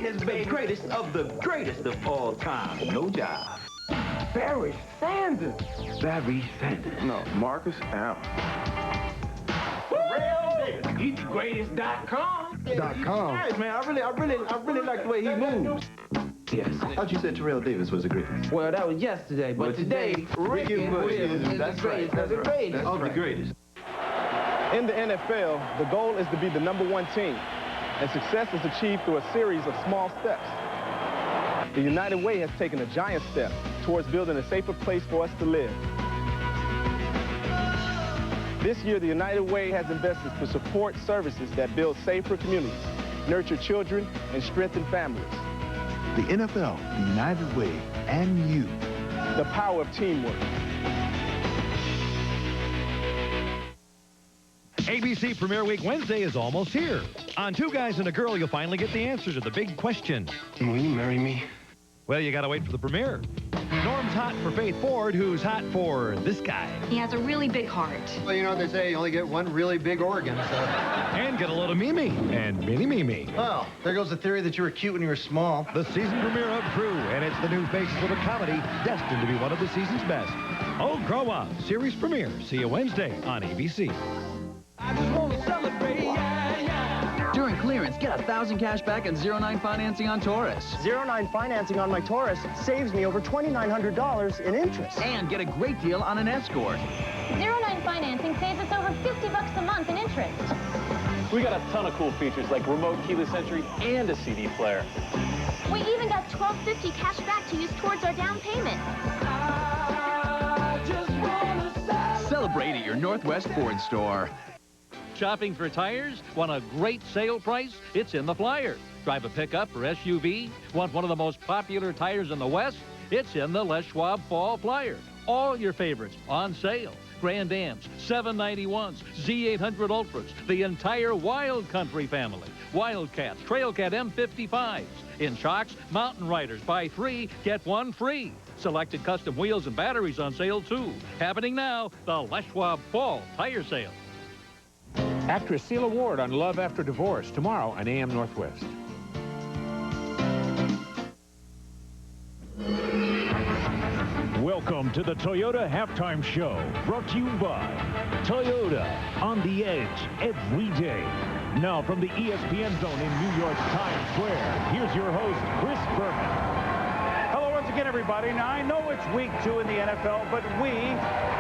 greatest, baby. The greatest of all time. No job. Barry Sanders. Barry Sanders. No, Marcus Allen. He's the greatest.com. .com. Nice, man. I really like the way he moves. Yes. I thought you said Terrell Davis was the greatest. Well, that was yesterday, but today, Ricky Williams is the greatest of the greatest. Of the greatest. In the NFL, the goal is to be the #1 team, and success is achieved through a series of small steps. The United Way has taken a giant step towards building a safer place for us to live. This year, the United Way has invested to support services that build safer communities, nurture children, and strengthen families. The NFL, the United Way, and you. The power of teamwork. ABC Premiere Week Wednesday is almost here. On Two Guys and a Girl, you'll finally get the answer to the big question. Will you marry me? Well, you gotta wait for the premiere. Norm's hot for Faith Ford, who's hot for this guy. He has a really big heart. Well, you know what they say, you only get one really big organ, so... And get a load of Mimi and Mini Mimi. Well, there goes the theory that you were cute when you were small. The season premiere of True, and it's the new face of a comedy destined to be one of the season's best. Oh, grow up. Series premiere. See you Wednesday on ABC. I just want to celebrate, During clearance, get 1,000 cash back and 0.9 financing on Taurus. 0.9 financing on my Taurus saves me over $2,900 in interest. And get a great deal on an Escort. 0.9 financing saves us over $50 a month in interest. We got a ton of cool features like remote keyless entry and a CD player. We even got $1,250 cash back to use towards our down payment. Celebrate at your Northwest Ford store. Shopping for tires? Want a great sale price? It's in the flyer. Drive a pickup or SUV? Want one of the most popular tires in the West? It's in the Les Schwab Fall Flyer. All your favorites on sale. Grand Ams, 791s, Z800 Ultras, the entire Wild Country family. Wildcats, Trailcat M55s. In shocks, Mountain Riders, buy 3, get 1 free. Selected custom wheels and batteries on sale too. Happening now, the Les Schwab Fall Tire Sale. Actress Seal Award on Love After Divorce tomorrow on AM Northwest. Welcome to the Toyota Halftime Show, brought to you by Toyota, on the edge every day. Now from the ESPN Zone in New York's Times Square, here's your host, Chris Berman. Hello once again, everybody. Now, I know it's week 2 in the NFL, but we,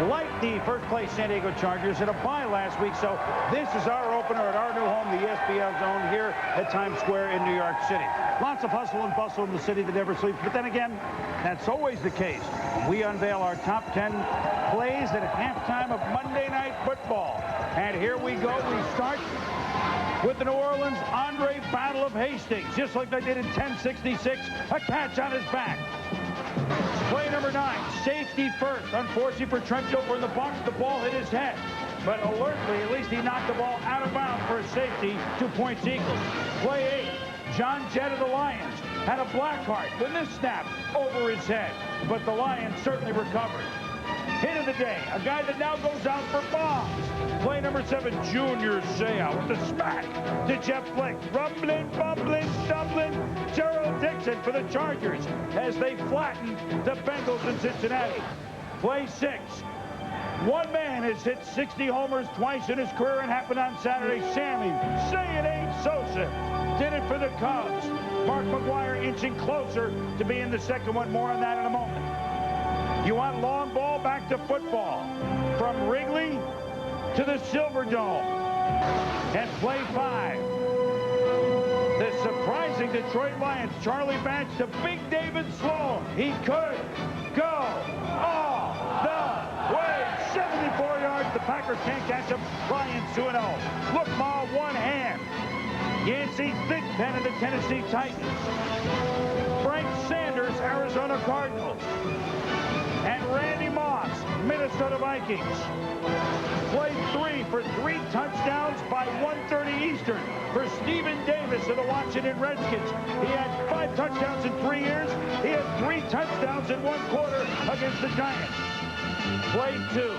like the first-place San Diego Chargers, had a bye last week, so this is our opener at our new home, the ESPN Zone, here at Times Square in New York City. Lots of hustle and bustle in the city that never sleeps, but then again, that's always the case. We unveil our top 10 plays at halftime of Monday Night Football. And here we go. We start with the New Orleans Andre Battle of Hastings, just like they did in 1066, a catch on his back. Play number 9, safety first. Unfortunately for Trent Dilfer in the box, the ball hit his head. But alertly, at least he knocked the ball out of bounds for a safety, 2 points Eagles. Play 8, John Jett of the Lions had a black heart when this snapped over his head. But the Lions certainly recovered. Hit of the day, a guy that now goes out for bombs. Play number 7, Junior Seau with the smack to Jeff Flick. Rumbling, bumbling, stumbling, Gerald Dixon for the Chargers as they flatten the Bengals in Cincinnati. Play 6. One man has hit 60 homers twice in his career and happened on Saturday. Sammy, say it ain't Sosa, did it for the Cubs. Mark McGwire inching closer to being the second one. More on that in a moment. You want long ball, back to football. From Wrigley to the Silverdome. And play 5. The surprising Detroit Lions, Charlie Batch to Big David Sloan. He could go all the way. 74 yards. The Packers can't catch him. Lions 2-0. Look, Ma, one hand. Yancey Thigpen of the Tennessee Titans. Frank Sanders, Arizona Cardinals. And Randy Moss, Minnesota Vikings. Played 3 for 3 touchdowns by 1:30 Eastern for Stephen Davis of the Washington Redskins. He had 5 touchdowns in 3 years. He had 3 touchdowns in 1 quarter against the Giants. Played 2,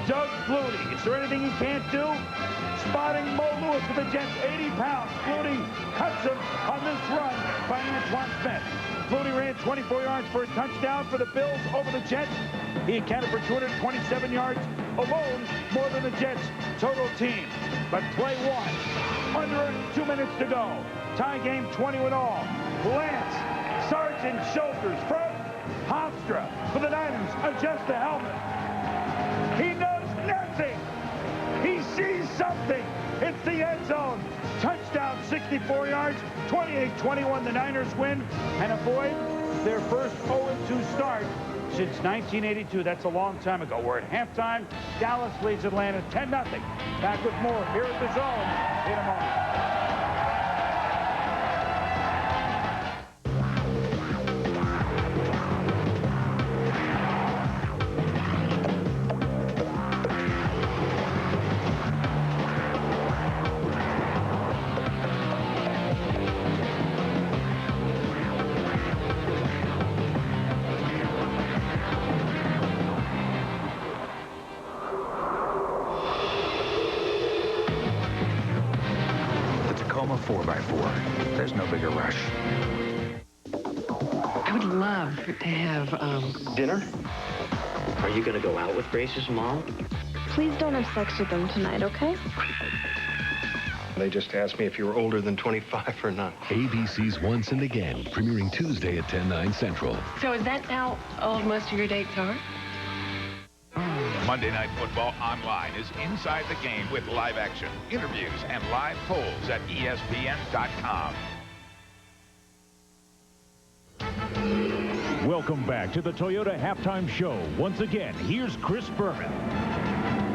Doug Flutie. Is there anything he can't do? Spotting Mo Lewis for the Jets, 80 pounds. Flutie cuts him on this run by Antoine Smith. Flutie ran 24 yards for a touchdown for the Bills over the Jets. He accounted for 227 yards alone, more than the Jets' total team. But play one, under 2 minutes to go. Tie game 20 in all. Lance, Sergeant shoulders front. Hofstra for the Niners adjusts the helmet. He knows nothing. He sees something. It's the end zone. Touchdown, 64 yards, 28-21. The Niners win and avoid their first 0-2 start since 1982. That's a long time ago. We're at halftime. Dallas leads Atlanta 10-0. Back with more here at the Zone in a moment. Tacoma 4x4. There's no bigger rush. I would love to have, dinner? Are you going to go out with Grace's mom? Please don't have sex with them tonight, okay? They just asked me if you were older than 25 or not. ABC's Once and Again, premiering Tuesday at 10/9 Central. So is that how old most of your dates are? Monday Night Football Online is inside the game with live action, interviews, and live polls at ESPN.com. Welcome back to the Toyota Halftime Show. Once again, here's Chris Berman.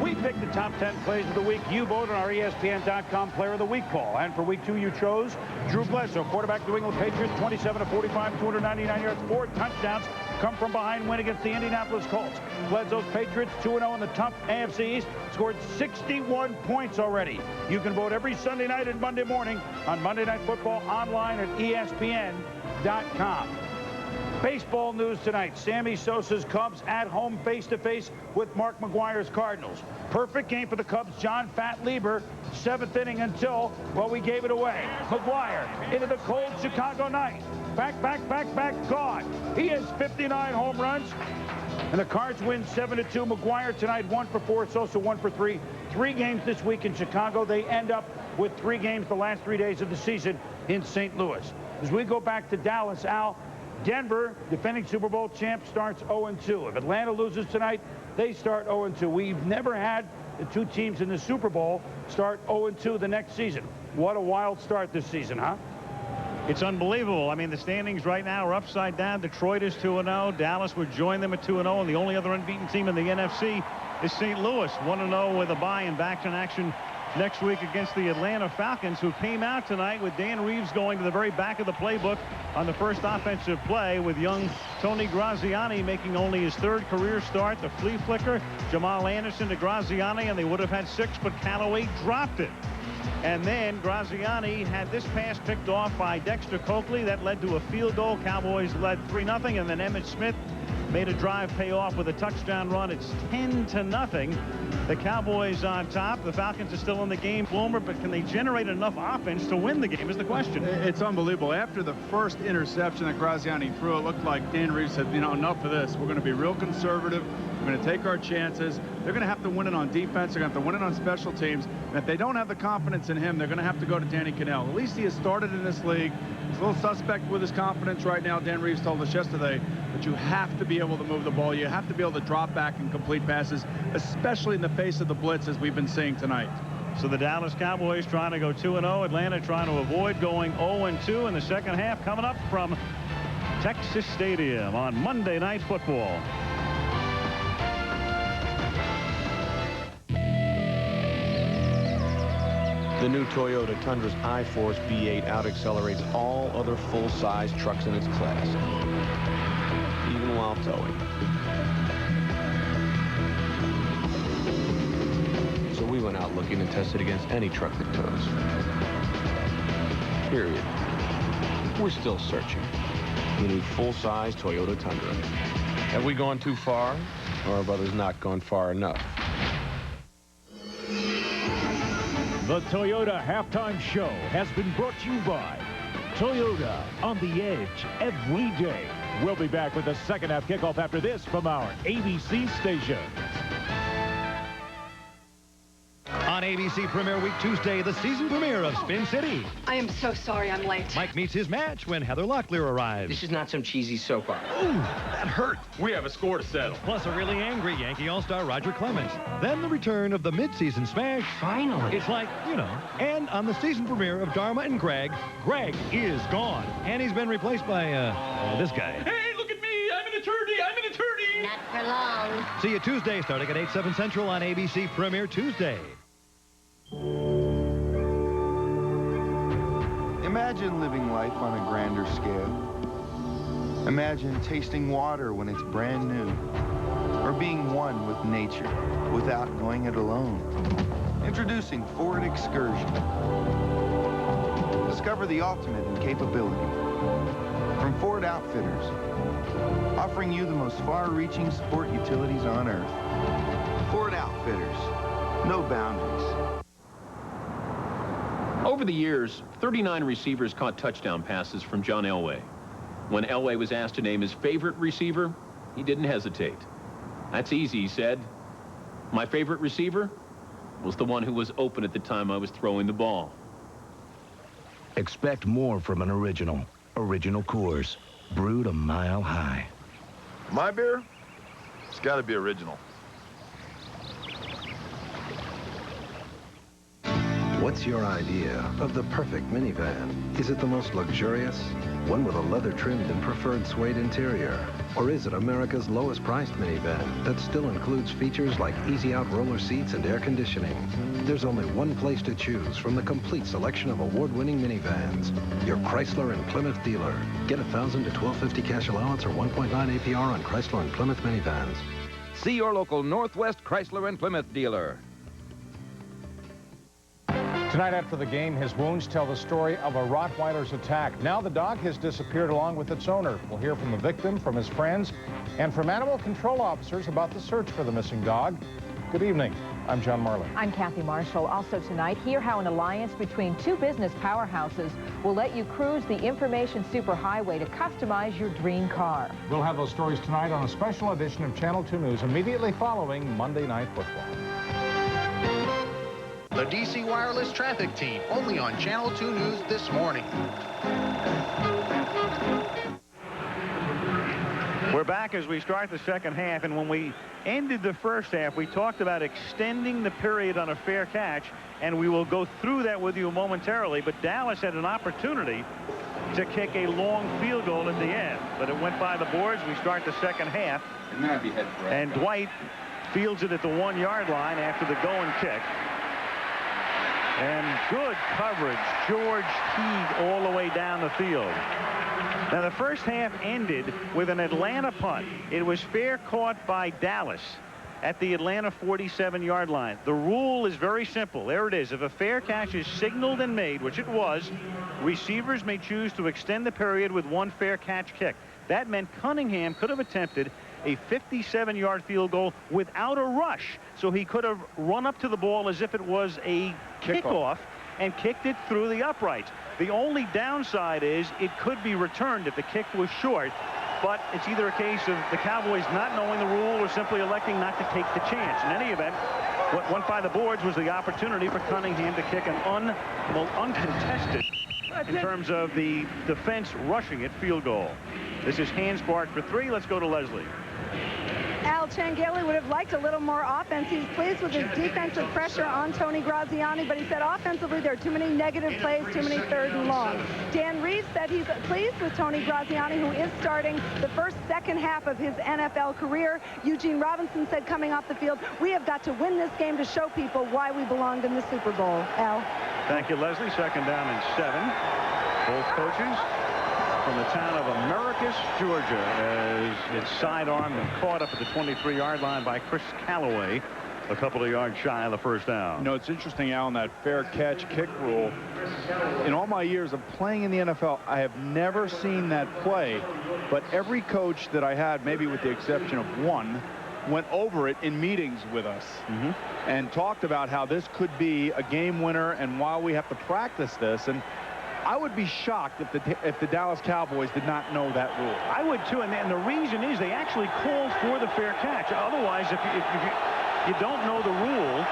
We picked the top 10 plays of the week. You vote on our ESPN.com Player of the Week poll. And for week 2, you chose Drew Bledsoe, quarterback New England Patriots, 27-45, 299 yards, 4 touchdowns. Come from behind win against the Indianapolis Colts. Bledsoe's Patriots 2-0 in the tough AFC East, scored 61 points already. You can vote every Sunday night and Monday morning on Monday Night Football online at ESPN.com. Baseball news tonight. Sammy Sosa's Cubs at home face-to-face with Mark McGwire's Cardinals. Perfect game for the Cubs. John Fat Lieber, 7th inning until, well, we gave it away. McGwire into the cold Chicago night. Back, gone. He has 59 home runs. And the Cards win 7-2. McGwire tonight 1 for 4. Sosa 1 for 3. 3 games this week in Chicago. They end up with 3 games the last 3 days of the season in St. Louis. As we go back to Dallas, Al, Denver, defending Super Bowl champ, starts 0-2. If Atlanta loses tonight, they start 0-2. We've never had the 2 teams in the Super Bowl start 0-2 the next season. What a wild start this season, huh? It's unbelievable. I mean, the standings right now are upside down. Detroit is 2-0. Dallas would join them at 2-0. And the only other unbeaten team in the NFC is St. Louis, 1-0 with a bye and back in action next week against the Atlanta Falcons, who came out tonight with Dan Reeves going to the very back of the playbook on the first offensive play, with young Tony Graziani making only his 3rd career start. The flea flicker, Jamal Anderson to Graziani, and they would have had 6, but Callaway dropped it. And then Graziani had this pass picked off by Dexter Coakley. That led to a field goal. Cowboys led 3-0, and then Emmitt Smith made a drive pay off with a touchdown run. It's 10-0. The Cowboys on top. The Falcons are still in the game. Bloomer, but can they generate enough offense to win the game is the question. It's unbelievable. After the first interception that Graziani threw, it looked like Dan Reeves said, you know, enough of this. We're going to be real conservative. We're going to take our chances. They're going to have to win it on defense. They're going to have to win it on special teams. And if they don't have the confidence in him, they're going to have to go to Danny Kanell. At least he has started in this league. He's a little suspect with his confidence right now. Dan Reeves told us yesterday that you have to be able to move the ball. You have to be able to drop back and complete passes, especially in the face of the blitz, as we've been seeing tonight. So the Dallas Cowboys trying to go 2-0. Atlanta trying to avoid going 0-2 in the second half, coming up from Texas Stadium on Monday Night Football. The new Toyota Tundra's I-Force V8 out-accelerates all other full-size trucks in its class, even while towing. So we went out looking and tested against any truck that tows. Period. We're still searching. The new full-size Toyota Tundra. Have we gone too far, or have others not gone far enough? The Toyota Halftime Show has been brought to you by Toyota, on the edge every day. We'll be back with the second half kickoff after this from our ABC station. On ABC Premiere Week Tuesday, the season premiere of Spin City. I am so sorry I'm late. Mike meets his match when Heather Locklear arrives. This is not some cheesy soap opera. Ooh, that hurt. We have a score to settle. Plus a really angry Yankee All-Star Roger Clemens. Then the return of the mid-season smash. Finally. It's like, you know. And on the season premiere of Dharma and Greg, Greg is gone. And he's been replaced by, this guy. Hey, look at me. I'm an attorney. I'm an attorney. Not for long. See you Tuesday, starting at 8, 7 Central on ABC Premiere Tuesday. Imagine living life on a grander scale. Imagine tasting water when it's brand new, or being one with nature without going it alone. Introducing Ford Excursion. Discover the ultimate in capability. From Ford Outfitters, offering you the most far-reaching sport utilities on Earth. Ford Outfitters, no boundaries. Over the years, 39 receivers caught touchdown passes from John Elway. When Elway was asked to name his favorite receiver, he didn't hesitate. That's easy, he said. My favorite receiver was the one who was open at the time I was throwing the ball. Expect more from an original. Original Coors, brewed a mile high. My beer? It's got to be original. What's your idea of the perfect minivan? Is it the most luxurious? One with a leather-trimmed and preferred suede interior? Or is it America's lowest-priced minivan that still includes features like easy-out roller seats and air conditioning? There's only one place to choose from the complete selection of award-winning minivans. Your Chrysler and Plymouth dealer. Get $1,000 to $1,250 cash allowance or 1.9 APR on Chrysler and Plymouth minivans. See your local Northwest Chrysler and Plymouth dealer. Tonight after the game, his wounds tell the story of a Rottweiler's attack. Now the dog has disappeared along with its owner. We'll hear from the victim, from his friends, and from animal control officers about the search for the missing dog. Good evening. I'm John Marlin. I'm Kathy Marshall. Also tonight, hear how an alliance between two business powerhouses will let you cruise the information superhighway to customize your dream car. We'll have those stories tonight on a special edition of Channel 2 News immediately following Monday Night Football. The DC Wireless Traffic Team, only on Channel 2 News this morning. We're back as we start the second half, and when we ended the first half, we talked about extending the period on a fair catch, and we will go through that with you momentarily, but Dallas had an opportunity to kick a long field goal at the end, but it went by the boards. We start the second half, and Dwight fields it at the 1-yard line after the going kick. And good coverage. George Teague all the way down the field. Now, the first half ended with an Atlanta punt. It was fair caught by Dallas at the Atlanta 47-yard line. The rule is very simple. There it is. If a fair catch is signaled and made, which it was, receivers may choose to extend the period with one fair catch kick. That meant Cunningham could have attempted a 57-yard field goal without a rush. So he could have run up to the ball as if it was a kickoff and kicked it through the uprights. The only downside is it could be returned if the kick was short, but it's either a case of the Cowboys not knowing the rule or simply electing not to take the chance. In any event, what went by the boards was the opportunity for Cunningham to kick an uncontested, in terms of the defense rushing it, field goal. This is Hanspard for 3. Let's go to Leslie. Al Changeli would have liked a little more offense. He's pleased with his defensive pressure on Tony Graziani, but he said offensively there are too many negative plays, too many 3rd and long. Dan Reeves said he's pleased with Tony Graziani, who is starting the second half of his NFL career. Eugene Robinson said coming off the field, we have got to win this game to show people why we belonged in the Super Bowl. Al. Thank you, Leslie. 2nd down and 7. Both coaches from the town of Americus, Georgia, as it's sidearmed and caught up at the 23-yard line by Chris Callaway, a couple of yards shy of the first down. You know, it's interesting, Al, in that fair catch kick rule. In all my years of playing in the NFL, I have never seen that play, but every coach that I had, maybe with the exception of one, went over it in meetings with us and talked about how this could be a game winner and why we have to practice this. And I would be shocked if the Dallas Cowboys did not know that rule. I would too, and the reason is they actually called for the fair catch. Otherwise, if you don't know the rule,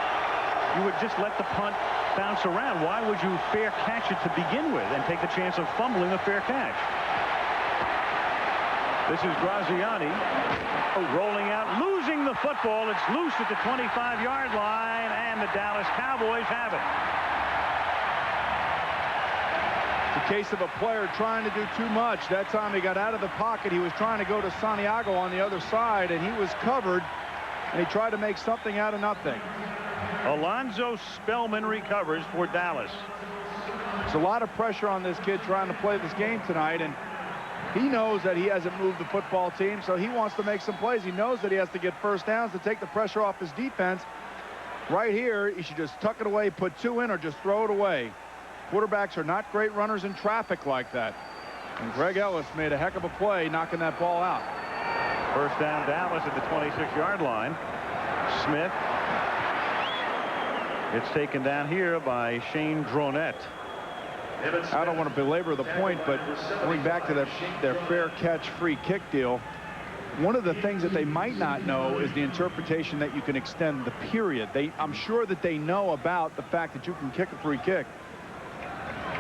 you would just let the punt bounce around. Why would you fair catch it to begin with and take the chance of fumbling a fair catch? This is Graziani rolling out, losing the football. It's loose at the 25-yard line, and the Dallas Cowboys have it. It's a case of a player trying to do too much. That time he got out of the pocket. He was trying to go to Santiago on the other side, and he was covered, and he tried to make something out of nothing. Alonzo Spellman recovers for Dallas. There's a lot of pressure on this kid trying to play this game tonight, and he knows that he hasn't moved the football team, so he wants to make some plays. He knows that he has to get first downs to take the pressure off his defense. Right here, he should just tuck it away, put 2 in, or just throw it away. Quarterbacks are not great runners in traffic like that. And Greg Ellis made a heck of a play knocking that ball out. First down, Dallas at the 26-yard line. Smith. It's taken down here by Shane Dronette. I don't want to belabor the point, but going back to their fair catch free kick deal, one of the things that they might not know is the interpretation that you can extend the period. I'm sure that they know about the fact that you can kick a free kick.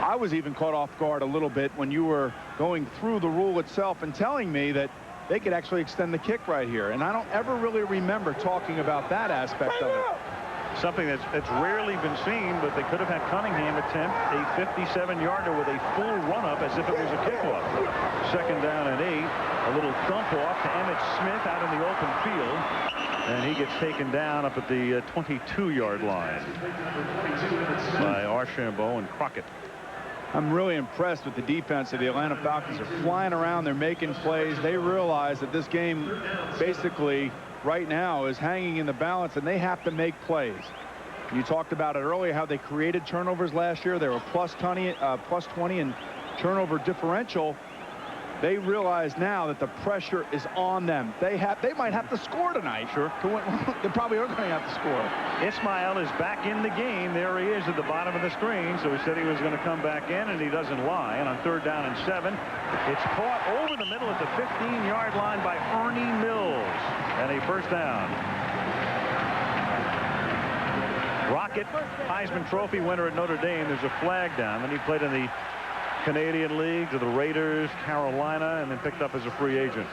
I was even caught off guard a little bit when you were going through the rule itself and telling me that they could actually extend the kick right here. And I don't ever really remember talking about that aspect of it. Something that's rarely been seen, but they could have had Cunningham attempt a 57-yarder with a full run-up as if it was a kickoff. Second down and 8. A little thump off to Emmitt Smith out in the open field. And he gets taken down up at the 22-yard line by Archambault and Crockett. I'm really impressed with the defense of the Atlanta Falcons. They're flying around. They're making plays. They realize that this game basically right now is hanging in the balance, and they have to make plays. You talked about it earlier, how they created turnovers last year. They were plus 20 in turnover differential. They realize now that the pressure is on them. They might have to score tonight. Sure. They probably are going to have to score. Ismail is back in the game. There he is at the bottom of the screen. So he said he was going to come back in, and he doesn't lie. And on 3rd down and 7, it's caught over the middle at the 15-yard line by Ernie Mills. And a first down. Rocket, Heisman Trophy winner at Notre Dame. There's a flag down. Then he played in the Canadian League to the Raiders, Carolina, and then picked up as a free agent.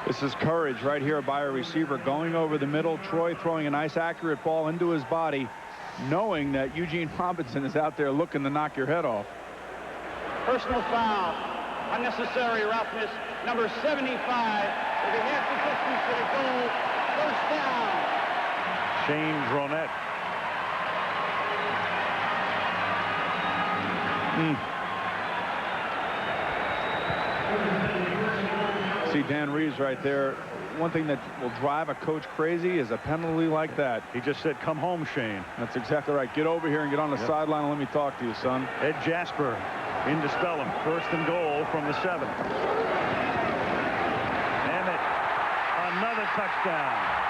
This is courage right here by a receiver going over the middle. Troy throwing a nice accurate ball into his body, knowing that Eugene Robinson is out there looking to knock your head off. Personal foul, unnecessary roughness, number 75. With a half the distance to the goal, first down. Shane Dronette. See Dan Reeves right there. One thing that will drive a coach crazy is a penalty like that. He just said, come home, Shane. That's exactly right. Get over here and get on the sideline and let me talk to you, son. Ed Jasper into Spellman. 1st and goal from the 7. Emmitt, another touchdown.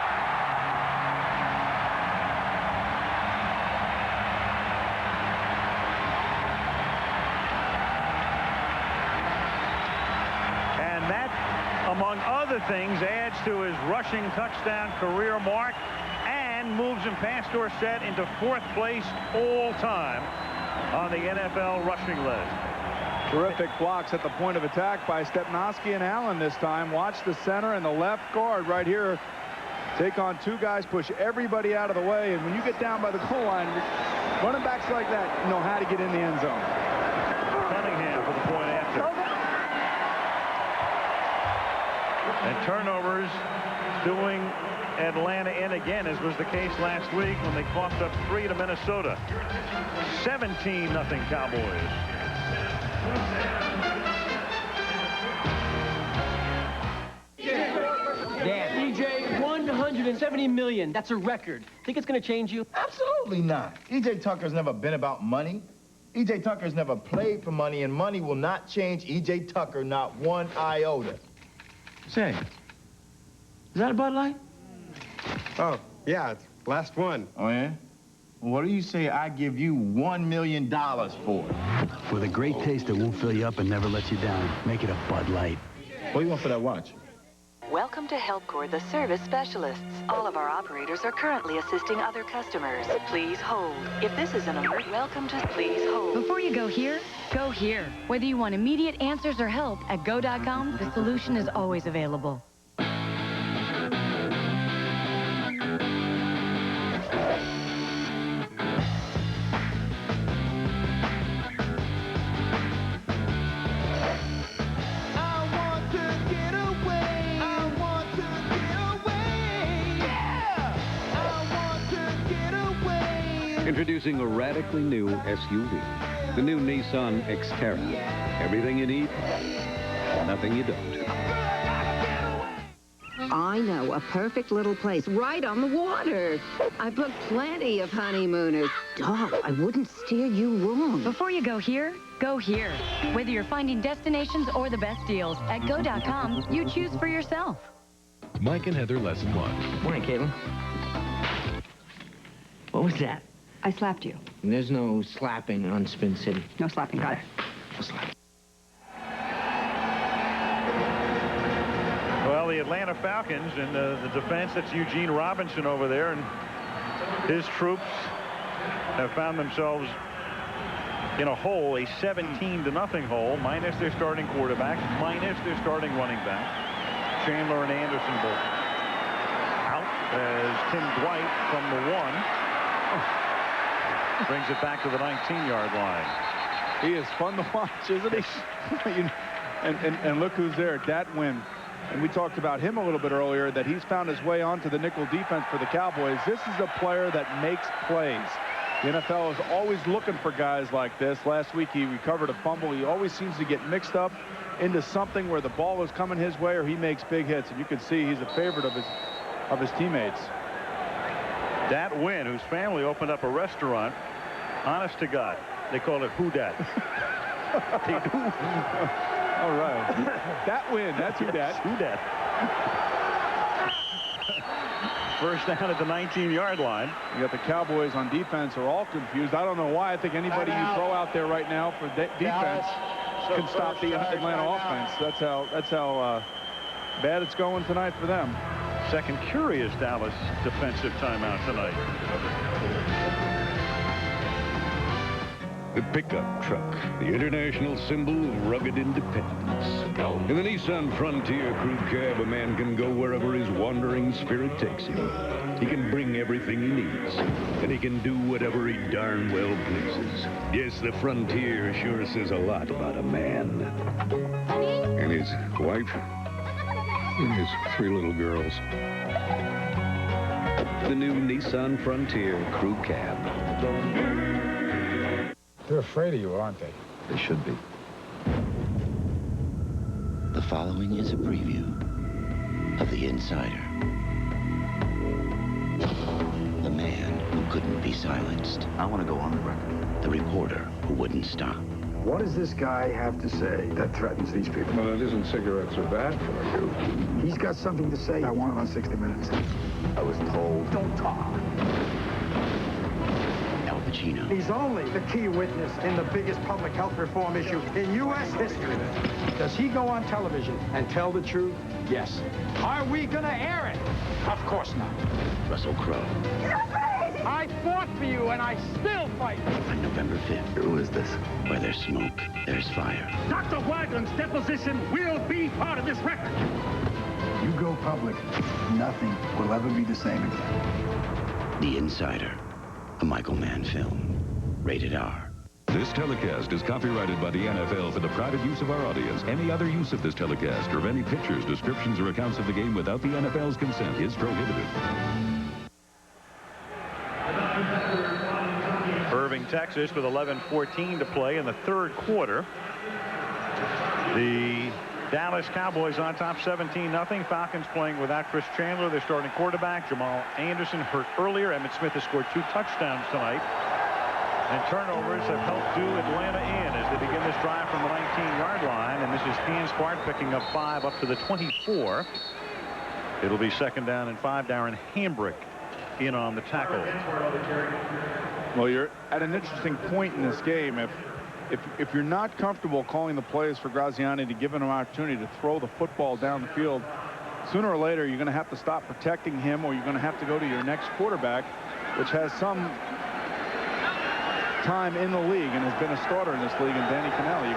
Among other things, adds to his rushing touchdown career mark and moves him past Dorsett into 4th place all time on the NFL rushing list. Terrific blocks at the point of attack by Stepnoski and Allen this time. Watch the center and the left guard right here. Take on 2 guys, push everybody out of the way, and when you get down by the goal line, running backs like that know how to get in the end zone. Cunningham for the point after. And turnovers doing Atlanta in again, as was the case last week when they coughed up 3 to Minnesota. 17-0 Cowboys. Dan. EJ, $170 million. That's a record. Think it's going to change you? Absolutely not. E.J. Tucker's never been about money. E.J. Tucker's never played for money, and money will not change E.J. Tucker, not 1 iota. Say, is that a Bud Light? Oh, yeah, it's last one. Oh, yeah? What do you say I give you $1 million for it? With a great taste that won't fill you up and never let you down. Make it a Bud Light. What do you want for that watch? Welcome to Help Corps, the service specialists. All of our operators are currently assisting other customers. Please hold. If this is an alert, welcome to Please Hold. Before you go here, go here. Whether you want immediate answers or help, at go.com, the solution is always available. Introducing a radically new SUV, the new Nissan Xterra. Everything you need, nothing you don't. I know a perfect little place right on the water. I've booked plenty of honeymooners. Dog, I wouldn't steer you wrong. Before you go here, go here. Whether you're finding destinations or the best deals, at go.com, you choose for yourself. Mike and Heather, Lesson 1. Morning, Caitlin. What was that? I slapped you. There's no slapping on Spin City. No slapping, got it. No slapping. Well, the Atlanta Falcons and the defense, that's Eugene Robinson over there, and his troops have found themselves in a hole, a 17-0 hole, minus their starting quarterback, minus their starting running back. Chandler and Anderson both out as Tim Dwight from the 1 brings it back to the 19-yard line. He is fun to watch, isn't he? and look who's there, Dat Win. And we talked about him a little bit earlier, that he's found his way onto the nickel defense for the Cowboys. This is a player that makes plays. The NFL is always looking for guys like this. Last week he recovered a fumble. He always seems to get mixed up into something where the ball is coming his way or he makes big hits. And you can see he's a favorite of his teammates. Dat Win, whose family opened up a restaurant, honest to God, they call it Who Dat. All right. Dat Win, that's Who Dat. Who Dat. First down at the 19-yard line. You got the Cowboys on defense are all confused. I don't know why. I think anybody you throw out there right now for defense can stop the Atlanta offense. That's how bad it's going tonight for them. Second curious Dallas defensive timeout tonight. The pickup truck, the international symbol of rugged independence. In the Nissan Frontier Crew Cab, a man can go wherever his wandering spirit takes him. He can bring everything he needs, and he can do whatever he darn well pleases. Yes, the Frontier sure says a lot about a man. And his wife, and his 3 little girls. The new Nissan Frontier Crew Cab. They're afraid of you, aren't they? They should be. The following is a preview of The Insider. The man who couldn't be silenced. I want to go on the record. The reporter who wouldn't stop. What does this guy have to say that threatens these people? Well, it isn't cigarettes are bad for you. He's got something to say. I want him on 60 Minutes. I was told, don't talk. Al Pacino. He's only the key witness in the biggest public health reform issue in U.S. history. Does he go on television and tell the truth? Yes. Are we going to air it? Of course not. Russell Crowe. I fought for you, and I still fight. On November 5th. Who is this? Where there's smoke, there's fire. Dr. Wagner's deposition will be part of this record. You go public, nothing will ever be the same again. The Insider, a Michael Mann film. Rated R. This telecast is copyrighted by the NFL for the private use of our audience. Any other use of this telecast or of any pictures, descriptions, or accounts of the game without the NFL's consent is prohibited. Irving, Texas, with 11:14 to play in the third quarter. The Dallas Cowboys on top 17-0. Falcons playing without Chris Chandler, their starting quarterback. Jamal Anderson hurt earlier. Emmitt Smith has scored 2 touchdowns tonight. And turnovers have helped do Atlanta in as they begin this drive from the 19-yard line. And this is Hanspard picking up 5 up to the 24. It'll be 2nd down and 5. Darren Hambrick in on the tackle. Well, you're at an interesting point in this game. If you're not comfortable calling the plays for Graziani to give him an opportunity to throw the football down the field, sooner or later you're going to have to stop protecting him, or you're going to have to go to your next quarterback, which has some time in the league and has been a starter in this league, in Danny Kanell. You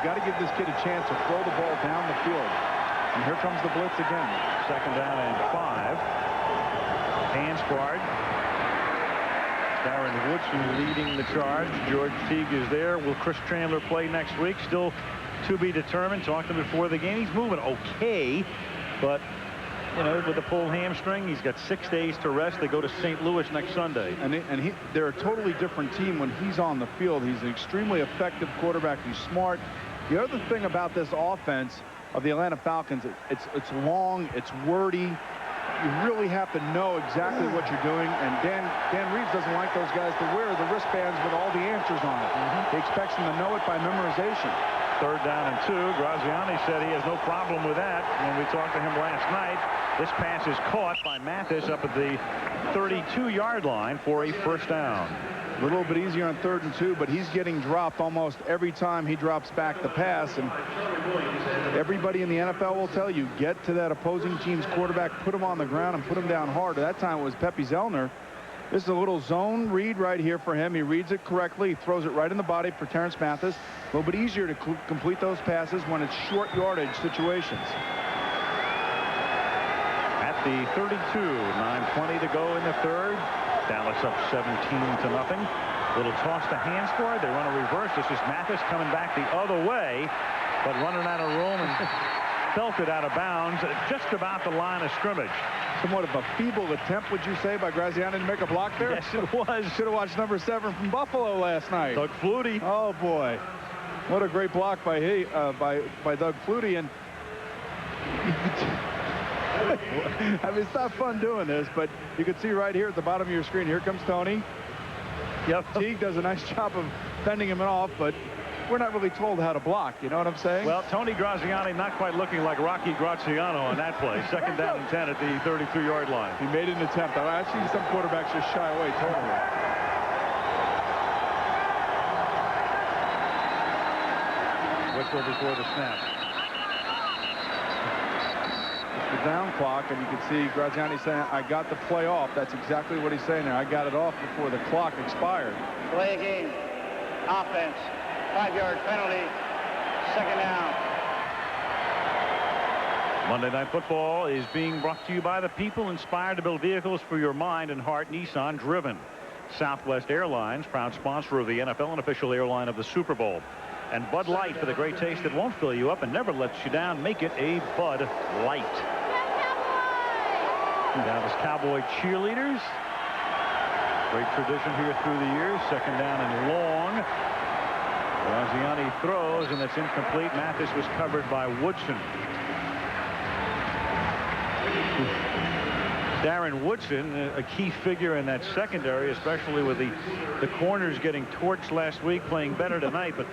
got to give this kid a chance to throw the ball down the field. And here comes the blitz again. 2nd down and 5. Hanspard. Darren Woodson leading the charge. George Teague is there. Will Chris Chandler play next week? Still to be determined. Talked to him before the game. He's moving okay, but you know, with a pulled hamstring, he's got 6 days to rest. They go to St. Louis next Sunday. And they're a totally different team when he's on the field. He's an extremely effective quarterback. He's smart. The other thing about this offense of the Atlanta Falcons, it's long, it's wordy. You really have to know exactly what you're doing. And Dan Reeves doesn't like those guys to wear the wristbands with all the answers on it. He expects them to know it by memorization. 3rd down and 2. Graziani said he has no problem with that. When we talked to him last night, this pass is caught by Mathis up at the 32-yard line for a 1st down. A little bit easier on 3rd and 2, but he's getting dropped almost every time he drops back the pass. And everybody in the NFL will tell you, get to that opposing team's quarterback, put him on the ground, and put him down hard. That time it was Pepe Zellner. This is a little zone read right here for him. He reads it correctly. He throws it right in the body for Terrence Mathis. A little bit easier to complete those passes when it's short yardage situations. At the 32, 9:20 to go in the 3rd. Dallas up 17-0. Little toss to Hanspard. They run a reverse. This is Mathis coming back the other way, but running out of room and felt it out of bounds just about the line of scrimmage. Somewhat of a feeble attempt, would you say, by Graziani to make a block there? Yes, it was. Should have watched number 7 from Buffalo last night. Doug Flutie. Oh, boy. What a great block by Doug Flutie. And I mean, it's not fun doing this, but you can see right here at the bottom of your screen, here comes Tony. Yep. Teague does a nice job of fending him off, but we're not really told how to block. You know what I'm saying? Well, Tony Graziani not quite looking like Rocky Graziano on that play. 2nd down and 10 at the 32-yard line. He made an attempt. I've seen some quarterbacks just shy away totally. Whistle before the snap. It's the down clock, and you can see Graziani saying, I got the play off. That's exactly what he's saying there. I got it off before the clock expired. Play game. Offense. 5-yard penalty. 2nd down. Monday Night Football is being brought to you by the people inspired to build vehicles for your mind and heart. Nissan Driven. Southwest Airlines, proud sponsor of the NFL and official airline of the Super Bowl. And Bud Light, for the great taste that won't fill you up and never lets you down. Make it a Bud Light. Dallas Cowboy cheerleaders. Great tradition here through the years. 2nd down and long. Graziani throws, and it's incomplete. Mathis was covered by Woodson. Darren Woodson, a key figure in that secondary, especially with the corners getting torched last week, playing better tonight. But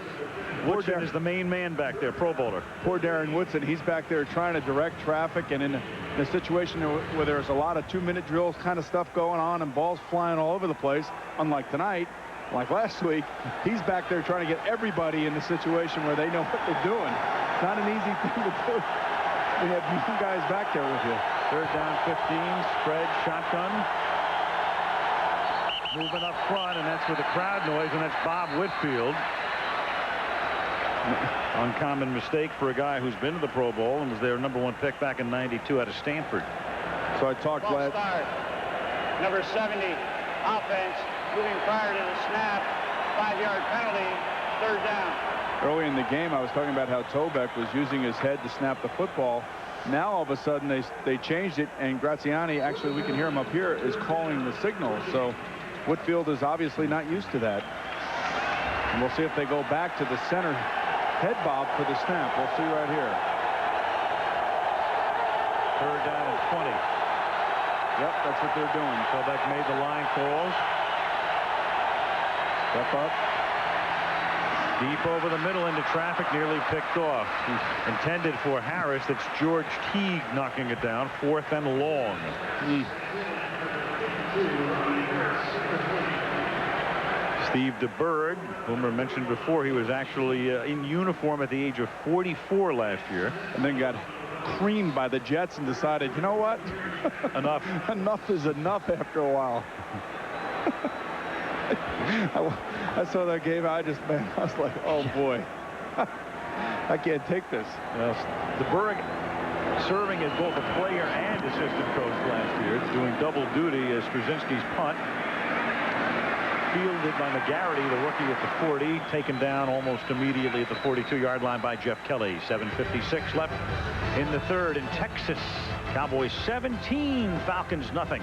Woodson is the main man back there, Pro Bowler. Poor Darren Woodson. He's back there trying to direct traffic, and in a situation where there's a lot of 2-minute drills kind of stuff going on and balls flying all over the place, unlike tonight, like last week, he's back there trying to get everybody in the situation where they know what they're doing. Not an easy thing to do. We have young guys back there with you. 3rd down, 15, spread, shotgun. Moving up front, and that's with the crowd noise, and that's Bob Whitfield. Uncommon mistake for a guy who's been to the Pro Bowl and was their #1 pick back in '92 out of Stanford. So I talked last. Number 70, offense, moving prior to the snap, 5-yard penalty, 3rd down. Early in the game, I was talking about how Tobeck was using his head to snap the football. Now all of a sudden they changed it, and Graziani, actually we can hear him up here, is calling the signal. So Whitfield is obviously not used to that. And we'll see if they go back to the center head bob for the snap. We'll see right here. 3rd down and 20. Yep, that's what they're doing. Tobeck made the line calls. Step up. Deep over the middle into traffic, nearly picked off. Intended for Harris. That's George Teague knocking it down. 4th and long. Steve DeBerg, whom I mentioned before, he was actually in uniform at the age of 44 last year. And then got creamed by the Jets and decided, you know what? Enough. Enough is enough after a while. I saw that game. I was like, oh boy. I can't take this. Well, DeBerg serving as both a player and assistant coach last year, doing double duty as Straczynski's punt. Fielded by McGarity, the rookie at the 40, taken down almost immediately at the 42-yard line by Jeff Kelly. 7:56 left in the third in Texas. Cowboys 17, Falcons nothing.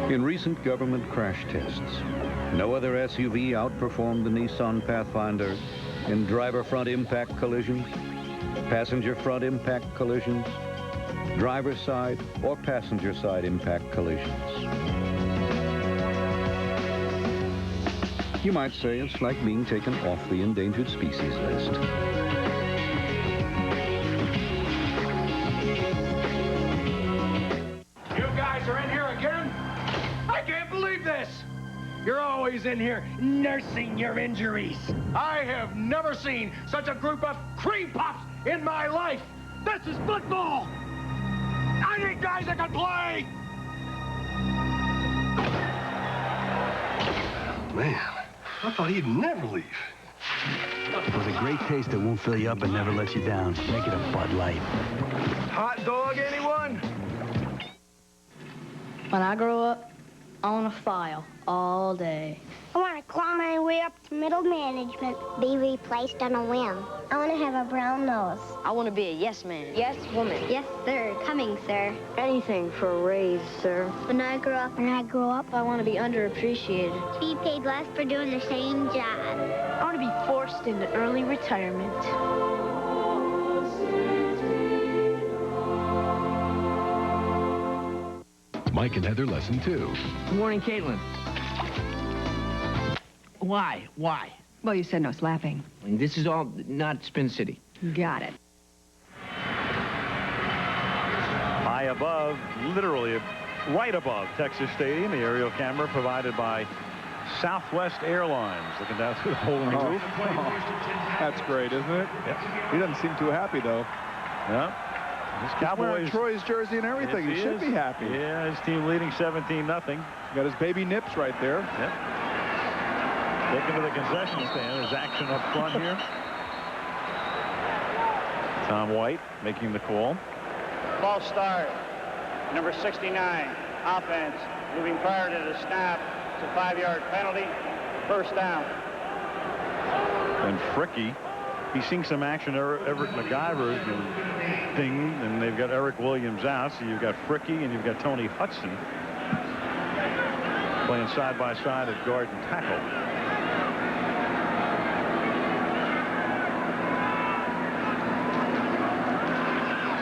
In recent government crash tests, no other SUV outperformed the Nissan Pathfinder in driver front impact collisions, passenger front impact collisions, driver side or passenger side impact collisions. You might say it's like being taken off the endangered species list. You guys are in here again? I can't believe this! You're always in here nursing your injuries. I have never seen such a group of cream puffs in my life. This is football. I need guys that can play. Man, I thought he'd never leave. With a great taste that won't fill you up and never let you down. Make it a Bud Light. Hot dog, anyone? When I grow up, I want to file all day. I want to claw my way up to middle management. Be replaced on a whim. I want to have a brown nose. I want to be a yes man. Yes, woman. Yes, sir. Coming, sir. Anything for a raise, sir. When I grow up, I want to be underappreciated. be paid less for doing the same job. I want to be forced into early retirement. Mike and Heather, lesson 2. Good morning, Caitlin. Why? Well, you said no slapping. This is all not Spin City. Got it. High above, literally right above Texas Stadium, the aerial camera provided by Southwest Airlines. Looking down through the hole in the roof. That's great, isn't it? Yep. He doesn't seem too happy, though. Yeah. His Cowboys, Troy's jersey and everything. Yes, he should be happy. Yeah, his team leading 17-0. Got his baby nips right there. Yep. Taken to the concession stand. There's action up front here. Tom White making the call. False start. Number 69, offense. Moving prior to the snap. It's a 5-yard penalty. First down. And Fricky. He's seeing some action. Everett McIver's thing, and they've got Eric Williams out. So you've got Fricky and you've got Tony Hudson playing side by side at guard and tackle.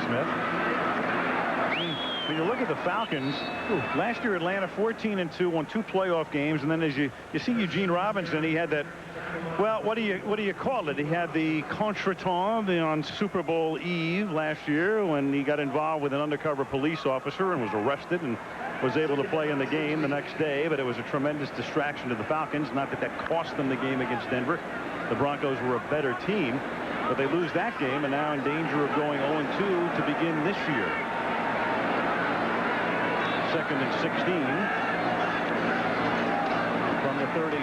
Smith. When you look at the Falcons, last year Atlanta 14-2, won 2 playoff games, and then as you see Eugene Robinson, he had that. Well, what do you call it? He had the contretemps on Super Bowl Eve last year when he got involved with an undercover police officer and was arrested and was able to play in the game the next day, but it was a tremendous distraction to the Falcons. Not that cost them the game against Denver. The Broncos were a better team, but they lose that game and now in danger of going 0-2 to begin this year. 2nd and 16. From the 36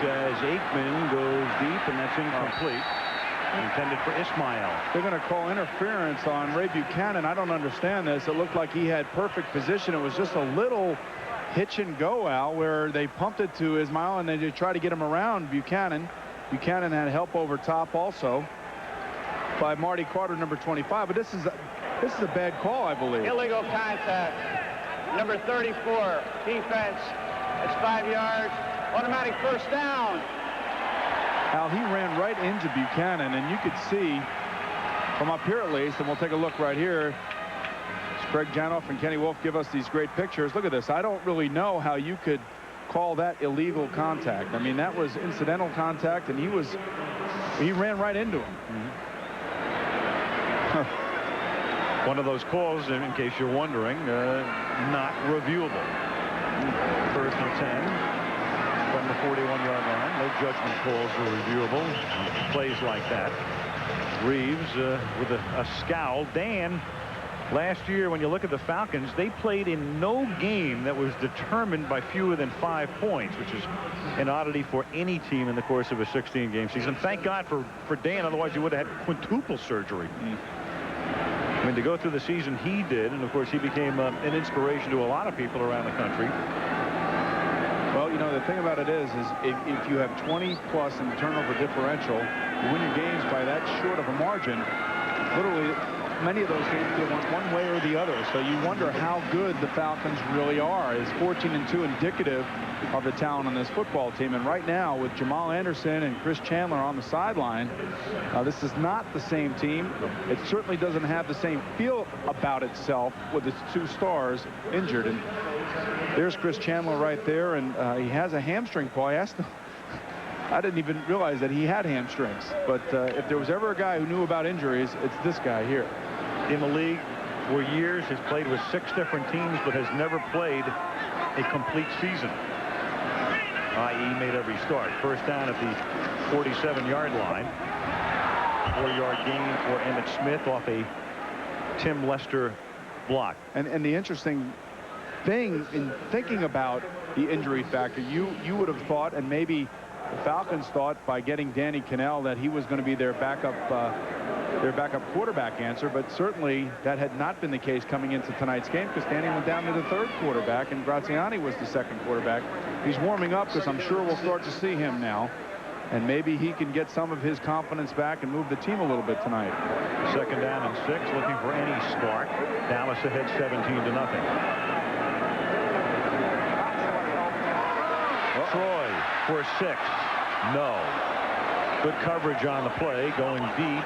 as Aikman goes deep, and that's incomplete. Intended for Ismail. They're going to call interference on Ray Buchanan. I don't understand this. It looked like he had perfect position. It was just a little hitch and go out where they pumped it to Ismail and then they tried to get him around Buchanan. Buchanan had help over top also by Marty Carter, number 25. But this is a bad call, I believe. Illegal contact. Number 34, defense. It's 5 yards. Automatic first down. Al, he ran right into Buchanan, and you could see from up here at least, and we'll take a look right here. Craig Janoff and Kenny Wolf give us these great pictures. Look at this. I don't really know how you could call that illegal contact. I mean, that was incidental contact, and he ran right into him. One of those calls, in case you're wondering, not reviewable. 1st and 10 from the 41-yard line. No judgment calls are reviewable. Plays like that. Reeves with a scowl. Dan, last year, when you look at the Falcons, they played in no game that was determined by fewer than 5 points, which is an oddity for any team in the course of a 16-game season. Thank God for Dan, otherwise he would have had quintuple surgery. I mean, to go through the season he did, and of course he became an inspiration to a lot of people around the country. Well, you know, the thing about it is if you have 20+ in the turnover differential, you win your games by that short of a margin, literally many of those games go one way or the other. So you wonder how good the Falcons really are. Is 14-2 indicative of the talent on this football team? And right now, with Jamal Anderson and Chris Chandler on the sideline, this is not the same team. It certainly doesn't have the same feel about itself with its 2 stars injured. And there's Chris Chandler right there, and he has a hamstring pull. I didn't even realize that he had hamstrings. But if there was ever a guy who knew about injuries, it's this guy here. In the league for years, has played with 6 different teams, but has never played a complete season, i.e. made every start. First down at the 47-yard line. 4-yard gain for Emmitt Smith off a Tim Lester block. And the interesting thing in thinking about the injury factor, you would have thought, and maybe the Falcons thought by getting Danny Kanell, that he was going to be their backup quarterback answer, but certainly that had not been the case coming into tonight's game, because Danny went down to the 3rd quarterback and Graziani was the 2nd quarterback. He's warming up, because I'm sure we'll start to see him now, and maybe he can get some of his confidence back and move the team a little bit tonight. 2nd down and 6, looking for any spark. Dallas ahead 17-0. Troy for 6. No. Good coverage on the play, going deep,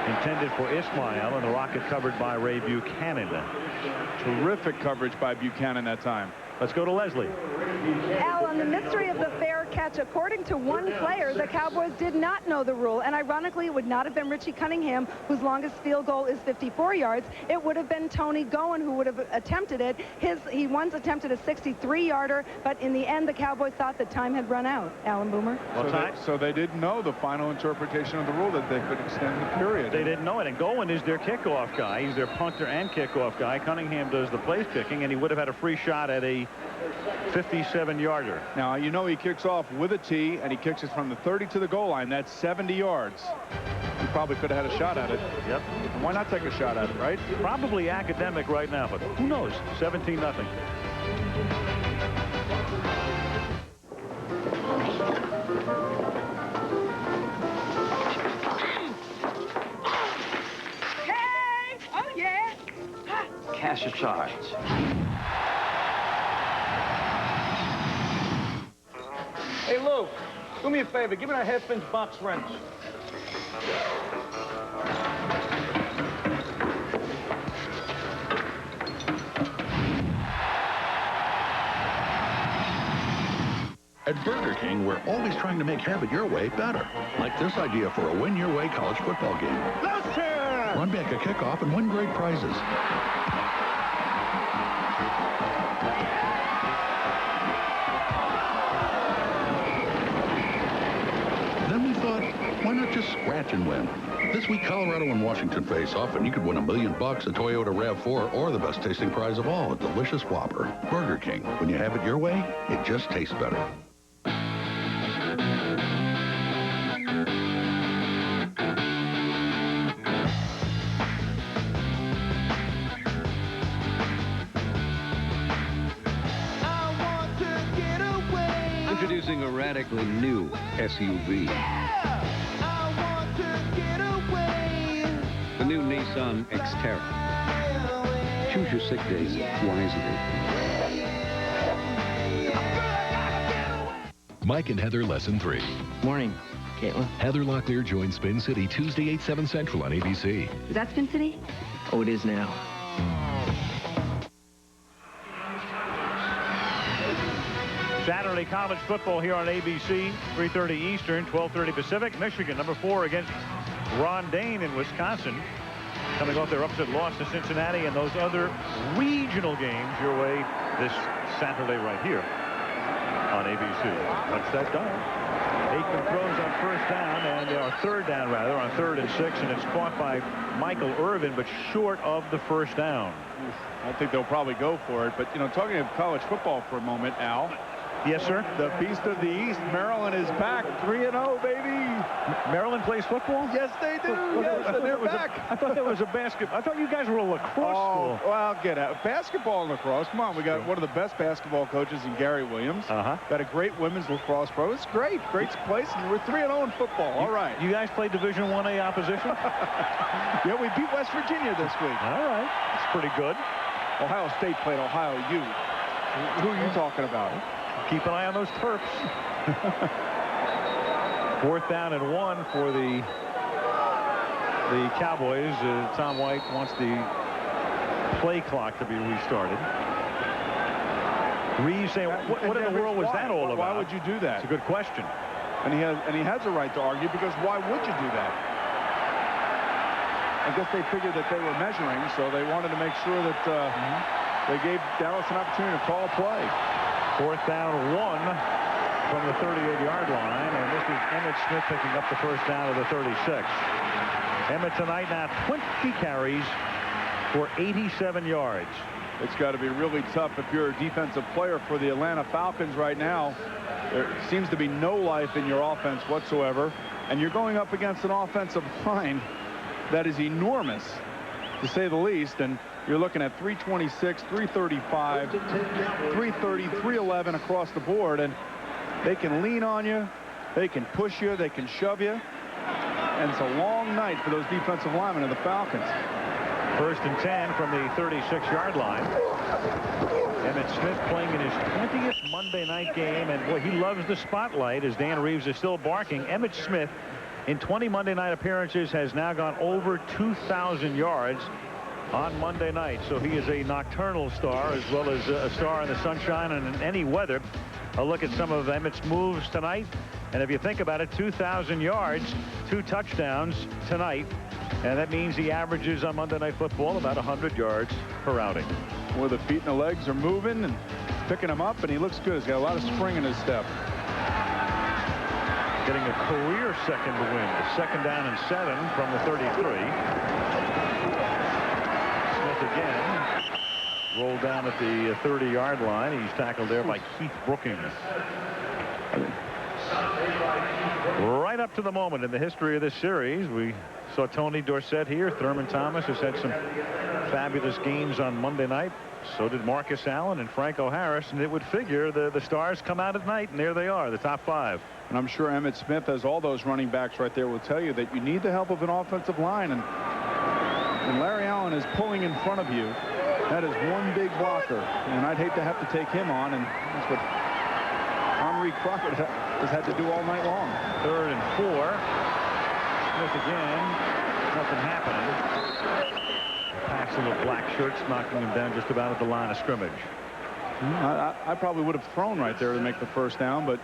intended for Ismail, and the Rocket covered by Ray Buchanan. Terrific coverage by Buchanan that time. Let's go to Leslie. Al, on the mystery of the fair catch, according to one player, the Cowboys did not know the rule, and ironically it would not have been Richie Cunningham, whose longest field goal is 54 yards. It would have been Tony Goen who would have attempted it. He once attempted a 63-yarder, but in the end the Cowboys thought that time had run out. Alan Boomer. So they didn't know the final interpretation of the rule, that they could extend the period. They didn't know it, and Goen is their kickoff guy. He's their punter and kickoff guy. Cunningham does the place kicking, and he would have had a free shot at a 57-yarder. Now, you know, he kicks off with a tee, and he kicks it from the 30 to the goal line. That's 70 yards. He probably could have had a shot at it. Yep. And why not take a shot at it, right? Probably academic right now, but who knows? 17-0. Hey! Oh, yeah! Cash or charge? Hey, Lou, do me a favor. Give me a half-inch box wrench. At Burger King, we're always trying to make Have It Your Way better. Like this idea for a win-your-way college football game. Run back a kickoff and win great prizes. Then we thought, why not just scratch and win? This week, Colorado and Washington face off, and you could win $1 million, a Toyota RAV4, or the best tasting prize of all, a delicious Whopper. Burger King. When you have it your way, it just tastes better. Introducing a radically new SUV. The new Nissan Xterra. Choose your sick days wisely. Mike and Heather, Lesson 3. Morning, Caitlin. Heather Locklear joins Spin City Tuesday, 8, 7 Central on ABC. Is that Spin City? Oh, it is now. Saturday college football here on ABC, 3:30 Eastern, 12:30 Pacific. Michigan, number 4 against Ron Dane in Wisconsin, coming off their upset loss to Cincinnati, and those other regional games your way this Saturday right here on ABC. Touch that dial. Aikman throws on first down, and third down rather, on 3rd and 6, and it's caught by Michael Irvin, but short of the first down. I think they'll probably go for it, but you know, talking of college football for a moment, Al. Yes, sir. The Beast of the East, Maryland, is back. 3-0, baby. Maryland plays football? Yes, they do. Yes, they're back. I thought there was a basketball. I thought you guys were a lacrosse school. Well, get out. Basketball and lacrosse. Come on, we got one of the best basketball coaches in Gary Williams. Got a great women's lacrosse pro. It's great. Great place, and we're 3-0 in football. All right. You guys played Division 1A opposition? Yeah, we beat West Virginia this week. All right. That's pretty good. Ohio State played Ohio U. Who are you talking about? Keep an eye on those Terps. 4th down and 1 for the Cowboys. Tom White wants the play clock to be restarted. Reeves saying, what in the world was that all about? Why would you do that? It's a good question. And he has a right to argue, because why would you do that? I guess they figured that they were measuring, so they wanted to make sure that they gave Dallas an opportunity to call a play. 4th down 1 from the 38-yard line, and this is Emmitt Smith picking up the first down of the 36. Emmitt tonight now 20 carries for 87 yards. It's got to be really tough if you're a defensive player for the Atlanta Falcons right now. There seems to be no life in your offense whatsoever, and you're going up against an offensive line that is enormous, to say the least, and you're looking at 326, 335, 330, 311 across the board, and they can lean on you, they can push you, they can shove you, and it's a long night for those defensive linemen of the Falcons. 1st and 10 from the 36-yard line. Emmitt Smith playing in his 20th Monday night game, and boy, he loves the spotlight as Dan Reeves is still barking. Emmitt Smith, in 20 Monday night appearances, has now gone over 2,000 yards on Monday night. So he is a nocturnal star as well as a star in the sunshine and in any weather. A look at some of Emmitt's moves tonight. And if you think about it, 2,000 yards, 2 touchdowns tonight. And that means he averages on Monday Night Football about 100 yards per outing. Well, the feet and the legs are moving and picking him up, and he looks good. He's got a lot of spring in his step. Getting a career second to win. 2nd down and 7 from the 33. Again, rolled down at the 30-yard line. He's tackled there by Keith Brookings. Right up to the moment in the history of this series, we saw Tony Dorsett here. Thurman Thomas has had some fabulous games on Monday night. So did Marcus Allen and Franco Harris, and it would figure the stars come out at night, and there they are, the top 5. And I'm sure Emmitt Smith, as all those running backs right there, will tell you that you need the help of an offensive line, and when Larry Allen is pulling in front of you, that is one big blocker, and I'd hate to have to take him on, and that's what Henry Crockett has had to do all night long. 3rd and 4. Smith again. Nothing happening. Packs of the black shirts knocking him down just about at the line of scrimmage. I probably would have thrown right there to make the first down, but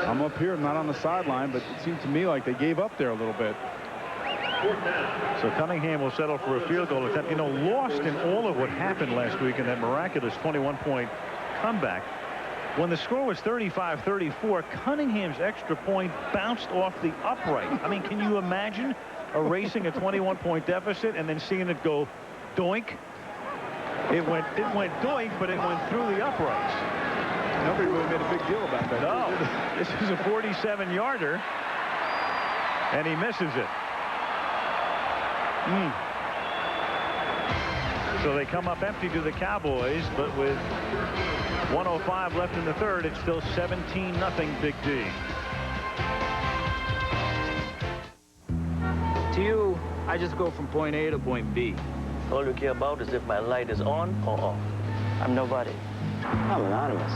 I'm up here, I'm not on the sideline, but it seemed to me like they gave up there a little bit. So Cunningham will settle for a field goal attempt. You know, lost in all of what happened last week in that miraculous 21-point comeback. When the score was 35-34, Cunningham's extra point bounced off the upright. I mean, can you imagine erasing a 21-point deficit and then seeing it go doink? It went doink, but it went through the uprights. Nobody really made a big deal about that. No. This is a 47-yarder, and he misses it. So they come up empty to the Cowboys, but with 1:05 left in the 3rd, it's still 17-0 Big D. To you, I just go from point A to point B. All you care about is if my light is on or off. I'm nobody. I'm anonymous.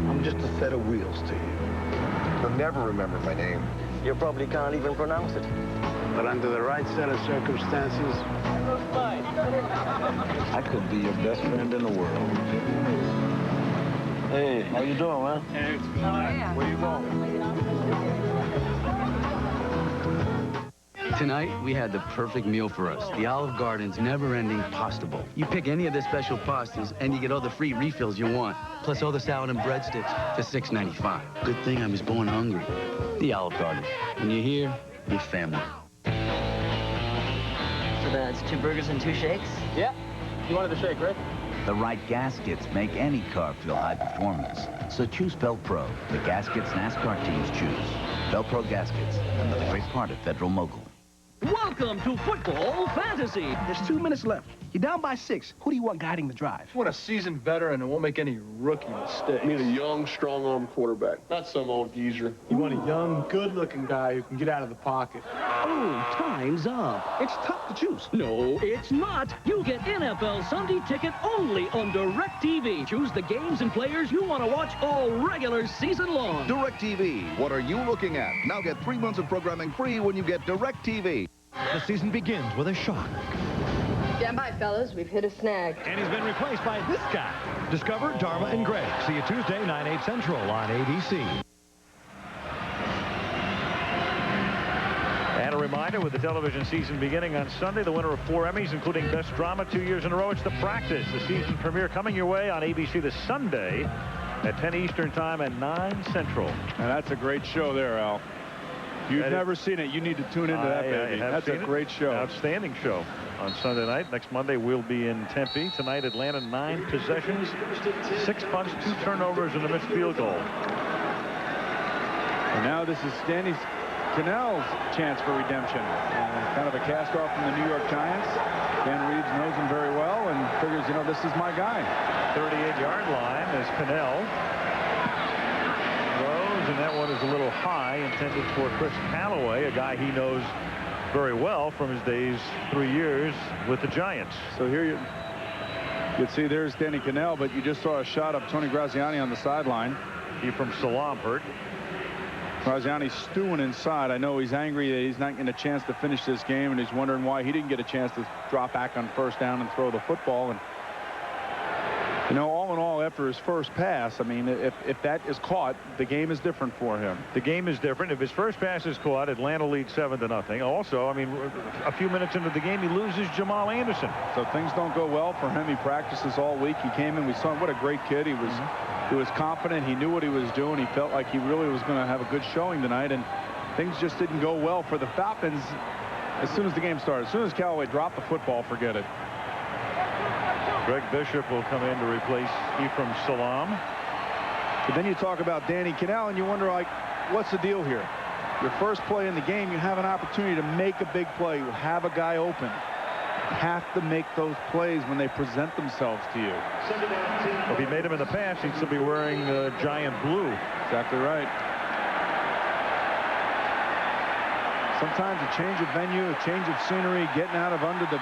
I'm just a set of wheels to you. You'll never remember my name. You probably can't even pronounce it. But under the right set of circumstances, I could be your best friend in the world. Hey, how you doing, man? Hey, where you going? Tonight, we had the perfect meal for us. The Olive Garden's never-ending pasta bowl. You pick any of their special pastas, and you get all the free refills you want, plus all the salad and breadsticks for $6.95. Good thing I was born hungry. The Olive Garden. When you're here, you're family. So that's 2 burgers and 2 shakes? Yeah. You wanted the shake, right? The right gaskets make any car feel high performance. So choose Velpro, the gaskets NASCAR teams choose. Velpro gaskets, another great part of Federal Mogul. Welcome to Football Fantasy. There's 2 minutes left. You're down by 6. Who do you want guiding the drive? I want a seasoned veteran who won't make any rookie mistakes. I need a young, strong-arm quarterback, not some old geezer. You want a young, good-looking guy who can get out of the pocket. Oh, time's up. It's tough to choose. No, it's not. You get NFL Sunday Ticket only on DirecTV. Choose the games and players you want to watch all regular season long. DirecTV. What are you looking at? Now get 3 months of programming free when you get DirecTV. The season begins with a shock. Stand by, fellas. We've hit a snag. And he's been replaced by this guy. Discover Dharma and Greg. See you Tuesday, 9/8 Central on ABC. And a reminder, with the television season beginning on Sunday, the winner of 4 Emmys, including Best Drama 2 years in a row, it's The Practice. The season premiere coming your way on ABC this Sunday at 10 Eastern Time and 9 Central. And that's a great show there, Al. If you've never seen it, you need to tune into that, baby. That's a great show. Outstanding show on Sunday night. Next Monday, we'll be in Tempe. Tonight, Atlanta, 9 possessions, 6 punts, 2 turnovers, and a missed field goal. And now this is Danny Kanell's chance for redemption. Kind of a cast-off from the New York Giants. Dan Reeves knows him very well and figures, you know, this is my guy. 38-yard line is Kanell. And that one is a little high, intended for Chris Callaway, a guy he knows very well from his days 3 years with the Giants. So here you can see there's Danny Kanell, but you just saw a shot of Tony Graziani on the sideline. He from Salam hurt. Graziani's stewing inside. I know he's angry that he's not getting a chance to finish this game, and he's wondering why he didn't get a chance to drop back on first down and throw the football. And you know, all in all, after his first pass, I mean, if that is caught, the game is different for him. The game is different. If his first pass is caught, Atlanta leads 7-0. Also, I mean, a few minutes into the game, he loses Jamal Anderson. So things don't go well for him. He practices all week. He came in. We saw him. What a great kid. He was confident. He knew what he was doing. He felt like he really was going to have a good showing tonight. And things just didn't go well for the Falcons as soon as the game started. As soon as Callaway dropped the football, forget it. Greg Bishop will come in to replace Ephraim Salam. But then you talk about Danny Kanell, and you wonder, like, what's the deal here? Your first play in the game, you have an opportunity to make a big play. You have a guy open. You have to make those plays when they present themselves to you. If he made them in the past, he'd still be wearing the giant blue. Exactly right. Sometimes a change of venue, a change of scenery, getting out of under the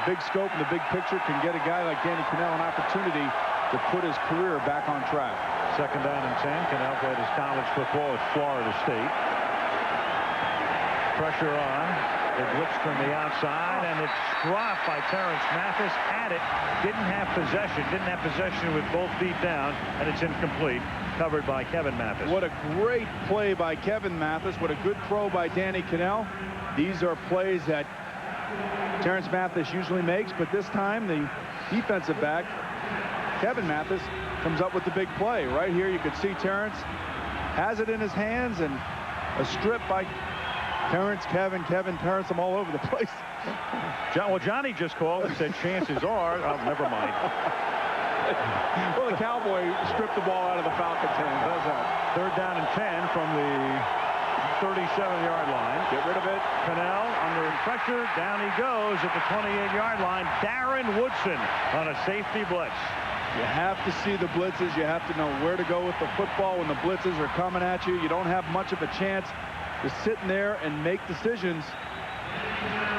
big scope and the big picture can get a guy like Danny Kanell an opportunity to put his career back on track. 2nd down and 10. Kanell played his college football at Florida State. Pressure on. They blitzed from the outside, and it's dropped by Terrence Mathis. Had it. Didn't have possession with both feet down, and it's incomplete. Covered by Kevin Mathis. What a great play by Kevin Mathis. What a good throw by Danny Kanell. These are plays that Terrence Mathis usually makes, but this time the defensive back, Kevin Mathis, comes up with the big play. Right here you could see Terrence has it in his hands, and a strip by Terrence, Kevin, Terrence, I'm all over the place. Well, Johnny just called and said chances are, oh, never mind. Well, the Cowboy stripped the ball out of the Falcons' hands. How's that? 3rd down and 10 from the 37-yard line. Get rid of it. Kanell under pressure. Down he goes at the 28-yard line. Darren Woodson on a safety blitz. You have to see the blitzes. You have to know where to go with the football when the blitzes are coming at you. You don't have much of a chance to sit in there and make decisions.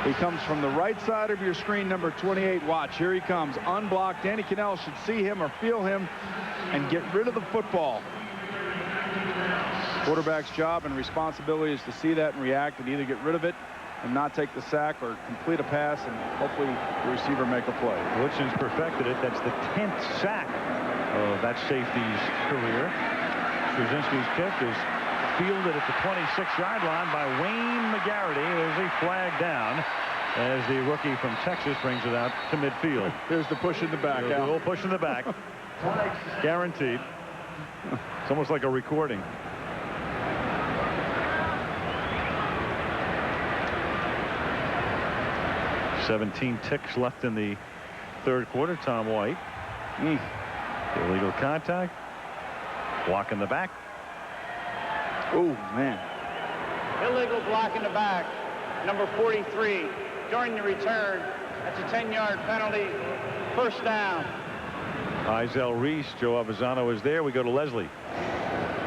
He comes from the right side of your screen, number 28. Watch, here he comes, unblocked. Danny Kanell should see him or feel him and get rid of the football. Quarterback's job and responsibility is to see that and react and either get rid of it and not take the sack or complete a pass and hopefully the receiver make a play. Woodson's perfected it. That's the 10th sack of that safety's career. Straczynski's kick is fielded at the 26-yard line by Wayne McGarity. There's a flag down as the rookie from Texas brings it out to midfield. Here's the push in the back. The little push in the back. Guaranteed. It's almost like a recording. "17 ticks left in the third quarter." Tom White. Illegal contact. Block in the back. Oh, man. Illegal block in the back. Number 43. During the return. That's a 10-yard penalty. First down. Izell Reese. Joe Avisano is there. We go to Leslie.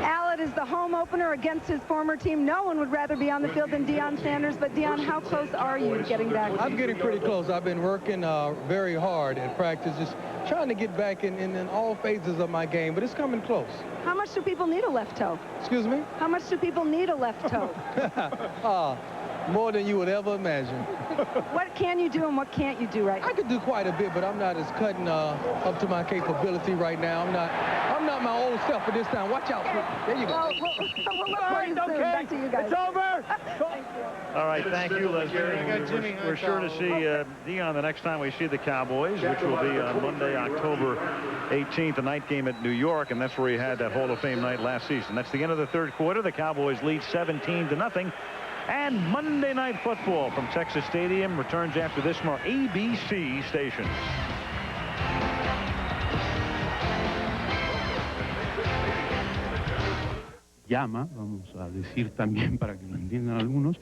Atl is the home opener against his former team. No one would rather be on the field than Deion Sanders. But, Deion, how close are you to getting back? I'm getting pretty close. I've been working very hard in practice, just trying to get back in all phases of my game, but it's coming close. How much do people need a left toe? Excuse me? How much do people need a left toe? More than you would ever imagine. What can you do and what can't you do right now? I could do quite a bit, but I'm not as cutting up to my capability right now. I'm not my old self at this time. Watch out. There you go. We'll look for you soon. Back to you guys. It's over. Thank you. All right, thank you, Leslie. We're sure to see Deion the next time we see the Cowboys, which will be on Monday, October 18th, a night game at New York, and that's where he had that Hall of Fame night last season. That's the end of the third quarter. The Cowboys lead 17-0. And Monday Night Football from Texas Stadium returns after this from our ABC station. Llama, vamos a decir también para que lo entiendan algunos.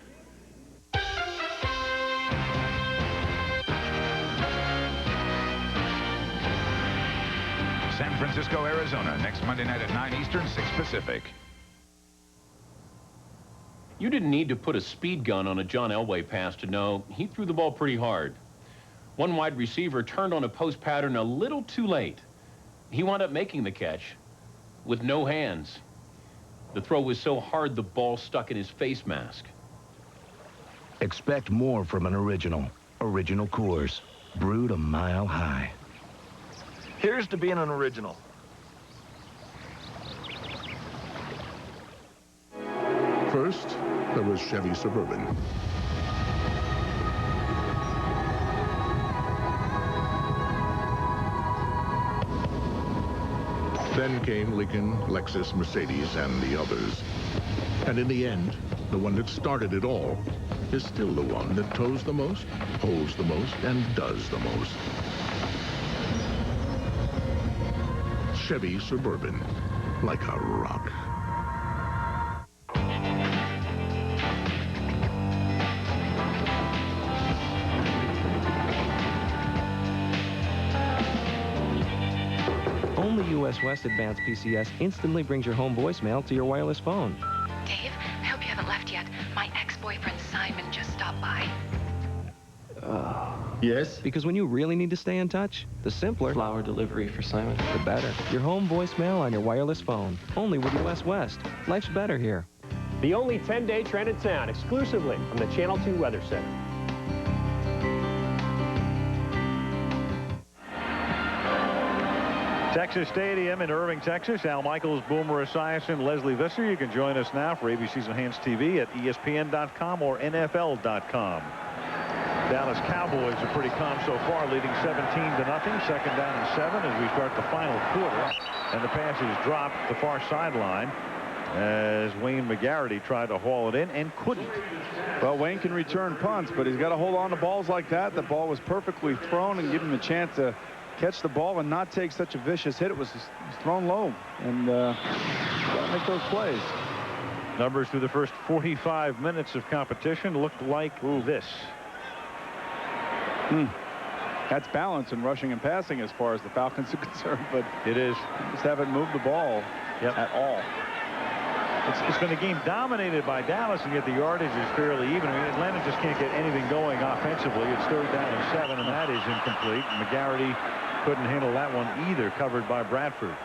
San Francisco, Arizona, next Monday night at 9 Eastern, 6 Pacific. You didn't need to put a speed gun on a John Elway pass to know he threw the ball pretty hard. One wide receiver turned on a post pattern a little too late. He wound up making the catch with no hands. The throw was so hard the ball stuck in his face mask. Expect more from an original. Original Coors, brewed a mile high. Here's to being an original. First, there was Chevy Suburban. Then came Lincoln, Lexus, Mercedes, and the others. And in the end, the one that started it all is still the one that tows the most, holds the most, and does the most. Chevy Suburban, like a rock. Only US West Advanced PCS instantly brings your home voicemail to your wireless phone. Dave, I hope you haven't left yet. My ex-boyfriend Simon just stopped by. Yes? Because when you really need to stay in touch, the simpler flower delivery for Simon, the better. Your home voicemail on your wireless phone. Only with US West. Life's better here. The only 10-day trend in town, exclusively from the Channel 2 Weather Center. Texas Stadium in Irving, Texas. Al Michaels, Boomer Esiason, Leslie Visser. You can join us now for ABC's Enhanced TV at ESPN.com or NFL.com. Dallas Cowboys are pretty calm so far, leading 17-0. Second down and 7 as we start the final quarter. And the pass is dropped the far sideline as Wayne McGarity tried to haul it in and couldn't. Well, Wayne can return punts, but he's got to hold on to balls like that. The ball was perfectly thrown and give him a chance to catch the ball and not take such a vicious hit. It was thrown low, and gotta make those plays. Numbers through the first 45 minutes of competition looked like this. That's balance in rushing and passing as far as the Falcons are concerned, but it is. Just haven't moved the ball at all. It's been a game dominated by Dallas, and yet the yardage is fairly even. I mean, Atlanta just can't get anything going offensively. It's third down and 7, and that is incomplete. McGarity couldn't handle that one either, covered by Bradford.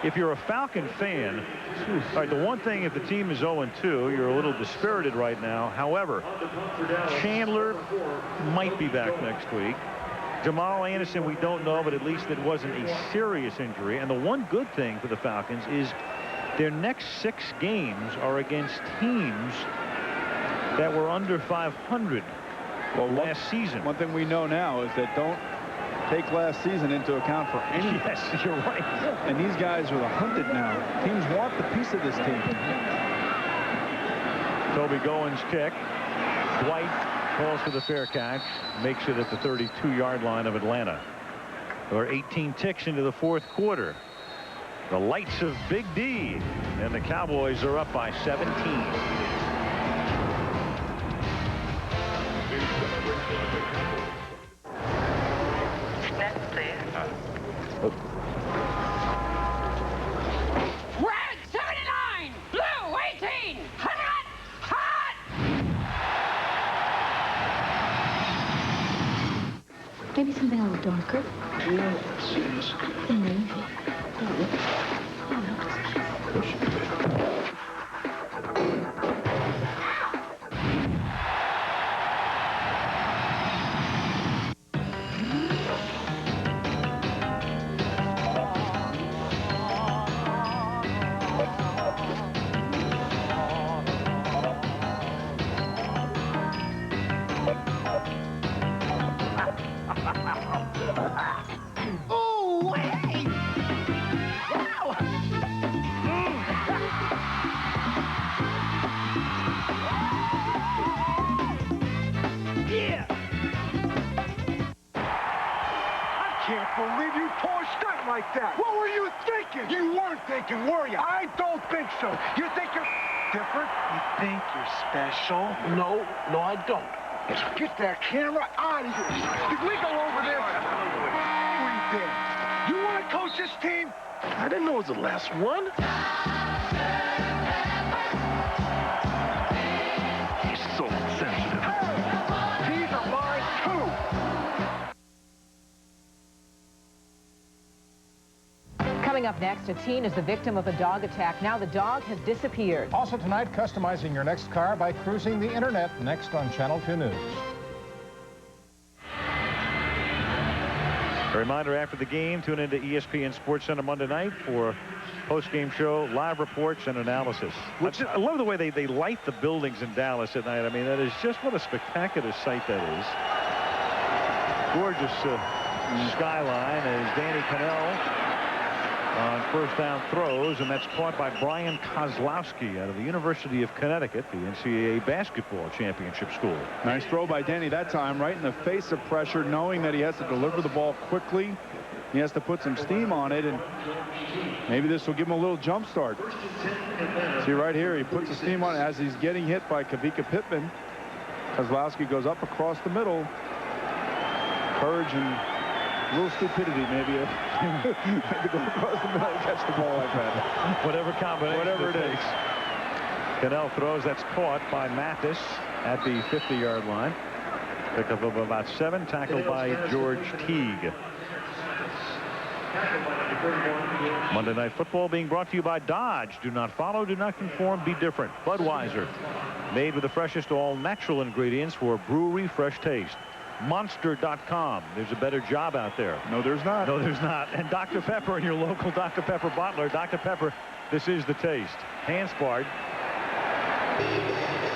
If you're a Falcon fan, all right, the one thing, if the team is 0-2, you're a little dispirited right now. However, Chandler might be back next week. Jamal Anderson, we don't know, but at least it wasn't a serious injury. And the one good thing for the Falcons is their next 6 games are against teams that were under 500 last season. One thing we know now is that don't take last season into account for anything. Yes, you're right. And these guys are the hunted now. Teams want the piece of this team. Toby Goins' kick. Dwight calls for the fair catch, makes it at the 32-yard line of Atlanta. There are 18 ticks into the 4th quarter. The lights of Big D, and the Cowboys are up by 17. Red 79, blue 18, hot, hot. Maybe something a little darker. No, serious. The navy. What were you thinking? You weren't thinking, were you? I don't think so. You think you're different? You think you're special? No, I don't. Get that camera out of here. Did we go over this? We did. You want to coach this team? I didn't know it was the last one. He's so sensitive. These are mine, too. Coming up next, a teen is the victim of a dog attack. Now the dog has disappeared. Also tonight, customizing your next car by cruising the internet. Next on Channel 2 News. A reminder, after the game, tune into ESPN Sports Center Monday night for post-game show, live reports, and analysis. I love the way they light the buildings in Dallas at night. I mean, that is just what a spectacular sight that is. Gorgeous skyline as Danny Kanell on first down throws, and that's caught by Brian Kozlowski out of the University of Connecticut, the NCAA basketball championship school. Nice throw by Danny that time, right in the face of pressure, knowing that he has to deliver the ball quickly. He has to put some steam on it, and maybe this will give him a little jump start. See right here, he puts the steam on it as he's getting hit by Kavika Pittman. Kozlowski goes up across the middle. Courage and a little stupidity, maybe. Maybe go across the middle and catch the ball like that. Whatever combination. Whatever it is. Kanell throws. That's caught by Mathis at the 50-yard line. Pickup of about 7, tackled by George Teague. Monday Night Football being brought to you by Dodge. Do not follow, do not conform, be different. Budweiser, made with the freshest all-natural ingredients for brewery fresh taste. Monster.com. There's a better job out there. No, there's not. No, there's not. And Dr. Pepper and your local Dr. Pepper bottler. Dr. Pepper, this is the taste. Hanspard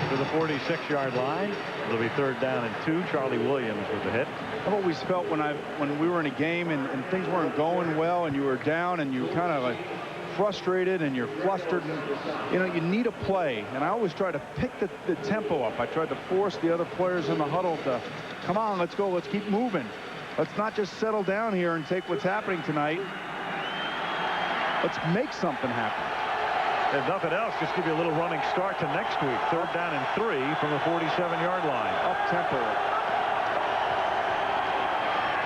to the 46-yard line. It'll be 3rd down and 2. Charlie Williams with the hit. I've always felt when we were in a game and things weren't going well and you were down and you kind of like frustrated and you're flustered, and you know you need a play, and I always try to pick the tempo up. I tried to force the other players in the huddle to come on, let's go, let's keep moving, let's not just settle down here and take what's happening tonight, let's make something happen. If nothing else, just give you a little running start to next week. 3rd down and 3 from the 47-yard line. Up tempo.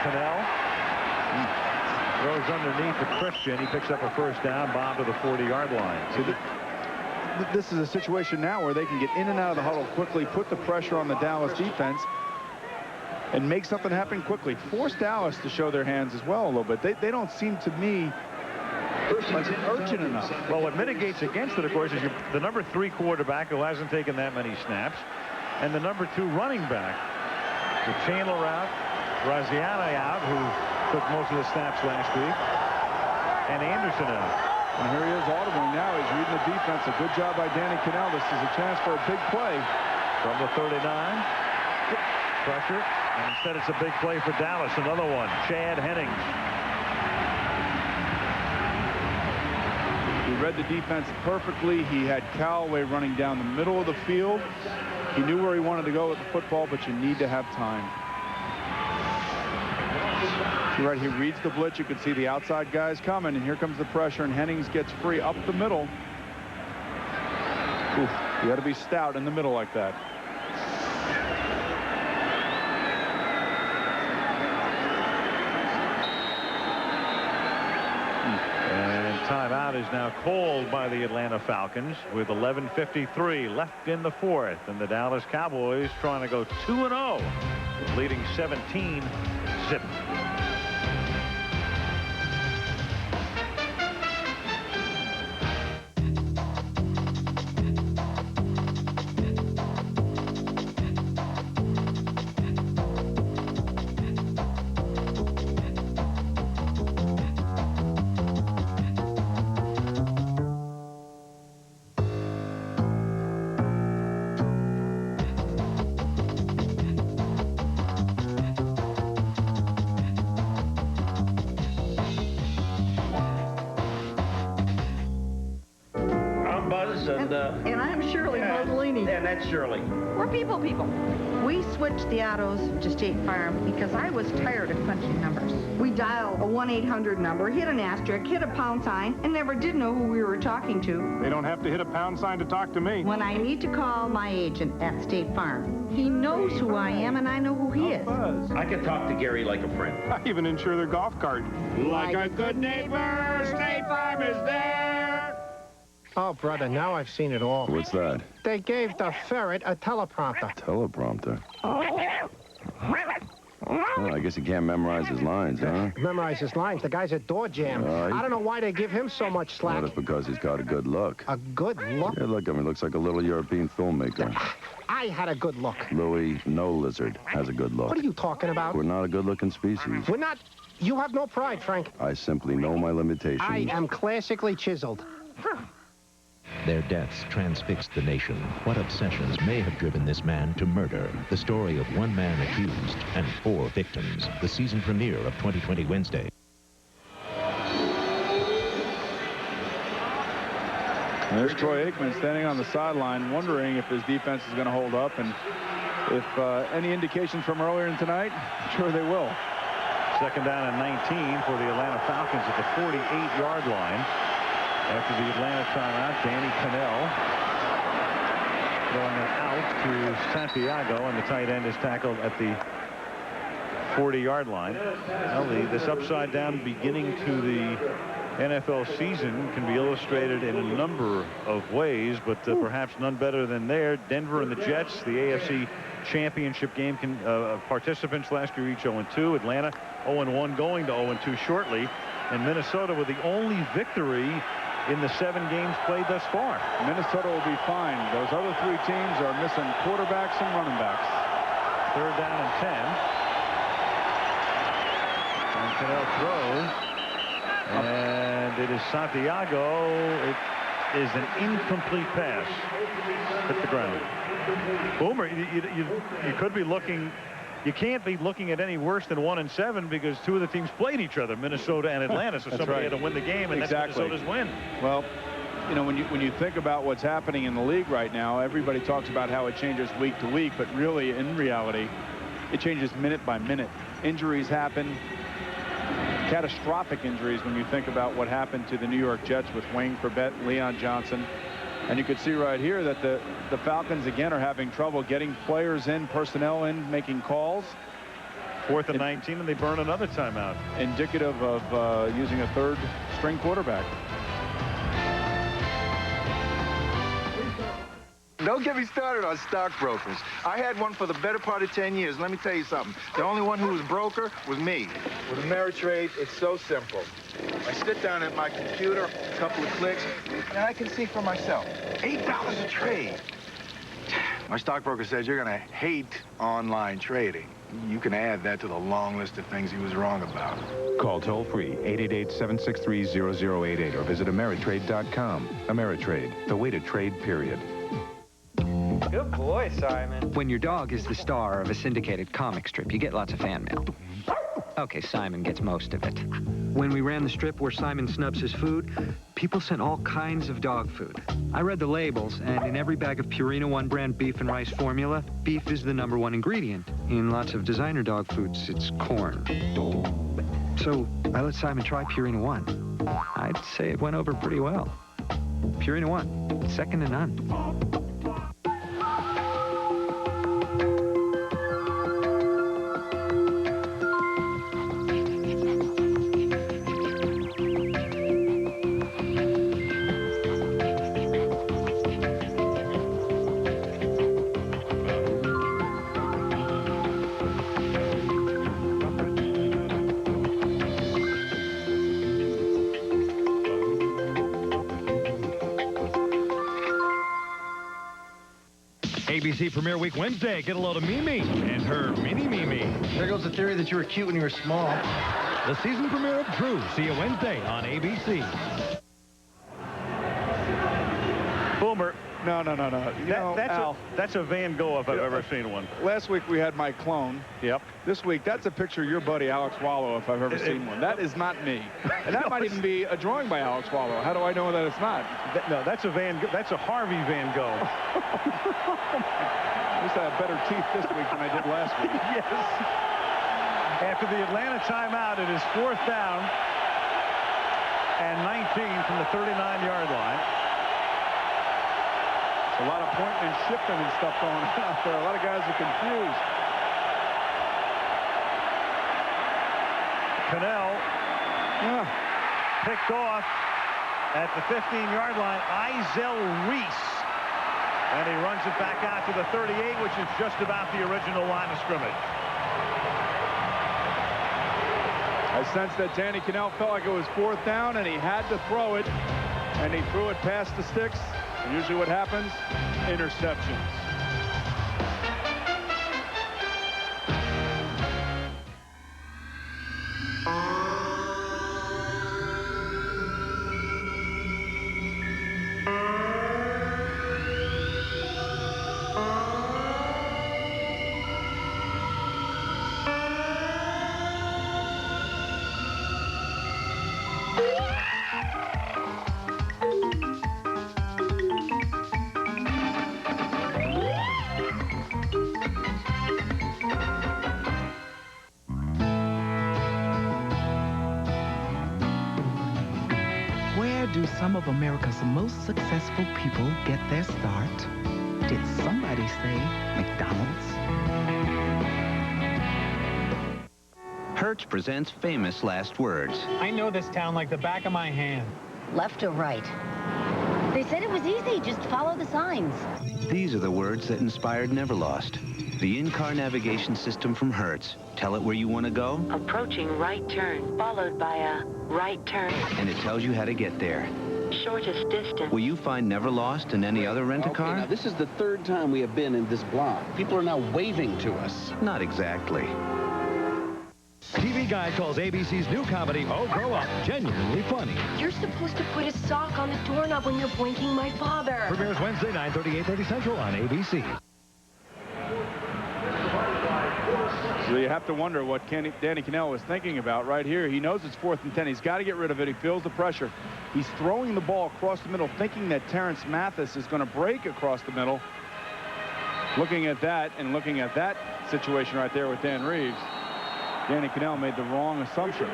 Kanell throws underneath to Christian. He picks up a 1st down, bomb to the 40-yard line. See, this is a situation now where they can get in and out of the huddle quickly, put the pressure on the Dallas defense, and make something happen quickly. Force Dallas to show their hands as well a little bit. They don't seem to me like urgent enough. Well, what mitigates against it, of course, is the number 3 quarterback who hasn't taken that many snaps, and the number 2 running back. The Chandler route Graziani out, who took most of the snaps last week. And Anderson out. And here he is audibling now. He's reading the defense. A good job by Danny Kanell. This is a chance for a big play. From the 39. Pressure. And instead it's a big play for Dallas. Another one. Chad Henning. He read the defense perfectly. He had Callaway running down the middle of the field. He knew where he wanted to go with the football, but you need to have time. See, right, he reads the blitz. You can see the outside guys coming, and here comes the pressure, and Hennings gets free up the middle. Oof, you got to be stout in the middle like that. Timeout is now called by the Atlanta Falcons with 11:53 left in the fourth, and the Dallas Cowboys trying to go 2-0, leading 17-zip. And I'm Shirley Mozzolini. And that's Shirley. We're people. We switched the autos to State Farm because I was tired of punching numbers. We dial a 1-800 number, hit an asterisk, hit a pound sign, and never did know who we were talking to. They don't have to hit a pound sign to talk to me. When I need to call my agent at State Farm, he knows who I am and I know who he is. I can talk to Gary like a friend. I even insure their golf cart. Like a good neighbor, State Farm is there. Oh, brother, now I've seen it all. What's that? They gave the ferret a teleprompter. Teleprompter? Well, I guess he can't memorize his lines, huh? Memorize his lines. The guy's a door jam. I don't know why they give him so much slack. Well, that's because he's got a good look. A good look? Yeah, look, I mean, looks like a little European filmmaker. I had a good look. Louis, no lizard has a good look. What are you talking about? We're not a good-looking species. We're not. You have no pride, Frank. I simply know my limitations. I am classically chiseled. Their deaths transfixed the nation. What obsessions may have driven this man to murder? The story of one man accused and 4 victims. The season premiere of 2020 Wednesday. There's Troy Aikman standing on the sideline wondering if his defense is going to hold up, and if any indications from earlier in tonight, I'm sure they will. Second down and 19 for the Atlanta Falcons at the 48-yard line. After the Atlanta timeout, Danny Kanell throwing it out to Santiago, and the tight end is tackled at the 40-yard line. Well, this upside-down beginning to the NFL season can be illustrated in a number of ways, but perhaps none better than there. Denver and the Jets, the AFC Championship game participants last year, each 0-2. Atlanta 0-1, going to 0-2 shortly. And Minnesota with the only victory in the 7 games played thus far. Minnesota will be fine. Those other 3 teams are missing quarterbacks and running backs. Third down and 10. And Kanell throws. And it is Santiago. It is an incomplete pass. Hit the ground. Boomer, you could be looking. You can't be looking at any worse than 1-7 because 2 of the teams played each other, Minnesota and Atlanta. So somebody had to win the game, and exactly. That's Minnesota's win. Well, you know, when you think about what's happening in the league right now, everybody talks about how it changes week to week, but really, in reality, it changes minute by minute. Injuries happen, catastrophic injuries when you think about what happened to the New York Jets with Wayne Corbett, Leon Johnson. And you can see right here that the Falcons, again, are having trouble getting players in, personnel in, making calls. 4th and 19, and they burn another timeout. Indicative of using a 3rd-string quarterback. Don't get me started on stockbrokers. I had one for the better part of 10 years. Let me tell you something. The only one who was broker was me. With Ameritrade, it's so simple. I sit down at my computer, a couple of clicks, and I can see for myself. $8 a trade. My stockbroker says you're going to hate online trading. you can add that to the long list of things he was wrong about. Call toll-free 888-763-0088 or visit Ameritrade.com. Ameritrade, the way to trade, period. Good boy, Simon. When your dog is the star of a syndicated comic strip, you get lots of fan mail. Okay, Simon gets most of it. When we ran the strip where Simon snubs his food, people sent all kinds of dog food. I read the labels, and in every bag of Purina One brand beef and rice formula, beef is the #1 ingredient. In lots of designer dog foods, it's corn. So I let Simon try Purina One. I'd say it went over pretty well. Purina One, second to none. ABC Premiere Week Wednesday. Get a load of Mimi and her mini Mimi. There goes the theory that you were cute when you were small. The season premiere of True. See you Wednesday on ABC. Boomer. No. That's a Van Gogh if I've ever seen one. Last week we had my clone. Yep. This week, that's a picture of your buddy Alex Wallow if I've ever seen one. That is not me. And that might even be a drawing by Alex Wallow. How do I know that it's not? No, that's a Harvey Van Gogh. At least I have better teeth this week than I did last week. Yes. After the Atlanta timeout, it is 4th down and 19 from the 39-yard line. A lot of point and shifting and stuff going on out there. A lot of guys are confused. Kanell picked off at the 15-yard line. Izell Reese. And he runs it back out to the 38, which is just about the original line of scrimmage. I sense that Danny Kanell felt like it was 4th down, and he had to throw it. And he threw it past the sticks. And usually what happens? Interceptions. Do some of America's most successful people get their start? Did somebody say McDonald's? Hertz presents Famous Last Words. I know this town like the back of my hand. Left or right? They said it was easy, just follow the signs. These are the words that inspired Neverlost. The in-car navigation system from Hertz. Tell it where you want to go. Approaching right turn, followed by a right turn. And it tells you how to get there. Shortest distance. Will you find Neverlost in any other rent-a-car? Now, this is the 3rd time we have been in this block. People are now waving to us. Not exactly. TV Guide calls ABC's new comedy, Oh, Grow Up, genuinely funny. You're supposed to put a sock on the doorknob when you're blinking my father. Premieres Wednesday, 9:30, 8:30 Central on ABC. So you have to wonder what Danny Kanell was thinking about right here. He knows it's 4th and 10. He's got to get rid of it. He feels the pressure. He's throwing the ball across the middle, thinking that Terrence Mathis is going to break across the middle. Looking at that and looking at that situation right there with Dan Reeves, Danny Kanell made the wrong assumption.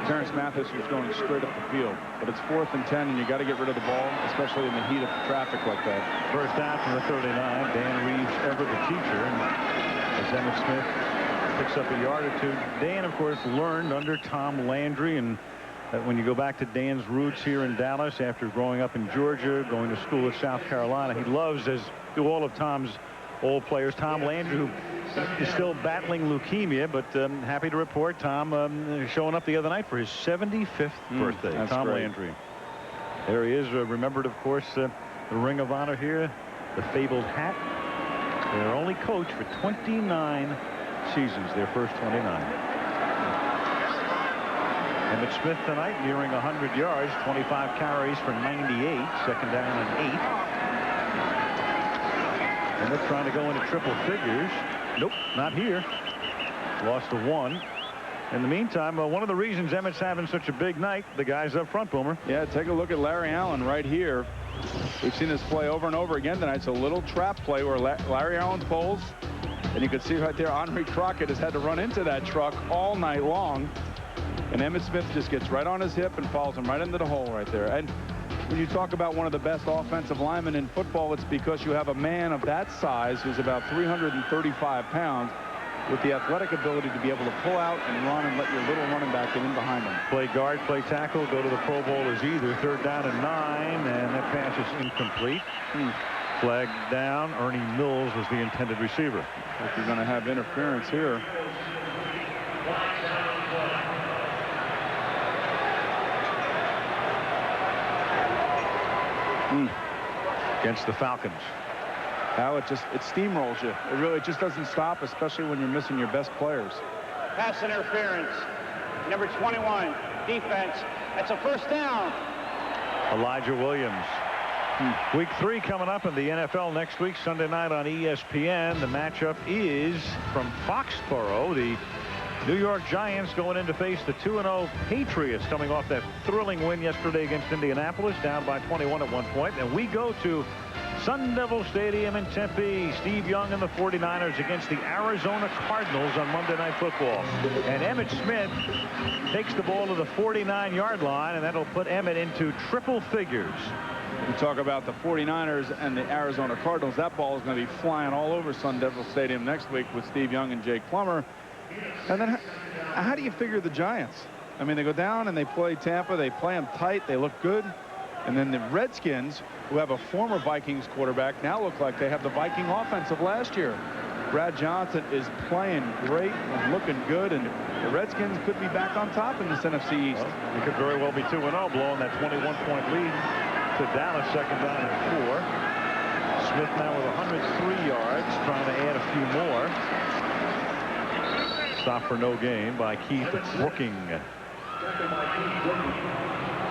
Terrence Mathis was going straight up the field. But it's 4th and 10, and you got to get rid of the ball, especially in the heat of traffic like that. First down from the 39. Dan Reeves, Everett, the teacher. And as Emmitt Smith picks up a yard or two. Dan, of course, learned under Tom Landry, and that when you go back to Dan's roots here in Dallas after growing up in Georgia, going to school at South Carolina, he loves, as do all of Tom's old players, Tom Landry, who is still battling leukemia, but happy to report Tom showing up the other night for his 75th birthday. Tom great. Landry. There he is, remembered, of course, the Ring of Honor here, the fabled hat. Their only coach for 29 seasons, their first 29. Emmitt Smith tonight nearing 100 yards, 25 carries for 98, second down and 8. And they're trying to go into triple figures. Nope, not here. Lost to 1. In the meantime, one of the reasons Emmitt's having such a big night, the guys up front, Boomer. Yeah, take a look at Larry Allen right here. We've seen this play over and over again tonight. It's a little trap play where Larry Allen pulls, and you can see right there, Henri Crockett has had to run into that truck all night long. And Emmitt Smith just gets right on his hip and follows him right into the hole right there. And when you talk about one of the best offensive linemen in football, it's because you have a man of that size who's about 335 pounds with the athletic ability to be able to pull out and run and let your little running back get in behind him. Play guard, play tackle, go to the Pro Bowl as either. Third down and 9, and that pass is incomplete. Flag down. Ernie Mills was the intended receiver. If you're going to have interference here. Against the Falcons. Now it steamrolls you. It really just doesn't stop, especially when you're missing your best players. Pass interference. Number 21, defense. That's a first down. Elijah Williams. Week 3 coming up in the NFL next week, Sunday night on ESPN. The matchup is from Foxborough. The New York Giants going in to face the 2-0 Patriots, coming off that thrilling win yesterday against Indianapolis, down by 21 at one point. And we go to Sun Devil Stadium in Tempe. Steve Young and the 49ers against the Arizona Cardinals on Monday Night Football. And Emmitt Smith takes the ball to the 49-yard line, and that'll put Emmitt into triple figures. You talk about the 49ers and the Arizona Cardinals. That ball is going to be flying all over Sun Devil Stadium next week with Steve Young and Jake Plummer. And then how do you figure the Giants? I mean, they go down and they play Tampa. They play them tight. They look good. And then the Redskins, who have a former Vikings quarterback, now look like they have the Viking offense of last year. Brad Johnson is playing great and looking good, and the Redskins could be back on top in this NFC East. Well, it could very well be 2-0, blowing that 21-point lead to Dallas, second down and 4. Smith now with 103 yards, trying to add a few more. Stop for no gain by Keith Brooking.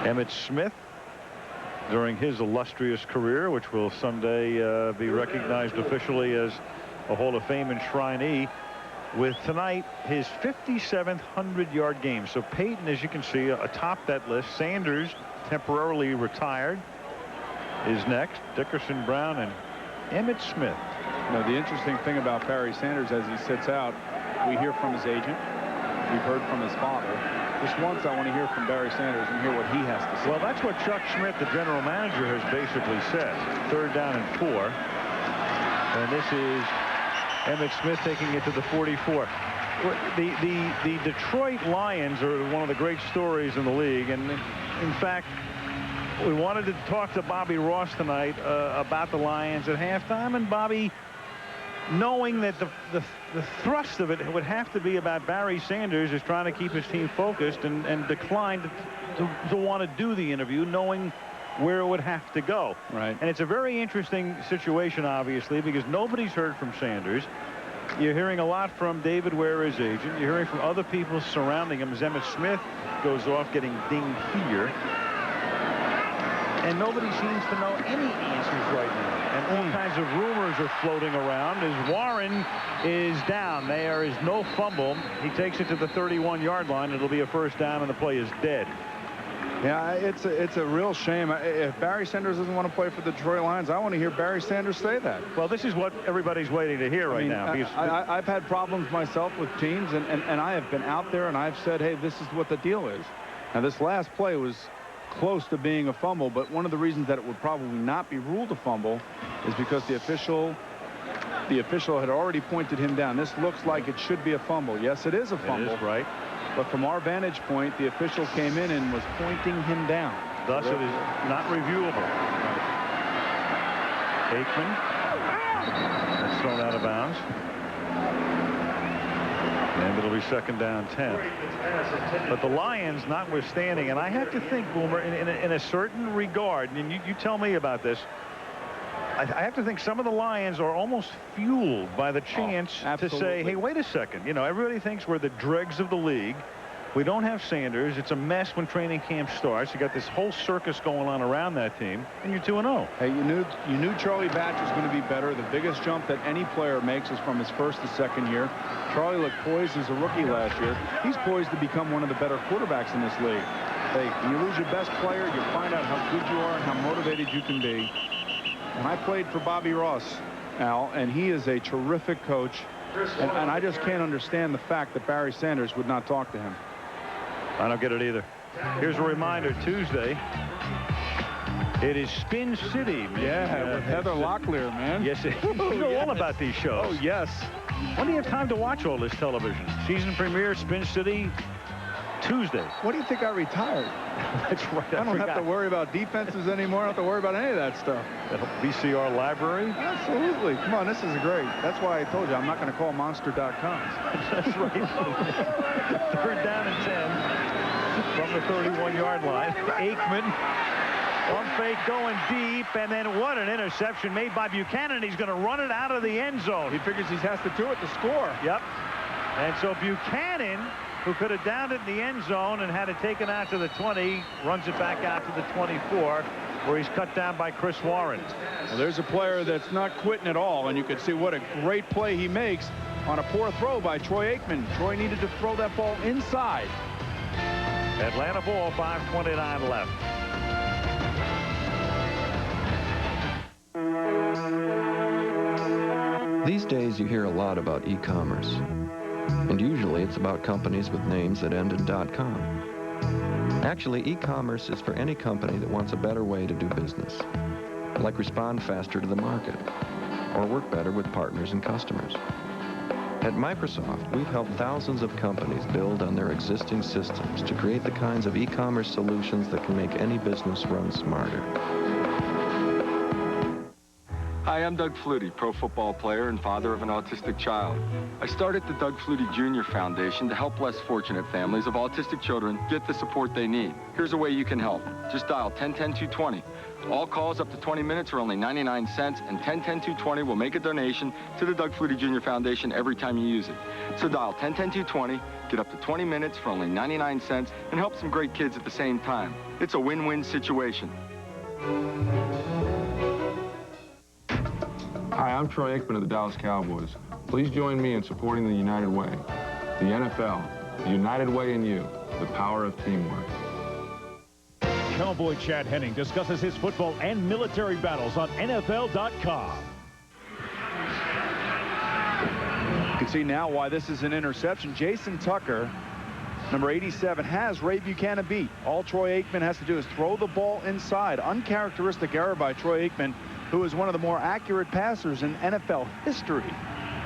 Emmitt Smith, during his illustrious career, which will someday be recognized officially as a Hall of Fame enshrinee, with tonight his 57th 100-yard game. So Peyton, as you can see, atop that list. Sanders, temporarily retired, is next. Dickerson, Brown, and Emmitt Smith. You know, the interesting thing about Barry Sanders as he sits out, we hear from his agent, we've heard from his father. Just once I want to hear from Barry Sanders and hear what he has to say. Well, that's what Chuck Schmidt, the general manager, has basically said. Third down and 4. And this is Emmitt Smith taking it to the 44. The Detroit Lions are one of the great stories in the league. And in fact, we wanted to talk to Bobby Ross tonight about the Lions at halftime. And Bobby, knowing that the thrust of it would have to be about Barry Sanders, is trying to keep his team focused and declined to want to do the interview, knowing where it would have to go. Right. And it's a very interesting situation, obviously, because nobody's heard from Sanders. You're hearing a lot from David Ware, his agent. You're hearing from other people surrounding him as Emmitt Smith goes off getting dinged here. And nobody seems to know any answers right now. And all kinds of rumors are floating around as Warren is down. There is no fumble. He takes it to the 31-yard line. It'll be a first down, and the play is dead. Yeah, it's a real shame. If Barry Sanders doesn't want to play for the Detroit Lions, I want to hear Barry Sanders say that. Well, this is what everybody's waiting to hear right now. I've had problems myself with teams, and I have been out there and I've said, hey, this is what the deal is. Now, this last play was close to being a fumble, but one of the reasons that it would probably not be ruled a fumble is because the official had already pointed him down. This looks like it should be a fumble. Yes, it is a fumble. It is, right. But from our vantage point, the official came in and was pointing him down. Thus, it is not reviewable. Aikman. That's thrown out of bounds. And it'll be second down 10. But the Lions, notwithstanding, and I have to think, Boomer, in a certain regard, and you tell me about this, I have to think some of the Lions are almost fueled by the chance to say, hey, wait a second. You know, everybody thinks we're the dregs of the league. We don't have Sanders. It's a mess when training camp starts. You got this whole circus going on around that team, and you're 2-0. Hey, you knew Charlie Batch was going to be better. The biggest jump that any player makes is from his first to second year. Charlie looked poised as a rookie last year. He's poised to become one of the better quarterbacks in this league. Hey, when you lose your best player, you find out how good you are and how motivated you can be. And I played for Bobby Ross, Al, and he is a terrific coach. And I just can't understand the fact that Barry Sanders would not talk to him. I don't get it either. Here's a reminder, Tuesday. It is Spin City. Man. Yeah, with Heather Locklear, man. Yes, you know all about these shows. Oh, yes. When do you have time to watch all this television? Season premiere, Spin City, Tuesday. What do you think I retired? That's right. I don't have to worry about defenses anymore. I don't have to worry about any of that stuff. VCR library? Absolutely. Come on, this is great. That's why I told you I'm not going to call monster.com. That's right. 3rd down and 10 from the 31-yard line. Aikman on fake going deep, and then what an interception made by Buchanan. He's going to run it out of the end zone. He figures he has to do it to score. Yep. And so Buchanan, who could have downed it in the end zone and had it taken out to the 20, runs it back out to the 24, where he's cut down by Chris Warren. Well, there's a player that's not quitting at all, and you can see what a great play he makes on a poor throw by Troy Aikman. Troy needed to throw that ball inside. Atlanta ball, 5:29 left. These days you hear a lot about e-commerce. And usually it's about companies with names that end in .com. Actually, e-commerce is for any company that wants a better way to do business, like respond faster to the market, or work better with partners and customers. At Microsoft, we've helped thousands of companies build on their existing systems to create the kinds of e-commerce solutions that can make any business run smarter. Hi, I'm Doug Flutie, pro football player and father of an autistic child. I started the Doug Flutie Jr. Foundation to help less fortunate families of autistic children get the support they need. Here's a way you can help. Just dial 1010-220. All calls up to 20 minutes are only 99 cents, and 1010-220 will make a donation to the Doug Flutie Jr. Foundation every time you use it. So dial 1010-220, get up to 20 minutes for only 99 cents, and help some great kids at the same time. It's a win-win situation. Hi, I'm Troy Aikman of the Dallas Cowboys. Please join me in supporting the United Way. The NFL, the United Way in you, the power of teamwork. Cowboy Chad Henning discusses his football and military battles on NFL.com. You can see now why this is an interception. Jason Tucker, number 87, has Ray Buchanan beat. All Troy Aikman has to do is throw the ball inside. Uncharacteristic error by Troy Aikman, who is one of the more accurate passers in NFL history.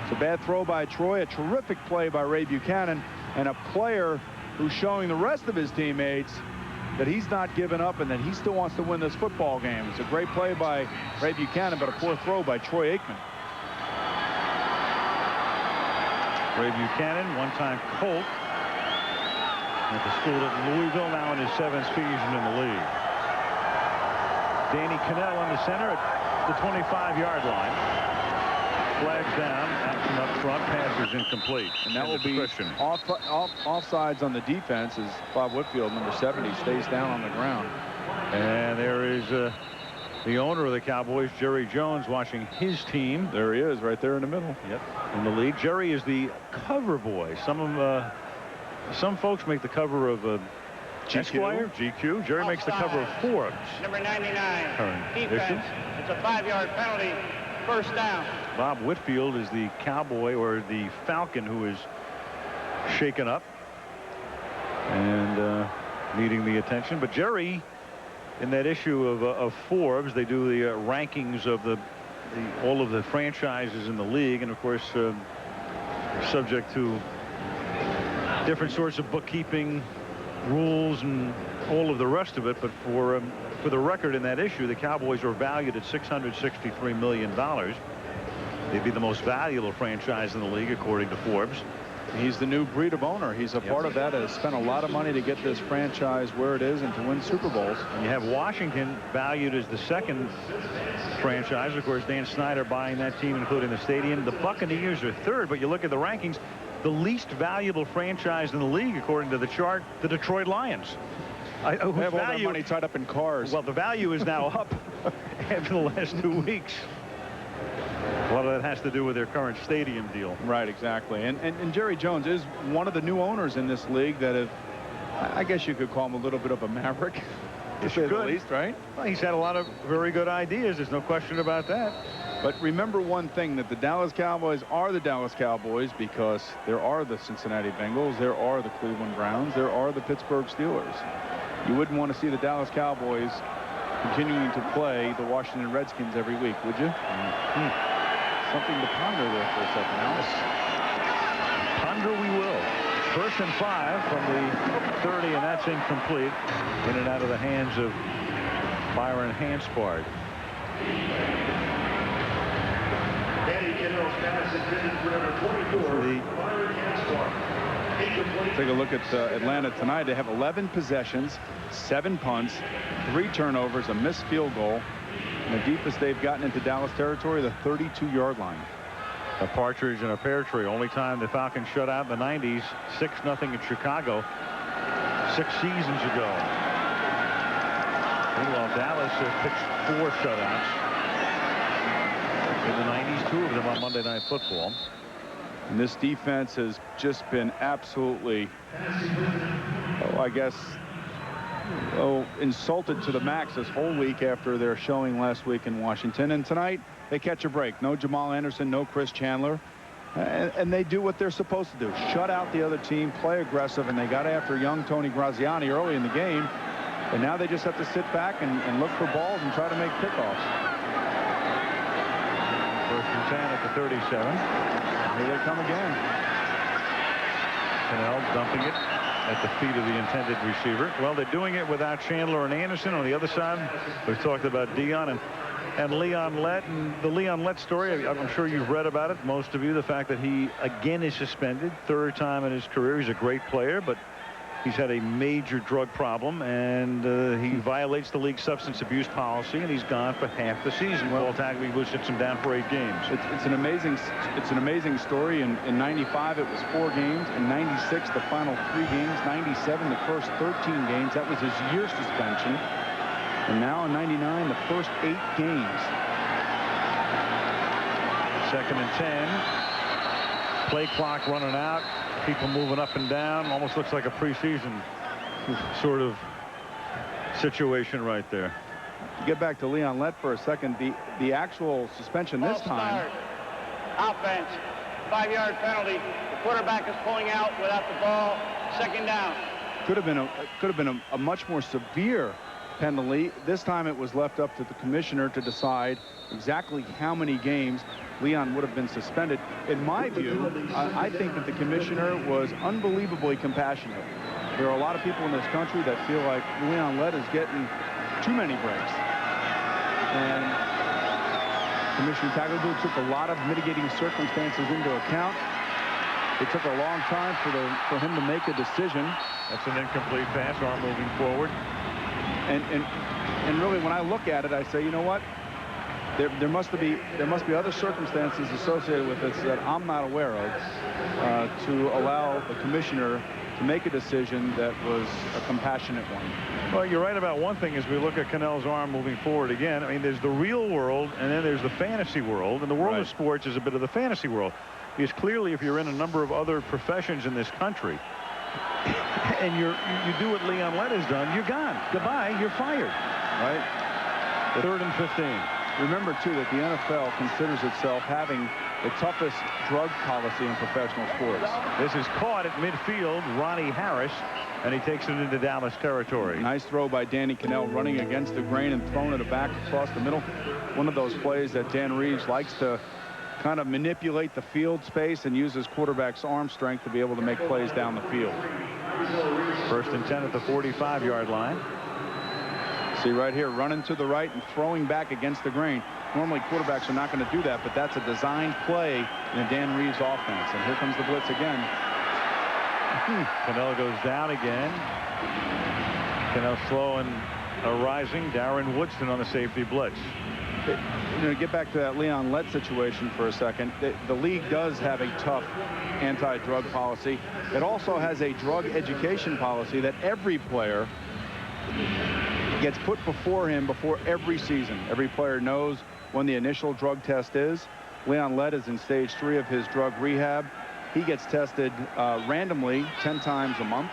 It's a bad throw by Troy, a terrific play by Ray Buchanan, and a player who's showing the rest of his teammates that he's not giving up and that he still wants to win this football game. It's a great play by Ray Buchanan, but a poor throw by Troy Aikman. Ray Buchanan, one-time Colt, at the school at Louisville, now in his 7th season in the league. Danny Kanell on the center at the 25-yard line. Flags down, action up front, pass is incomplete. And that will be offsides on the defense as Bob Whitfield, number 70, stays down on the ground. And there is the owner of the Cowboys, Jerry Jones, watching his team. There he is, right there in the middle. Yep, in the league. Jerry is the cover boy. Some folks make the cover of Esquire, GQ. Jerry makes the cover of Forbes. Number 99. Defense. It's a 5-yard penalty. First down. Bob Whitfield is the Cowboy, or the Falcon, who is shaken up and needing the attention. But Jerry, in that issue of Forbes, they do the rankings of all of the franchises in the league, and of course subject to different sorts of bookkeeping rules and all of the rest of it. But for the record, in that issue, the Cowboys are valued at $663 million. They'd be the most valuable franchise in the league, according to Forbes. He's the new breed of owner. He's a part of that. Has spent a lot of money to get this franchise where it is and to win Super Bowls. And you have Washington valued as the second franchise. Of course, Dan Snyder buying that team, including the stadium. The Buccaneers are third, but you look at the rankings, the least valuable franchise in the league, according to the chart, the Detroit Lions. They have all their money tied up in cars. Well, the value is now up after the last 2 weeks. A lot of that has to do with their current stadium deal. Right, exactly. And Jerry Jones is one of the new owners in this league that have, I guess you could call him a little bit of a maverick, to say the least, right? Well, he's had a lot of very good ideas. There's no question about that. But remember one thing, that the Dallas Cowboys are the Dallas Cowboys because there are the Cincinnati Bengals, there are the Cleveland Browns, there are the Pittsburgh Steelers. You wouldn't want to see the Dallas Cowboys continuing to play the Washington Redskins every week, would you? Something to ponder there for a second, Alice. Ponder we will. 1st and 5 from the 30, and that's incomplete. In and out of the hands of Byron Hanspard. Danny Kanell's pass intended for number 24, Byron Hanspard. Take a look at Atlanta tonight. They have 11 possessions, 7 punts, 3 turnovers, a missed field goal. And the deepest they've gotten into Dallas territory, the 32-yard line. A partridge and a pear tree. Only time the Falcons shut out in the 90s, 6-0 in Chicago, 6 seasons ago. Meanwhile, Dallas has pitched 4 shutouts in the 90s, 2 of them on Monday Night Football. And this defense has just been absolutely, I guess, insulted to the max this whole week after their showing last week in Washington. And tonight they catch a break. No Jamal Anderson, no Chris Chandler, and they do what they're supposed to do: shut out the other team, play aggressive. And they got after young Tony Graziani early in the game, and now they just have to sit back and look for balls and try to make kickoffs. 1st and 10 at the 37. Here they come again. Kanell dumping it at the feet of the intended receiver. Well, they're doing it without Chandler and Anderson. On the other side, we've talked about Dion and Leon Lett. And the Leon Lett story, I'm sure you've read about it, most of you, the fact that he again is suspended, 3rd time in his career. He's a great player, but he's had a major drug problem, and he violates the league's substance abuse policy, and he's gone for half the season. Paul Tagliabue sits him down for 8 games. It's an amazing story. In 95 it was 4 games. In 96 the final 3 games. 97 the first 13 games. That was his year suspension. And now in 99 the first 8 games. 2nd and 10. Play clock running out. People moving up and down. Almost looks like a preseason sort of situation right there. Get back to Leon Lett for a second. The actual suspension this time. Offense, 5-yard penalty. The quarterback is pulling out without the ball. 2nd down. Could have been a much more severe penalty. This time it was left up to the commissioner to decide exactly how many games Leon would have been suspended. In my view, I think that the commissioner was unbelievably compassionate. There are a lot of people in this country that feel like Leon Lett is getting too many breaks. And Commissioner Tagliabue took a lot of mitigating circumstances into account. It took a long time for him to make a decision. That's an incomplete pass, arm moving forward. And really, when I look at it, I say, you know what? There must be other circumstances associated with this that I'm not aware of to allow the commissioner to make a decision that was a compassionate one. Well, you're right about one thing as we look at Kanell's arm moving forward again. I mean, there's the real world and then there's the fantasy world, and the world of sports is a bit of the fantasy world. Because clearly, if you're in a number of other professions in this country and you do what Leon Lett has done, you're gone. Goodbye, you're fired. Right? 3rd and 15. Remember, too, that the NFL considers itself having the toughest drug policy in professional sports. This is caught at midfield, Ronnie Harris, and he takes it into Dallas territory. Nice throw by Danny Kanell, running against the grain and throwing it back across the middle. One of those plays that Dan Reeves likes to kind of manipulate the field space and use his quarterback's arm strength to be able to make plays down the field. 1st and 10 at the 45-yard line. See right here, running to the right and throwing back against the grain. Normally quarterbacks are not going to do that, but that's a designed play in a Dan Reeves offense. And here comes the blitz again. Kanell goes down again. Kanell slow and rising. Darren Woodson on the safety blitz. Get back to that Leon Lett situation for a second. The league does have a tough anti-drug policy. It also has a drug education policy that every player gets put before him before every season. Every player knows when the initial drug test is. Leon Lett is in stage 3 of his drug rehab. He gets tested randomly 10 times a month.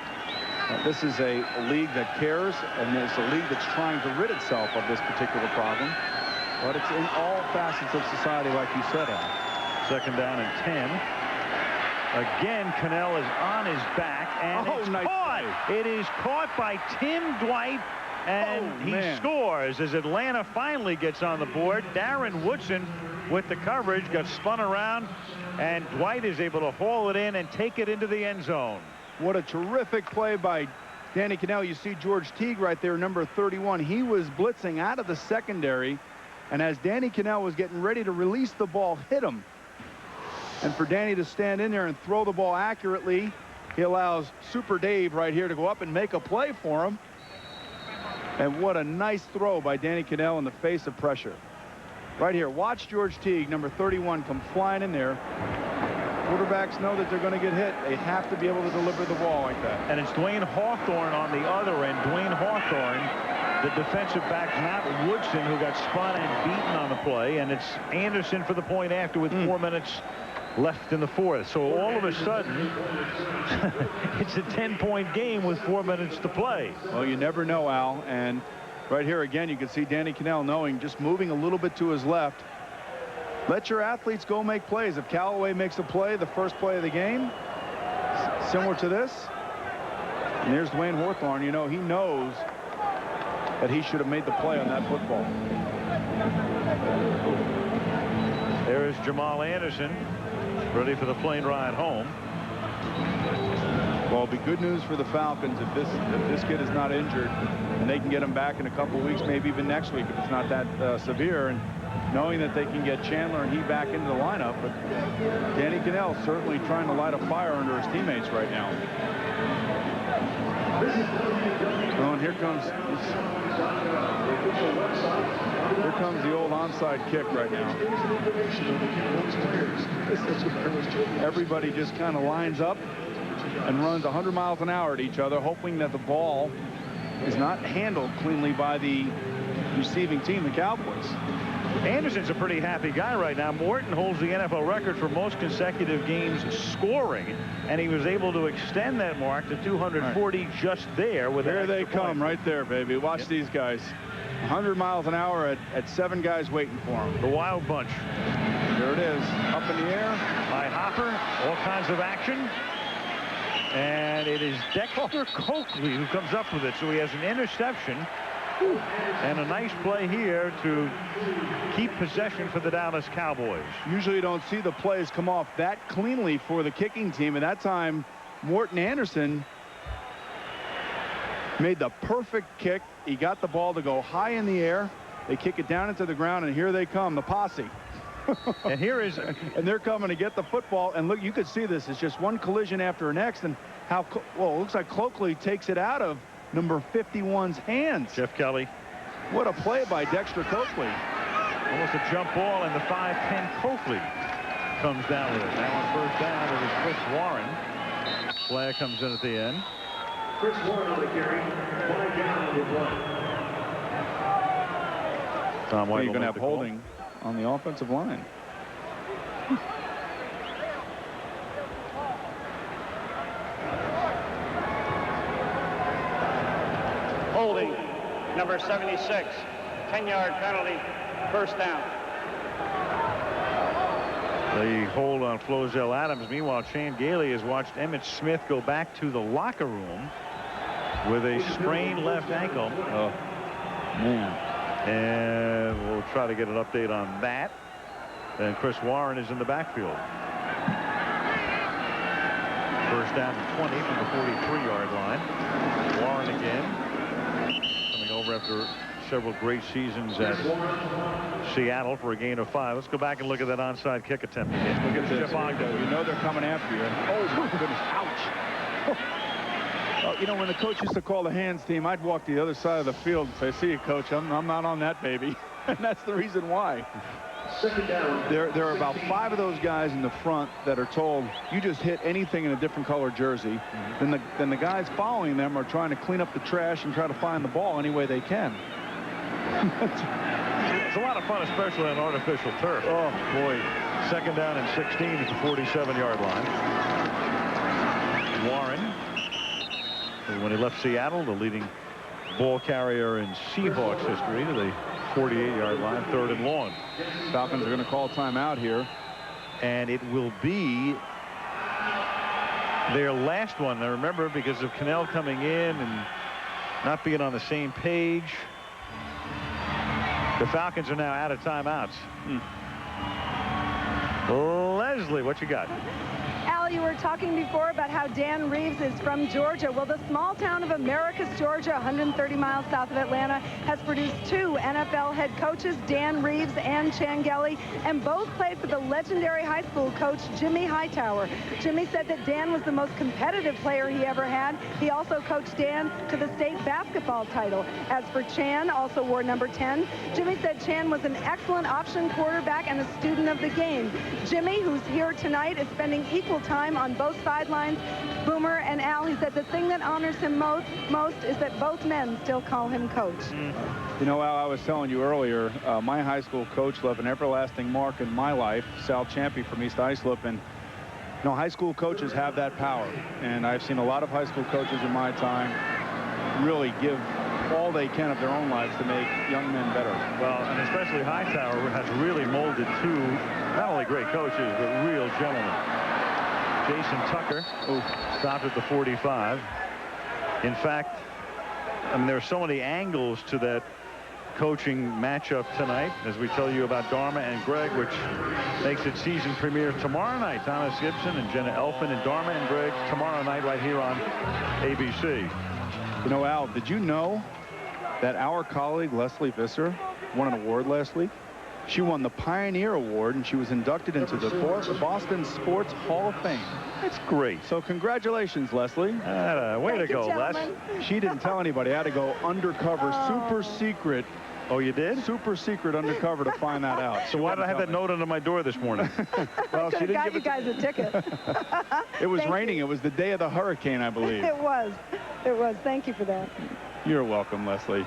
This is a league that cares, and it's a league that's trying to rid itself of this particular problem. But it's in all facets of society, like you said, Al. 2nd down and 10. Again, Kanell is on his back, and it's caught. It is caught by Tim Dwight, and he scores as Atlanta finally gets on the board. Darren Woodson with the coverage got spun around, and Dwight is able to haul it in and take it into the end zone. What a terrific play by Danny Kanell. You see George Teague right there, number 31. He was blitzing out of the secondary, and as Danny Kanell was getting ready to release the ball, hit him. And for Danny to stand in there and throw the ball accurately, he allows Super Dave right here to go up and make a play for him. And what a nice throw by Danny Kanell in the face of pressure. Right here, watch George Teague, number 31, come flying in there. Quarterbacks know that they're going to get hit. They have to be able to deliver the ball like that. And it's Dwayne Hawthorne on the other end. Dwayne Hawthorne, the defensive back, Matt Woodson, who got spun and beaten on the play. And it's Anderson for the point after with 4 minutes left in the 4th. So all of a sudden, it's a 10-point game with 4 minutes to play. Well, you never know, Al. And right here again, you can see Danny Kanell knowing, just moving a little bit to his left. Let your athletes go make plays. If Callaway makes a play, the first play of the game, similar to this, and there's Dwayne Hawthorne, you know, he knows that he should have made the play on that football. There's Jamal Anderson, ready for the plane ride home. Well, it'll be good news for the Falcons if this kid is not injured, and they can get him back in a couple weeks, maybe even next week if it's not that severe, and knowing that they can get Chandler and he back into the lineup. But Danny Kanell certainly trying to light a fire under his teammates right now. Oh, and here comes the old onside kick right now. Everybody just kind of lines up and runs 100 miles an hour at each other, hoping that the ball is not handled cleanly by the receiving team, the Cowboys. Anderson's a pretty happy guy right now. Morten holds the NFL record for most consecutive games scoring, and he was able to extend that mark to 240 just there. With Here they come right there, baby. Watch these guys. 100 miles an hour at 7 guys waiting for him. The Wild Bunch. There it is, up in the air. By Hopper, all kinds of action. And it is Dexter Coakley who comes up with it. So he has an interception. And a nice play here to keep possession for the Dallas Cowboys. Usually you don't see the plays come off that cleanly for the kicking team. At that time, Morten Andersen made the perfect kick. He got the ball to go high in the air. They kick it down into the ground, and here they come, the posse. And here is, and they're coming to get the football. And look, you could see this. It's just one collision after the next, and how well it looks like Coakley takes it out of number 51's hands. Jeff Kelly. What a play by Dexter Coakley. Almost a jump ball, and the 5'10 Coakley comes down with it. Now on 1st down, it is Chris Warren. Flag comes in at the end. Chris Warren on the carry. 5 down with 1. Tom White. You're going to have holding on the offensive line. Holding, number 76, 10-yard penalty, 1st down. The hold on Flozell Adams. Meanwhile, Shane Gailey has watched Emmitt Smith go back to the locker room with a sprained left ankle. Oh, man. And we'll try to get an update on that. And Chris Warren is in the backfield. 1st down to 20 from the 43-yard line. Warren again. Coming over after several great seasons at Seattle for a gain of 5. Let's go back and look at that onside kick attempt again. Look at this. You know they're coming after you. Oh, my goodness. Ouch. you know, when the coach used to call the hands team, I'd walk to the other side of the field and say, see you, coach, I'm not on that baby. And that's the reason why. There are about 5 of those guys in the front that are told, you just hit anything in a different color jersey. Then the guys following them are trying to clean up the trash and try to find the ball any way they can. It's a lot of fun, especially on artificial turf. Oh, boy. 2nd down and 16 at the 47-yard line. Warren, when he left Seattle, the leading ball carrier in Seahawks history, to the 48-yard line, 3rd and long. Falcons are going to call timeout here. And it will be their last one. Now remember, because of Kanell coming in and not being on the same page, the Falcons are now out of timeouts. Leslie, what you got? Al, you were talking before about how Dan Reeves is from Georgia. Well, the small town of Americus, Georgia, 130 miles south of Atlanta, has produced 2 NFL head coaches, Dan Reeves and Changeli, and both played for the legendary high school coach, Jimmy Hightower. Jimmy said that Dan was the most competitive player he ever had. He also coached Dan to the state basketball title. As for Chan, also wore number 10, Jimmy said Chan was an excellent option quarterback and a student of the game. Jimmy, who's here tonight, is spending equal time on both sidelines. Boomer and Al, he said the thing that honors him most is that both men still call him coach. You know, Al, I was telling you earlier, my high school coach left an everlasting mark in my life, Sal Champy from East Islip, and you know, high school coaches have that power, and I've seen a lot of high school coaches in my time really give all they can of their own lives to make young men better. Well, and especially Hightower has really molded 2 not only great coaches, but real gentlemen. Jason Tucker stopped at the 45. In fact, I mean, there are so many angles to that coaching matchup tonight, as we tell you about Dharma and Greg, which makes its season premiere tomorrow night. Thomas Gibson and Jenna Elfin and Dharma and Greg tomorrow night right here on ABC. You know, Al, did you know that our colleague Leslie Visser won an award last week? She won the Pioneer Award, and she was inducted into the Boston Sports Hall of Fame. That's great. So congratulations, Leslie. Way to go, Les. She didn't tell anybody. I had to go undercover, super secret. Oh, you did? Super secret undercover to find that out. So why did I have that note under my door this morning? Well, she didn't got give you guys a ticket. It was raining. It was the day of the hurricane, I believe. It was. It was. Thank you for that. You're welcome, Leslie.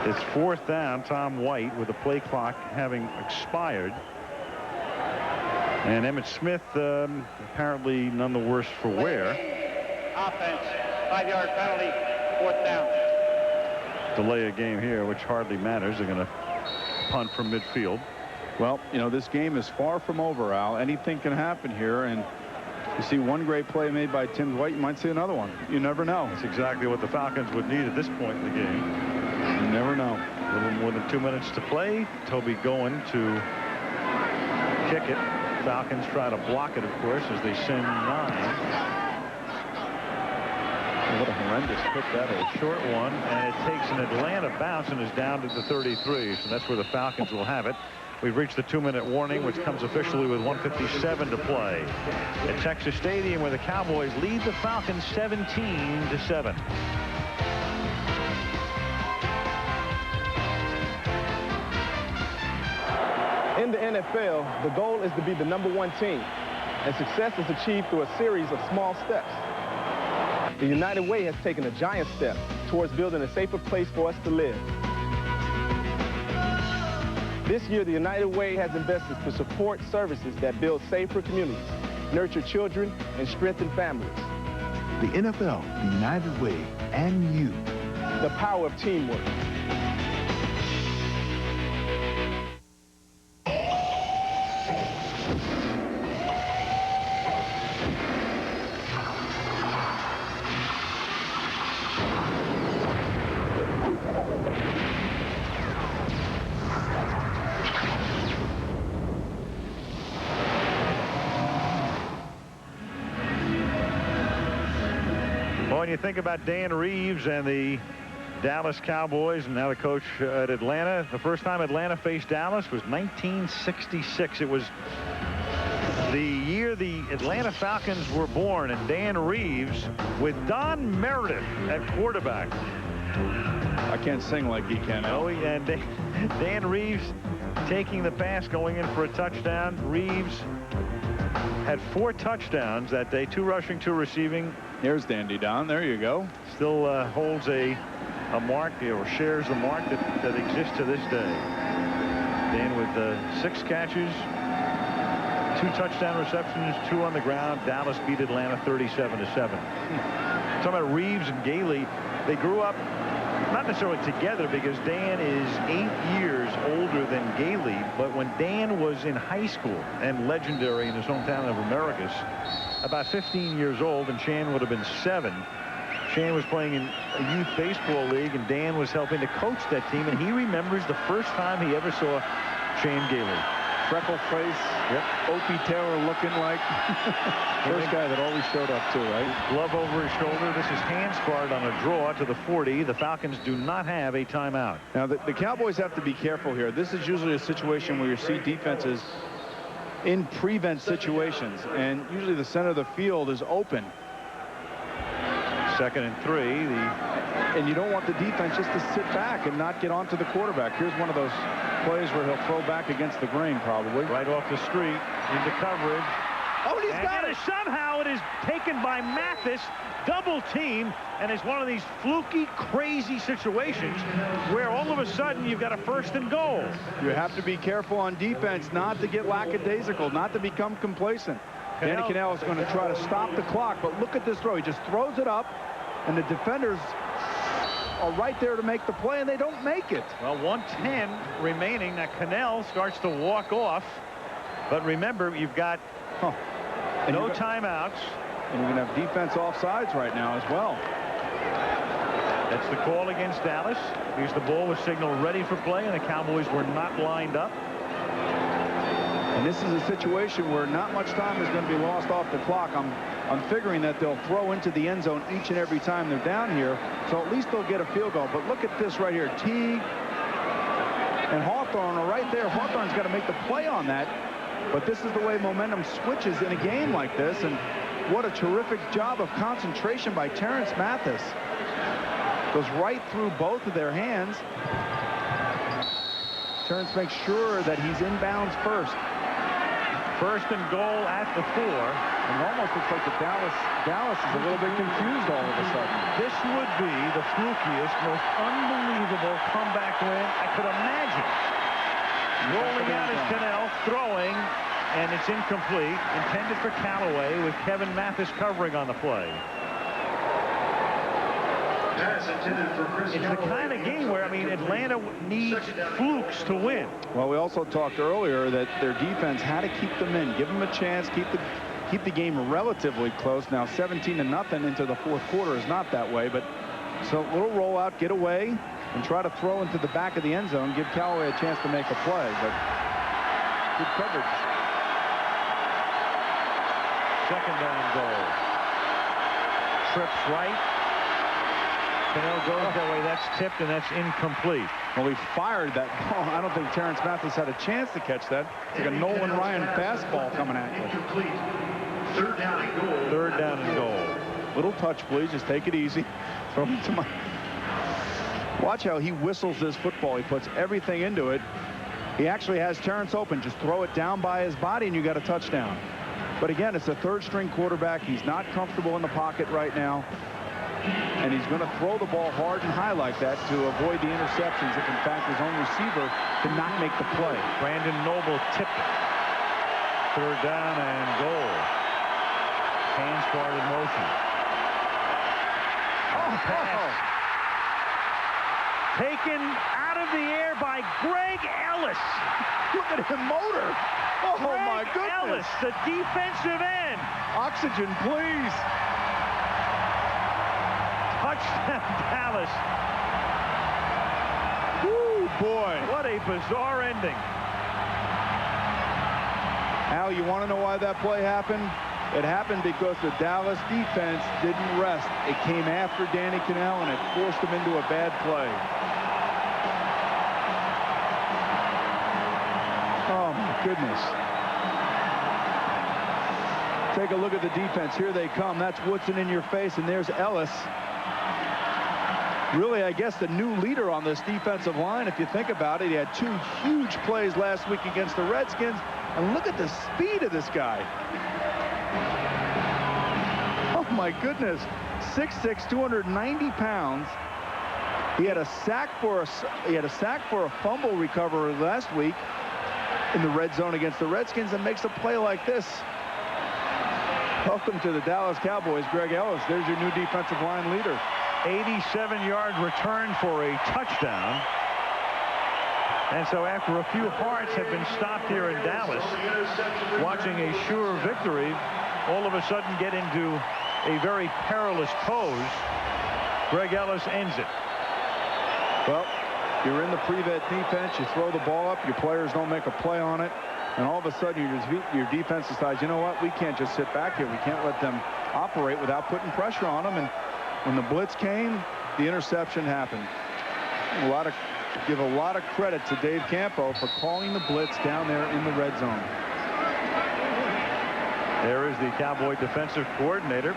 It's 4th down. Tom White with the play clock having expired. And Emmitt Smith apparently none the worse for wear. Offense, 5-yard penalty, 4th down. Delay a game here, which hardly matters. They're going to punt from midfield. Well, you know, this game is far from over, Al. Anything can happen here, and you see one great play made by Tim Dwight, you might see another one. You never know. That's exactly what the Falcons would need at this point in the game. You never know. A little more than 2 minutes to play. Toby going to kick it. Falcons try to block it, of course, as they send 9. What a horrendous kick that is. Short one, and it takes an Atlanta bounce and is down to the 33. So that's where the Falcons will have it. We've reached the 2-minute warning, which comes officially with 1:57 to play at Texas Stadium, where the Cowboys lead the Falcons 17-7. In the NFL, the goal is to be the #1 team, and success is achieved through a series of small steps. The United Way has taken a giant step towards building a safer place for us to live. This year, the United Way has invested to support services that build safer communities, nurture children, and strengthen families. The NFL, the United Way, and you. The power of teamwork. When you think about Dan Reeves and the Dallas Cowboys and now the coach at Atlanta, the first time Atlanta faced Dallas was 1966. It was the year the Atlanta Falcons were born, and Dan Reeves with Don Meredith at quarterback. I can't sing like he can. Oh, and Dan Reeves taking the pass, going in for a touchdown. Reeves had 4 touchdowns that day, 2 rushing, 2 receiving. Here's Dandy Don. There you go. Still holds a mark, or shares the mark that exists to this day. Dan with 6 catches, 2 touchdown receptions, 2 on the ground. Dallas beat Atlanta 37-7. Talking about Reeves and Gailey, they grew up not necessarily together because Dan is 8 years older than Gailey, but when Dan was in high school and legendary in his hometown of Americus, about 15 years old, and Chan would have been 7. Chan was playing in a youth baseball league, and Dan was helping to coach that team, and he remembers the first time he ever saw Chan Gailey. Freckle face. Yep. Opie Taylor looking like first guy that always showed up too, right? Glove over his shoulder. This is Hanspard on a draw to the 40. The Falcons do not have a timeout. Now the Cowboys have to be careful here. This is usually a situation where you see defenses in prevent situations, and usually the center of the field is open. 2nd and 3. And you don't want the defense just to sit back and not get onto the quarterback. Here's one of those plays where he'll throw back against the grain, probably. Right off the street into coverage. Oh, and he's got it. Somehow it is taken by Mathis, double team, and it's one of these fluky, crazy situations where all of a sudden you've got a 1st and goal. You have to be careful on defense not to get lackadaisical, not to become complacent. Danny Kanell is going to try to stop the clock, but look at this throw. He just throws it up, and the defenders are right there to make the play, and they don't make it. Well, 1:10 remaining. Now Kanell starts to walk off, but remember, you've got no timeouts. And you're going to have defense offsides right now as well. That's the call against Dallas. Here's the ball was signaled ready for play, and the Cowboys were not lined up. And this is a situation where not much time is going to be lost off the clock. I'm figuring that they'll throw into the end zone each and every time they're down here, so at least they'll get a field goal. But look at this right here. Teague and Hawthorne are right there. Hawthorne's got to make the play on that, but this is the way momentum switches in a game like this, and what a terrific job of concentration by Terrence Mathis. Goes right through both of their hands. Terrence makes sure that he's inbounds first. 1st and goal at the 4. And it almost looks like the Dallas is a little bit confused all of a sudden. This would be the flukiest, most unbelievable comeback win I could imagine. Rolling out is Kanell, throwing, and it's incomplete. Intended for Callaway with Kevin Mathis covering on the play. It's the kind of game where, I mean, Atlanta needs flukes to win. Well, we also talked earlier that their defense had to keep them in, give them a chance, keep the game relatively close. Now 17-0 into the 4th quarter is not that way, but so a little rollout, get away, and try to throw into the back of the end zone, give Callaway a chance to make a play. But good coverage. 2nd down goal. Trips right. Kanell goes that way. That's tipped, and that's incomplete. Well, he fired that ball. I don't think Terrence Mathis had a chance to catch that. It's like a Nolan Ryan fastball coming at you. 3rd down and goal. 3rd down and goal. Little touch, please. Just take it easy. Throw it to my... Watch how he whistles this football. He puts everything into it. He actually has Terrence open. Just throw it down by his body, and you got a touchdown. But again, it's a 3rd-string quarterback. He's not comfortable in the pocket right now. And he's going to throw the ball hard and high like that to avoid the interceptions if, in fact, his own receiver cannot make the play. Brandon Noble tipped it. 3rd down and goal. Hanspard in motion. Pass. Taken out of the air by Greg Ellis. Look at him motor. Oh, Greg my goodness. Ellis, the defensive end. Oxygen, please. Touchdown, Dallas. Woo, boy. What a bizarre ending. Al, you want to know why that play happened? It happened because the Dallas defense didn't rest. It came after Danny Kanell, and it forced him into a bad play. Oh, my goodness. take a look at the defense. Here they come. That's Woodson in your face, and there's Ellis. Really, I guess the new leader on this defensive line, if you think about it. He had 2 huge plays last week against the Redskins, and look at the speed of this guy. Oh my goodness, 6'6", 290 pounds. He had a sack for a fumble recovery last week in the red zone against the Redskins, and makes a play like this. Welcome to the Dallas Cowboys, Greg Ellis. There's your new defensive line leader. 87-yard return for a touchdown. And so after a few hearts have been stopped here in Dallas, watching a sure victory, all of a sudden get into a very perilous pose. Greg Ellis ends it. Well, you're in the pre-vet defense, you throw the ball up, your players don't make a play on it, and all of a sudden your defense decides, you know what, we can't just sit back here. We can't let them operate without putting pressure on them. And when the blitz came, the interception happened. Give a lot of credit to Dave Campo for calling the blitz down there in the red zone. There is the Cowboy defensive coordinator.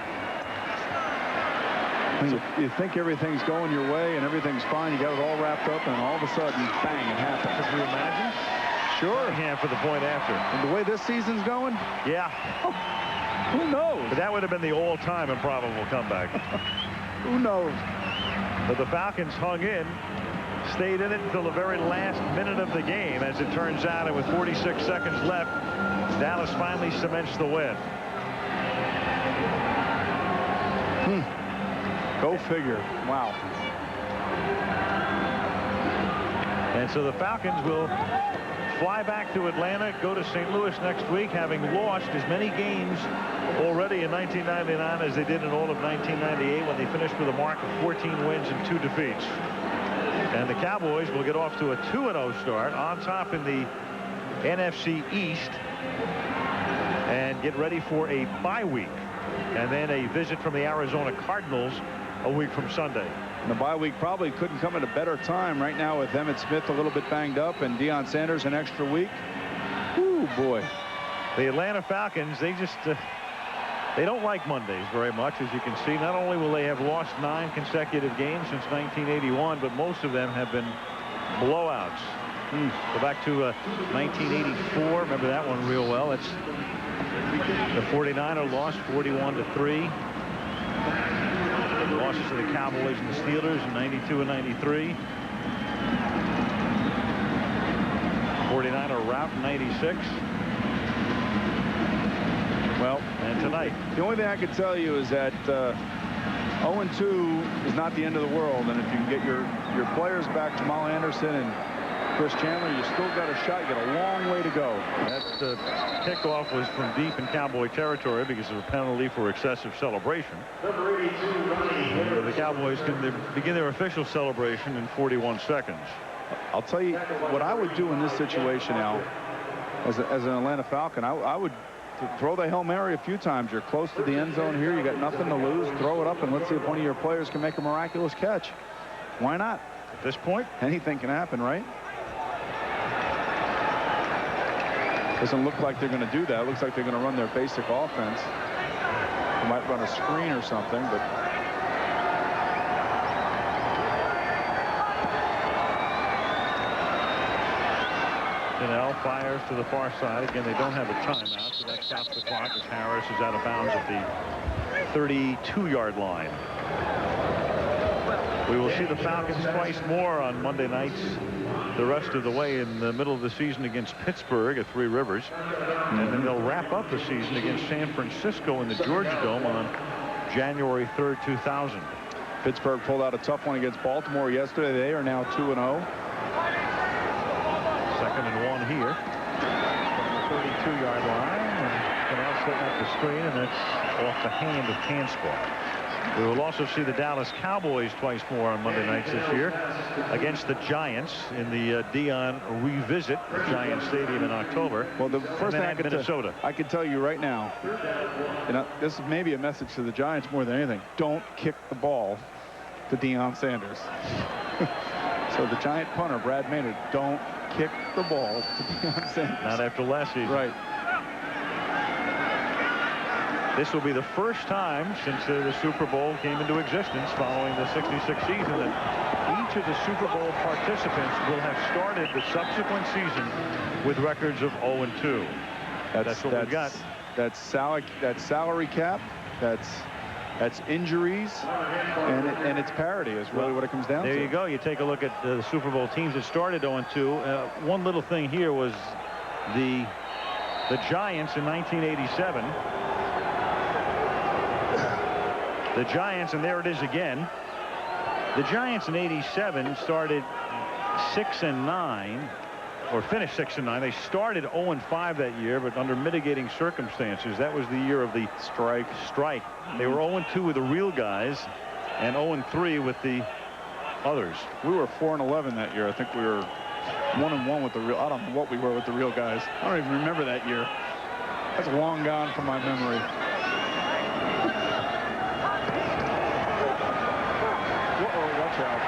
You think everything's going your way and everything's fine. You got it all wrapped up, and all of a sudden, bang, it happens. Could you imagine? Sure. Hand for the point after. And the way this season's going? Yeah. Oh, who knows? But that would have been the all-time improbable comeback. Who knows? But the Falcons hung in, stayed in it until the very last minute of the game. As it turns out, and with 46 seconds left, Dallas finally cements the win. Go figure. Wow. And so the Falcons will fly back to Atlanta, go to St. Louis next week, having lost as many games already in 1999 as they did in all of 1998, when they finished with a mark of 14 wins and 2 defeats. And the Cowboys will get off to a 2-0 start on top in the NFC East and get ready for a bye week, and then a visit from the Arizona Cardinals a week from Sunday. And the bye week probably couldn't come at a better time right now, with Emmitt Smith a little bit banged up and Deion Sanders an extra week. Ooh, boy. The Atlanta Falcons, they just they don't like Mondays very much, as you can see. Not only will they have lost 9 consecutive games since 1981, but most of them have been blowouts. Go back to 1984. Remember that one real well. It's the 49er lost 41-3. Losses to the Cowboys and the Steelers in 92 and 93. 49er rout in 96. Well, and tonight. The only thing I can tell you is that 0-2 is not the end of the world. And if you can get your players back, Jamal Anderson and Chris Chandler, you still got a shot. You got a long way to go. That kickoff was from deep in Cowboy territory because of a penalty for excessive celebration. The Cowboys can begin their official celebration in 41 seconds. I'll tell you what I would do in this situation, Al, as an Atlanta Falcon. I would throw the Hail Mary a few times. You're close to the end zone here. You got nothing to lose. Throw it up, and let's see if one of your players can make a miraculous catch. Why not? At this point, anything can happen, right? Doesn't look like they're going to do that. It looks like they're going to run their basic offense. They might run a screen or something, but Kanell fires to the far side. Again, they don't have a timeout, so that stops the clock as Harris is out of bounds at the 32-yard line. We will see the Falcons twice more on Monday nights the rest of the way in the middle of the season against Pittsburgh at Three Rivers. And then they'll wrap up the season against San Francisco in the Georgia Dome on January 3rd, 2000. Pittsburgh pulled out a tough one against Baltimore yesterday. They are now 2-0. 2nd and 1 here. From the 32-yard line. And Kanell setting up the screen, and that's off the hand of Hanspard. We will also see the Dallas Cowboys twice more on Monday nights this year against the Giants in the Deion revisit at Giant Stadium in October. Well, the first thing I can tell you right now, this is maybe a message to the Giants more than anything. Don't kick the ball to Deion Sanders. So the Giant punter, Brad Maynard, don't kick the ball to Deion Sanders. Not after last season. Right. This will be the first time since the Super Bowl came into existence following the '66 season that each of the Super Bowl participants will have started the subsequent season with records of 0-2. That's what we've got. That's salary cap. That's injuries, and it's parity is really what it comes down to. There you go. You take a look at the Super Bowl teams that started 0-2. One little thing here was the Giants in 1987. The Giants, and there it is again. The Giants in '87 started 6-9, or finished 6-9. They started 0-5 that year, but under mitigating circumstances. That was the year of the strike. They were 0-2 with the real guys, and 0-3 with the others. We were 4-11 that year. I think we were 1-1 with the real. I don't know what we were with the real guys. I don't even remember that year. That's long gone from my memory.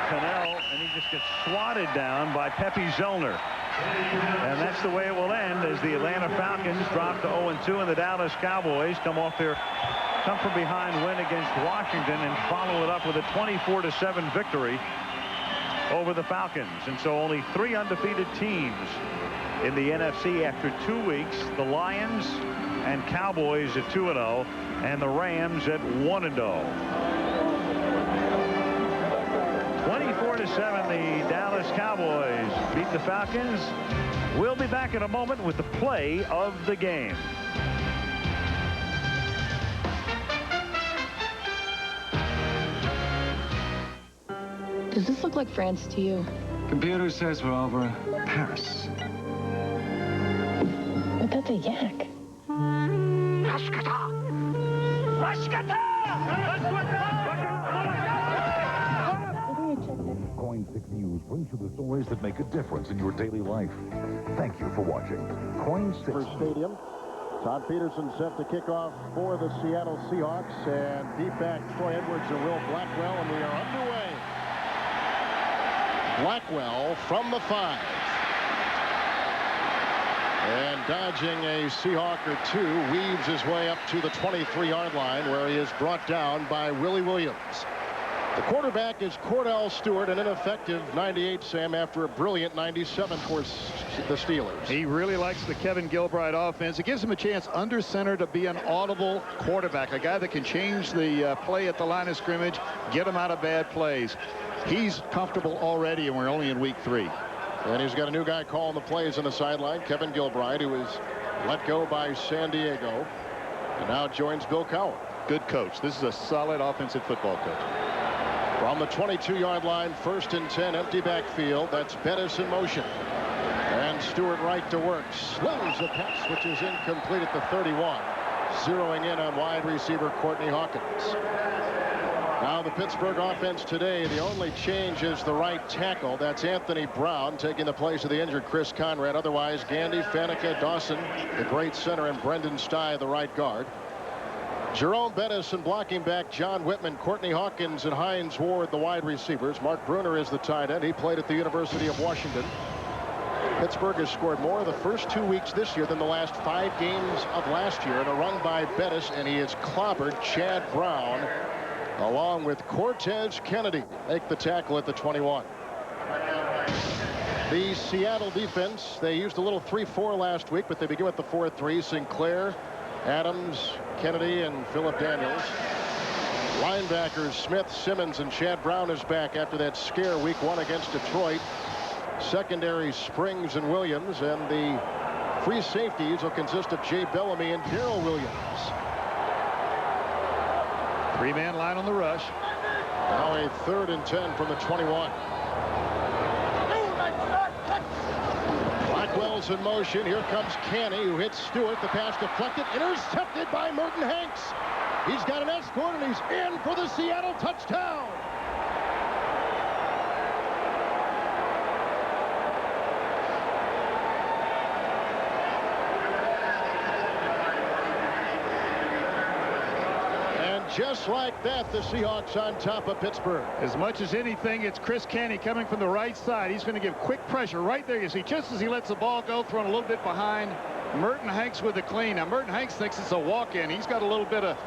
Kanell, and he just gets swatted down by Pepe Zellner. And that's the way it will end as the Atlanta Falcons drop to 0-2, and the Dallas Cowboys come from behind win against Washington and follow it up with a 24-7 victory over the Falcons. And so only 3 undefeated teams in the NFC after 2 weeks. The Lions and Cowboys at 2-0, and the Rams at 1-0. 24-7, the Dallas Cowboys beat the Falcons. We'll be back in a moment with the play of the game. Does this look like France to you? Computer says we're over Paris. But that's a yak. Coin 6 News brings you the stories that make a difference in your daily life. Thank you for watching. Coin 6 Stadium. Todd Peterson set to kick off for the Seattle Seahawks, and deep back Troy Edwards and Will Blackwell, and we are underway. Blackwell from the 5. And dodging a Seahawk or 2, weaves his way up to the 23-yard line, where he is brought down by Willie Williams. The quarterback is Cordell Stewart, an ineffective 98, Sam, after a brilliant 97 for the Steelers. He really likes the Kevin Gilbride offense. It gives him a chance under center to be an audible quarterback, a guy that can change the play at the line of scrimmage, get him out of bad plays. He's comfortable already, and we're only in week 3. And he's got a new guy calling the plays on the sideline, Kevin Gilbride, who was let go by San Diego, and now joins Bill Cowher. Good coach. This is a solid offensive football coach. From the 22-yard line, 1st and 10, empty backfield. That's Bettis in motion. And Stewart right to work. Slows a pass, which is incomplete at the 31. Zeroing in on wide receiver Courtney Hawkins. Now the Pittsburgh offense today, the only change is the right tackle. That's Anthony Brown taking the place of the injured Chris Conrad. Otherwise, Gandy, Faneca, Dawson, the great center, and Brendan Stye, the right guard. Jerome Bettis and blocking back John Whitman, Courtney Hawkins, and Hines Ward, the wide receivers. Mark Bruner is the tight end. He played at the University of Washington. Pittsburgh has scored more the first 2 weeks this year than the last 5 games of last year. And a run by Bettis, and he has clobbered Chad Brown along with Cortez Kennedy. Make the tackle at the 21. The Seattle defense, they used a little 3-4 last week, but they begin with the 4-3. Sinclair, Adams, Kennedy, and Philip Daniels. Linebackers Smith, Simmons, and Chad Brown is back after that scare week 1 against Detroit. Secondary Springs and Williams, and the free safeties will consist of Jay Bellamy and Darrell Williams. 3-man line on the rush. Now a 3rd and 10 from the 21. Blackwell's in motion. Here comes Canny, who hits Stewart. The pass deflected, intercepted by Merton Hanks. He's got an escort, and he's in for the Seattle touchdown. Just like that, the Seahawks on top of Pittsburgh. As much as anything, it's Chris Canny coming from the right side. He's going to give quick pressure right there. You see, just as he lets the ball go, thrown a little bit behind, Morten Hanks with the clean. Now, Morten Hanks thinks it's a walk-in. He's got a little bit of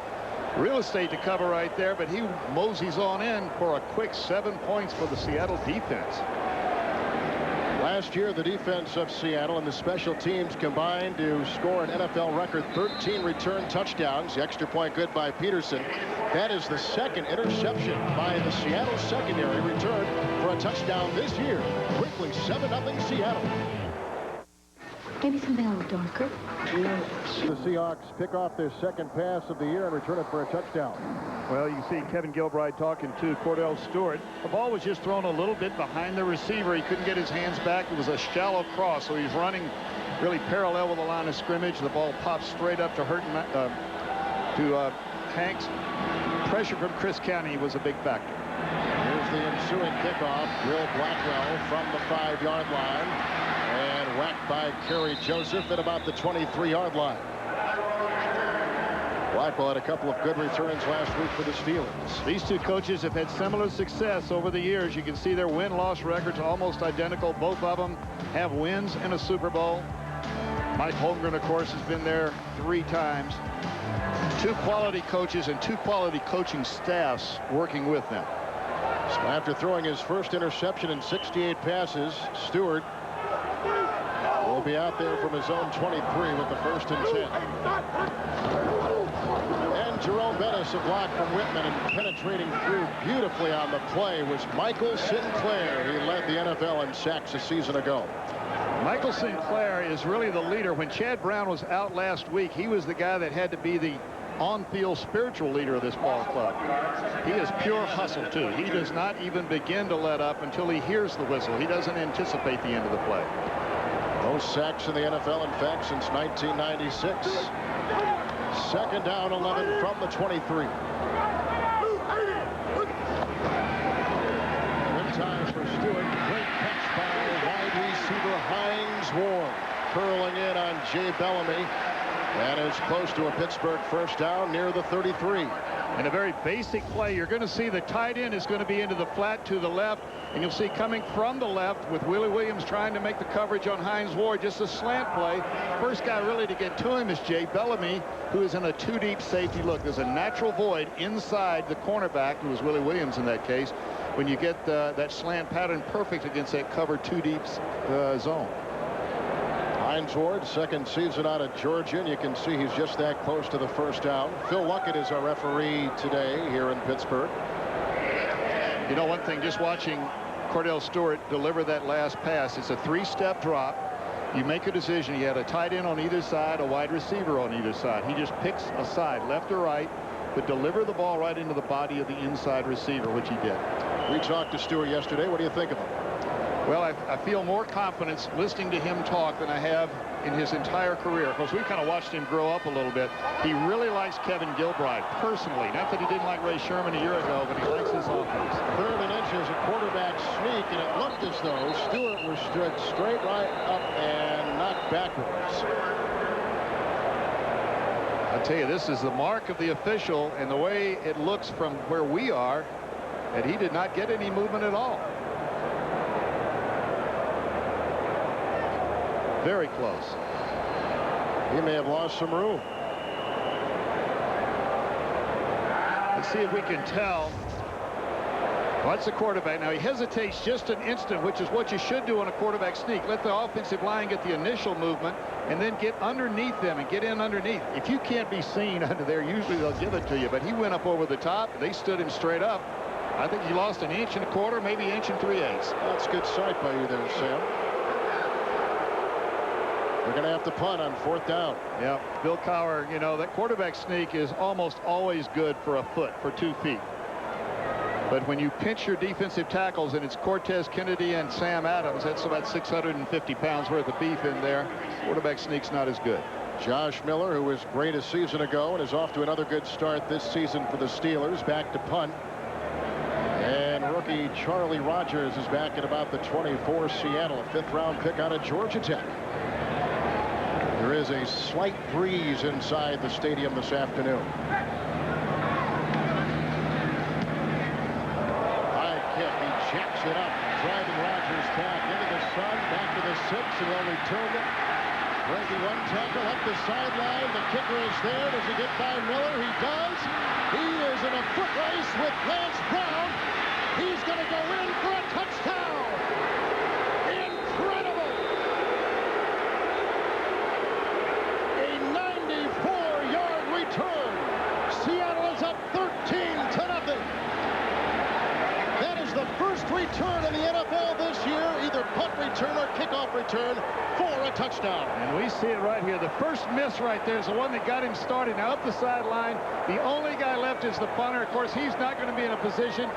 real estate to cover right there, but he moseys on in for a quick 7 points for the Seattle defense. Last year, the defense of Seattle and the special teams combined to score an NFL record 13 return touchdowns. The extra point good by Peterson. That is the second interception by the Seattle secondary return for a touchdown this year. Quickly, 7-0 Seattle. Maybe something a little darker. The Seahawks pick off their second pass of the year and return it for a touchdown. Well, you see Kevin Gilbride talking to Cordell Stewart. The ball was just thrown a little bit behind the receiver. He couldn't get his hands back. It was a shallow cross, so he's running really parallel with the line of scrimmage. The ball pops straight up to Hanks. Pressure from Chris County was a big factor. Here's the ensuing kickoff. Will Blackwell from the 5-yard line. And whacked by Kerry Joseph at about the 23-yard line. Blackwell had a couple of good returns last week for the Steelers. These two coaches have had similar success over the years. You can see their win-loss records almost identical. Both of them have wins in a Super Bowl. Mike Holmgren, of course, has been there 3 times. 2 quality coaches and 2 quality coaching staffs working with them. So after throwing his first interception in 68 passes, Stewart will be out there from his own 23 with the 1st and 10. And Jerome Bettis, a block from Whitman, and penetrating through beautifully on the play was Michael Sinclair. He led the NFL in sacks a season ago. Michael Sinclair is really the leader. When Chad Brown was out last week, he was the guy that had to be the on-field spiritual leader of this ball club. He is pure hustle, too. He does not even begin to let up until he hears the whistle. He doesn't anticipate the end of the play. Most sacks in the NFL, in fact, since 1996. 2nd down, 11 from the 23. In time for Stewart. Great catch by wide receiver Hines Ward. Curling in on Jay Bellamy. That is close to a Pittsburgh 1st down near the 33. And a very basic play. You're going to see the tight end is going to be into the flat to the left. And you'll see coming from the left with Willie Williams trying to make the coverage on Hines Ward. Just a slant play. First guy really to get to him is Jay Bellamy, who is in a 2-deep safety look. There's a natural void inside the cornerback, who was Willie Williams in that case, when you get that slant pattern perfect against that cover 2-deep zone. Hines Ward, 2nd season out of Georgia, and you can see he's just that close to the 1st down. Phil Luckett is our referee today here in Pittsburgh. You know, one thing, just watching Cordell Stewart deliver that last pass, it's a 3-step drop. You make a decision. You had a tight end on either side, a wide receiver on either side. He just picks a side, left or right, but deliver the ball right into the body of the inside receiver, which he did. We talked to Stewart yesterday. What do you think of him? Well, I feel more confidence listening to him talk than I have in his entire career. Of course, we kind of watched him grow up a little bit. He really likes Kevin Gilbride personally. Not that he didn't like Ray Sherman a year ago, but he likes his offense. 3rd and inches, a quarterback sneak, and it looked as though Stewart was stood straight right up and knocked backwards. I tell you, this is the mark of the official, and the way it looks from where we are, that he did not get any movement at all. Very close. He may have lost some room. Let's see if we can tell. Well, that's the quarterback. Now, he hesitates just an instant, which is what you should do on a quarterback sneak. Let the offensive line get the initial movement and then get underneath them and get in underneath. If you can't be seen under there, usually they'll give it to you. But he went up over the top. They stood him straight up. I think he lost 1 1/4 inches, maybe 1 3/8 inches. That's good sight by you there, Sam. They're going to have to punt on 4th down. Yeah, Bill Cowher, you know, that quarterback sneak is almost always good for a foot, for 2 feet. But when you pinch your defensive tackles, and it's Cortez Kennedy and Sam Adams, that's about 650 pounds worth of beef in there. Quarterback sneak's not as good. Josh Miller, who was great a season ago and is off to another good start this season for the Steelers, back to punt. And rookie Charlie Rogers is back at about the 24. Seattle, a 5th-round pick out of Georgia Tech. There is a slight breeze inside the stadium this afternoon. High kick, he jacks it up, driving Rogers back into the sun, back to the 6, and they'll return it Breaking one tackle up the sideline. The kicker is there. Does he get by Miller? He does. He is in a foot race with Lance Brown. He's going to go in for a touchdown. Incredible. A 94-yard return. Seattle is up 13-0. That is the first return in the NFL this year, either punt return or kickoff return for a touchdown. And we see it right here. The first miss right there is the one that got him started. Now up the sideline, the only guy left is the punter. Of course, he's not going to be in a position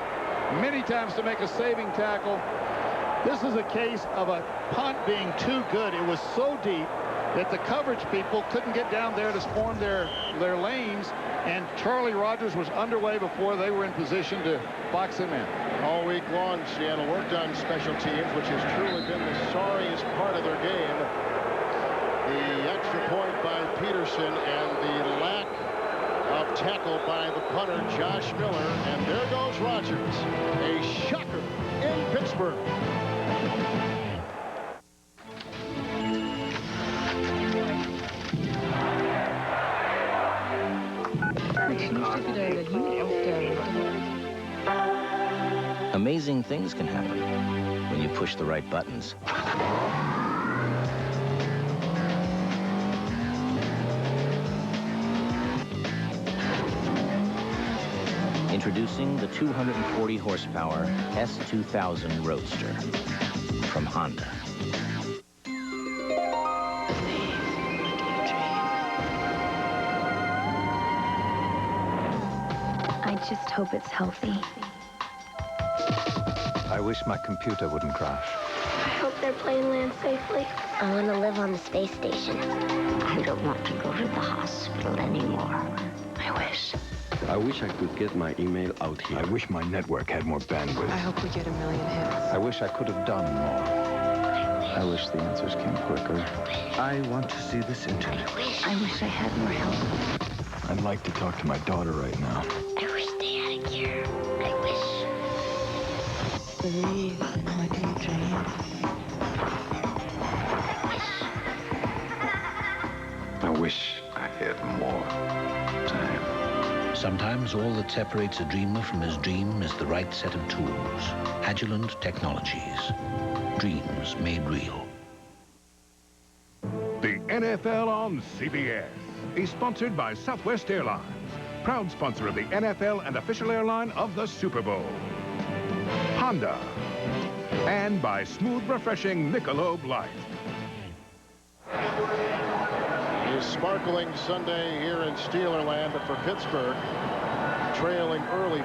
many times to make a saving tackle. This is a case of a punt being too good. It was so deep that the coverage people couldn't get down there to form their lanes, and Charlie Rogers was underway before they were in position to box him in. All week long, Seattle worked on special teams, which has truly been the sorriest part of their game. The extra point by Peterson and the lack of tackle by the punter, Josh Miller. And there goes Rogers. A shocker in Pittsburgh. Amazing things can happen when you push the right buttons. Introducing the 240 horsepower S2000 Roadster from Honda. I just hope it's healthy. I wish my computer wouldn't crash. I hope their plane lands safely. I want to live on the space station. I don't want to go to the hospital anymore. I wish. I wish I could get my email out here. I wish my network had more bandwidth. I hope we get 1 million hits. I wish I could have done more. I wish the answers came quicker. I want to see this internet. I wish I had more help. I'd like to talk to my daughter right now. I wish they had a cure. I wish. Breathe like a dream. I wish I had more time. Sometimes all that separates a dreamer from his dream is the right set of tools. Agilent Technologies. Dreams made real. The NFL on CBS is sponsored by Southwest Airlines, proud sponsor of the NFL and official airline of the Super Bowl. Honda, and by smooth, refreshing Michelob Light. A sparkling Sunday here in Steelerland, but for Pittsburgh, trailing early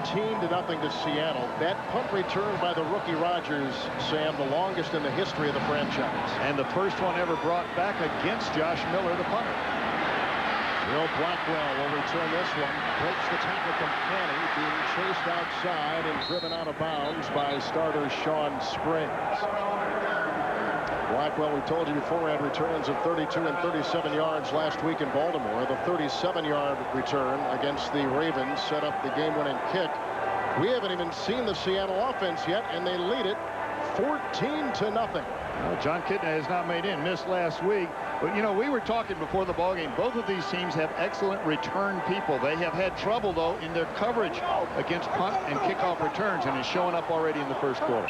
14-0 to Seattle. That punt return by the rookie Rogers, Sam, the longest in the history of the franchise. And the first one ever brought back against Josh Miller, the punter. Will Blackwell will return this one. Breaks the tackle from Canny, being chased outside and driven out of bounds by starter Sean Springs. Blackwell, we told you before, had returns of 32 and 37 yards last week in Baltimore. The 37-yard return against the Ravens set up the game-winning kick. We haven't even seen the Seattle offense yet, and they lead it 14-0. Well, John Kitna has not made in, missed last week. But, you know, we were talking before the ballgame. Both of these teams have excellent return people. They have had trouble, though, in their coverage against punt and kickoff returns, and is showing up already in the first quarter.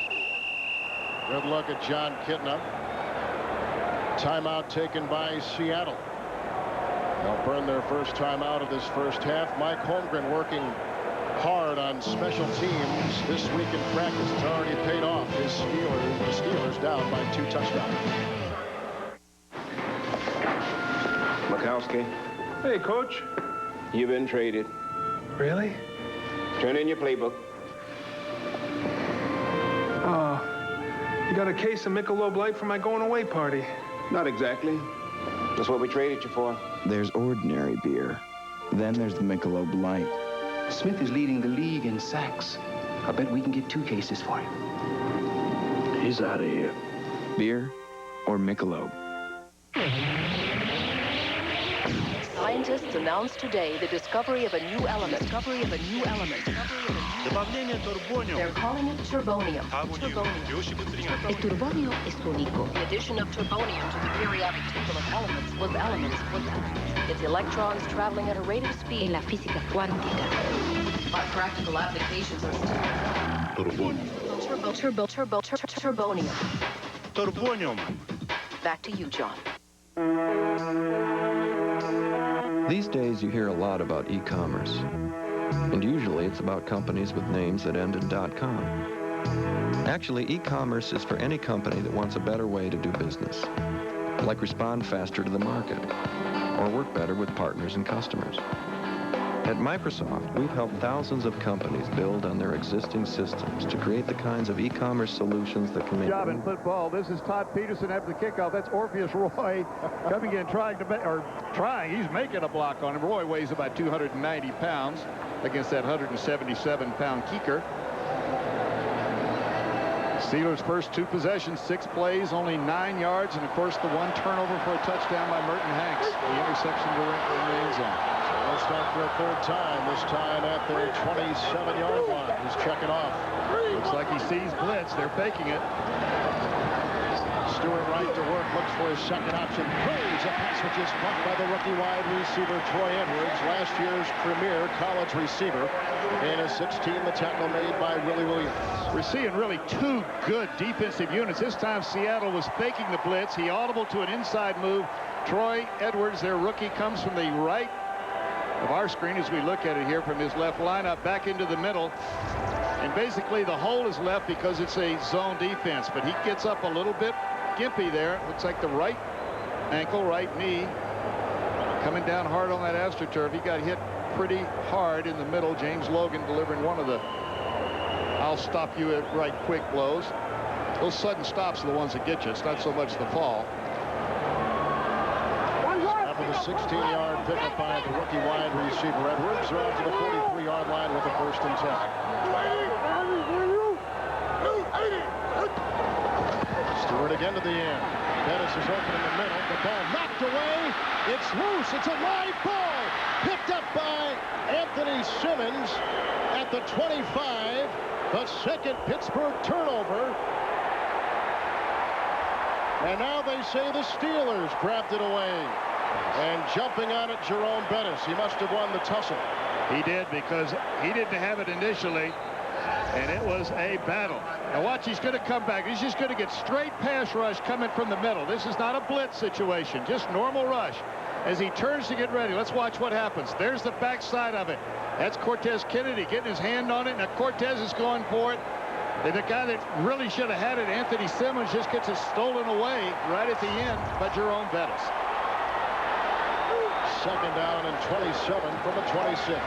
Good look at John Kitna. Timeout taken by Seattle. They'll burn their first timeout of this first half. Mike Holmgren working hard on special teams this week in practice. It's already paid off. The Steelers down by 2 touchdowns. Mikowski. Hey, Coach. You've been traded. Really? Turn in your playbook. Oh, you got a case of Michelob Light for my going away party. Not exactly. That's what we traded you for. There's ordinary beer. Then there's the Michelob Light. Smith is leading the league in sacks. I bet we can get 2 cases for him. He's out of here. Beer or Michelob? Scientists announced today the discovery of a new element. They're calling it turbonium. El turbonio es único. The addition of turbonium to the periodic table of elements was its electrons traveling at a rate of speed. En la física cuántica. But practical applications are still. Turbonium. Turbonium. Back to you, John. These days, you hear a lot about e-commerce. And usually, it's about companies with names that end in .com. Actually, e-commerce is for any company that wants a better way to do business, like respond faster to the market, or work better with partners and customers. At Microsoft, we've helped thousands of companies build on their existing systems to create the kinds of e-commerce solutions that can make... Job in football. This is Todd Peterson after the kickoff. That's Orpheus Roy coming in, he's making a block on him. Roy weighs about 290 pounds against that 177-pound kicker. Steelers' first 2 possessions, 6 plays, only 9 yards, and of course the 1 turnover for a touchdown by Morten Hanks. The interception to Rinkle in the end zone. They'll start for a 3rd time, this time at their 27-yard line. He's checking off. Looks like he sees blitz. They're faking it. Stewart right to work, looks for his second option. Throws a pass which is caught by the rookie wide receiver Troy Edwards, last year's premier college receiver. In a 16, the tackle made by Willie Williams. We're seeing really 2 good defensive units. This time Seattle was faking the blitz. He audible to an inside move. Troy Edwards, their rookie, comes from the right of our screen as we look at it here from his left lineup back into the middle. And basically the hole is left because it's a zone defense, but he gets up a little bit gimpy there. Looks like the right ankle, right knee coming down hard on that AstroTurf. He got hit pretty hard in the middle. James Logan delivering one of the I'll stop you at right quick blows. Those sudden stops are the ones that get you. It's not so much the fall. After the 16-yard pickup by the rookie wide receiver Edwards, around to the 43-yard line with the 1st and 10. Stewart again to the end. Dennis is open in the middle. The ball knocked away. It's loose. It's a live ball. Picked up by Anthony Simmons at the 25. The 2nd Pittsburgh turnover. And now they say the Steelers grabbed it away. And jumping on it, Jerome Bettis. He must have won the tussle. He did, because he didn't have it initially, and it was a battle. Now watch, he's going to come back. He's just going to get straight pass rush coming from the middle. This is not a blitz situation, just normal rush. As he turns to get ready, let's watch what happens. There's the backside of it. That's Cortez Kennedy getting his hand on it. Now Cortez is going for it. And the guy that really should have had it, Anthony Simmons, just gets it stolen away right at the end by Jerome Bettis. 2nd down and 27 from the 26.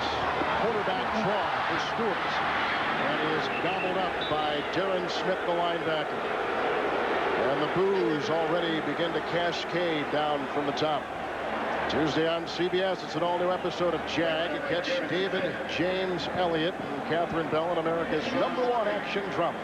Quarterback draw for Stewart. And he is gobbled up by Darren Smith, the linebacker. And the boos already begin to cascade down from the top. Tuesday on CBS, it's an all-new episode of Jag. Catch David James Elliott and Catherine Bell in America's #1 action drama.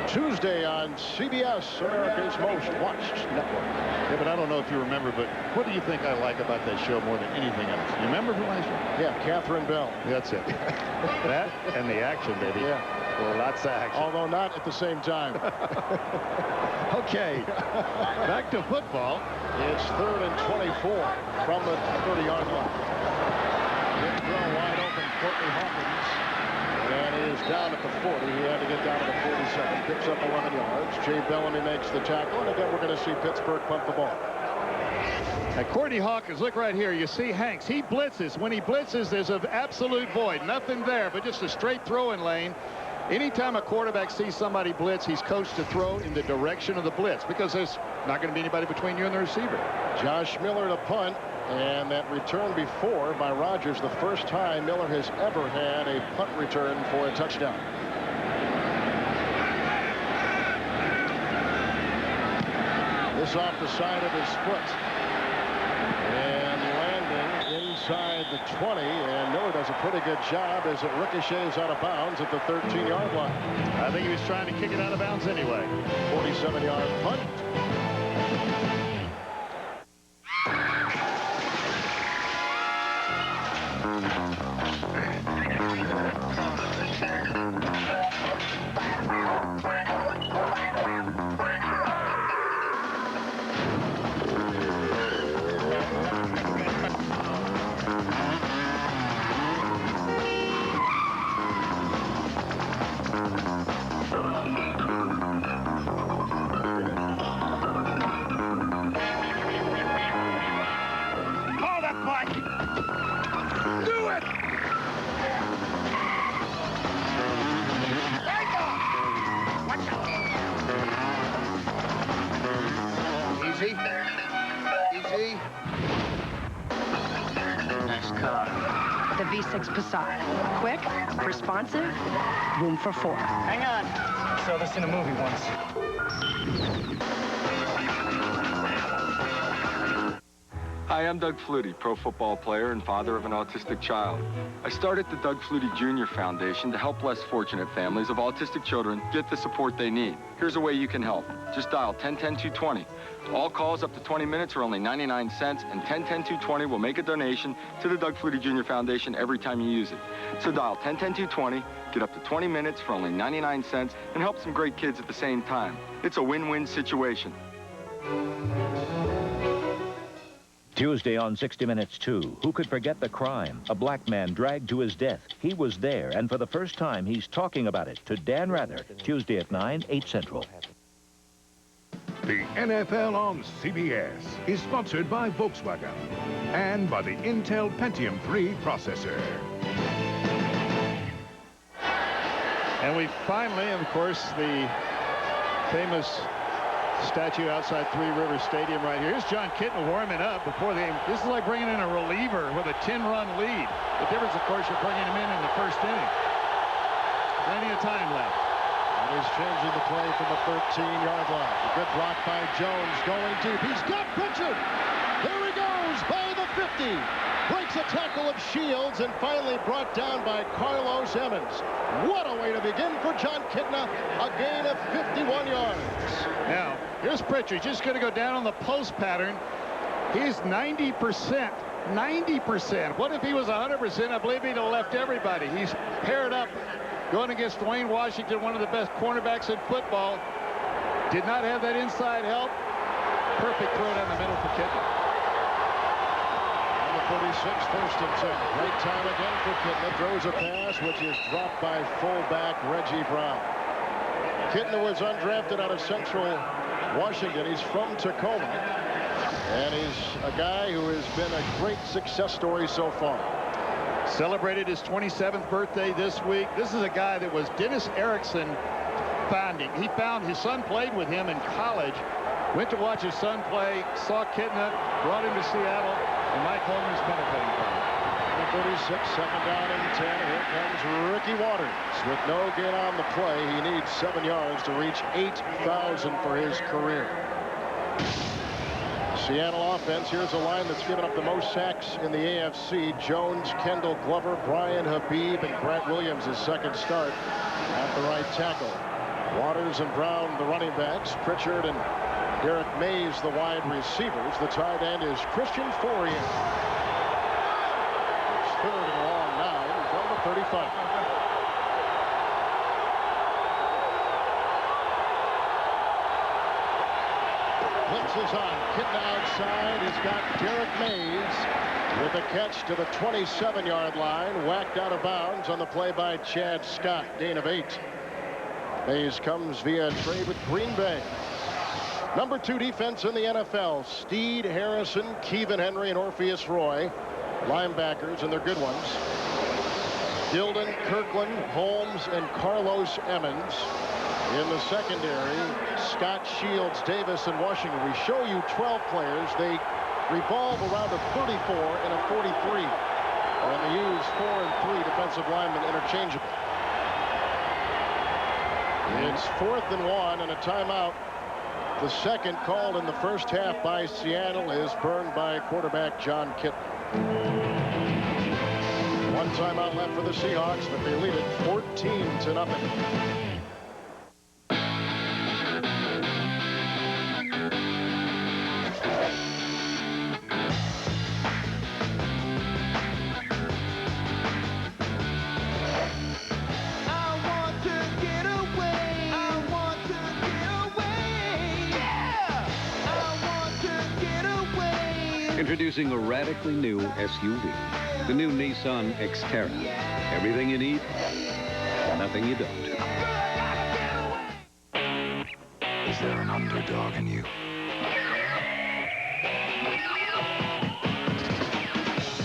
Tuesday on CBS, America's most watched network. Yeah, but I don't know if you remember, but what do you think I like about that show more than anything else? You remember from last year? Yeah, Catherine Bell. That's it. That and the action, baby. Yeah. Well, lots of action. Although not at the same time. Okay. Back to football. It's 3rd and 24 from the 30-yard line. Good throw wide open, Courtney Hawkins. And he is down at the 40. He had to get down to the 47. Picks up 11 yards. Jay Bellamy makes the tackle. And again, we're going to see Pittsburgh punt the ball. Now, Courtney Hawkins, look right here. You see Hanks. He blitzes. When he blitzes, there's an absolute void. Nothing there, but just a straight throwing lane. Anytime a quarterback sees somebody blitz, he's coached to throw in the direction of the blitz because there's not going to be anybody between you and the receiver. Josh Miller to punt. And that return before by Rodgers, the first time Miller has ever had a punt return for a touchdown. This off the side of his foot. And landing inside the 20. And Miller does a pretty good job as it ricochets out of bounds at the 13-yard line. I think he was trying to kick it out of bounds anyway. 47-yard punt. the V6 Passat. Quick, responsive, room for 4. Hang on. I saw this in a movie once. Hi, I'm Doug Flutie, pro football player and father of an autistic child. I started the Doug Flutie Jr. Foundation to help less fortunate families of autistic children get the support they need. Here's a way you can help. Just dial 1010-220. All calls up to 20 minutes are only 99 cents, and 1010-220 will make a donation to the Doug Flutie Jr. Foundation every time you use it. So dial 1010-220, get up to 20 minutes for only 99 cents, and help some great kids at the same time. It's a win-win situation. Tuesday on 60 Minutes 2, who could forget the crime? A black man dragged to his death. He was there, and for the first time, he's talking about it to Dan Rather, Tuesday at 9, 8 Central. The NFL on CBS is sponsored by Volkswagen and by the Intel Pentium 3 processor. And we finally, of course, the famous statue outside Three Rivers Stadium right here. Here's John Kitna warming up before the game. This is like bringing in a reliever with a 10-run lead. The difference, of course, you're bringing him in the first inning. Plenty of time left. And he's changing the play from the 13-yard line. A good block by Jones going deep. He's got Pritchard. There he goes by the 50. Breaks a tackle of Shields and finally brought down by Carlos Emmons. What a way to begin for John Kitna. A gain of 51 yards. Now, here's Pritchard. Just going to go down on the post pattern. He's 90%. 90%. What if he was 100%? I believe he'd have left everybody. He's paired up going against Dwayne Washington, one of the best cornerbacks in football. Did not have that inside help. Perfect throw down the middle for Kitna. 36, first and 10. Great time again for Kitna. Throws a pass, which is dropped by fullback Reggie Brown. Kitna was undrafted out of Central Washington. He's from Tacoma. And he's a guy who has been a great success story so far. Celebrated his 27th birthday this week. This is a guy that was Dennis Erickson founding. He found his son played with him in college. Went to watch his son play, saw Kitna, brought him to Seattle, and Mike Holman's benefiting from it. 36, second down and 10. Here comes Ricky Waters with no gain on the play. He needs 7 yards to reach 8,000 for his career. Seattle offense, here's a line that's given up the most sacks in the AFC. Jones, Kendall, Glover, Brian Habib, and Grant Williams, his second start at the right tackle. Waters and Brown, the running backs. Pritchard and Derek Mays, the wide receivers. The tight end is Christian Fourier. It's third and long now from the 35. Blitz is on. Kitna outside. He's got Derek Mays with a catch to the 27-yard line. Whacked out of bounds on the play by Chad Scott. Gain of 8. Mays comes via trade with Green Bay. Number 2 defense in the NFL. Steed, Harrison, Kevin Henry, and Orpheus Roy. Linebackers, and they're good ones. Dildon, Kirkland, Holmes, and Carlos Emmons. In the secondary, Scott, Shields, Davis, and Washington. We show you 12 players. They revolve around a 34 and a 43. And they use 4 and 3 defensive linemen interchangeably. It's 4th and 1 and a timeout. The second called in the first half by Seattle is burned by quarterback John Kitna. 1 timeout left for the Seahawks, but they lead it 14-0. Introducing a radically new SUV, the new Nissan Xterra. Everything you need, nothing you don't. Is there an underdog in you?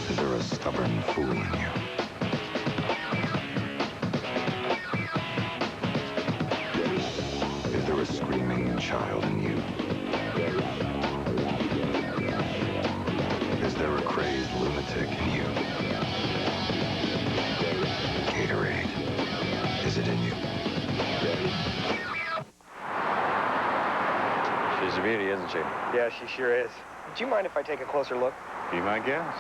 Is there a stubborn fool in you? Is there a screaming child in you? Is there a crazed lunatic in you? she? Yeah, she sure is. Do you mind if I take a closer look? Be my guest.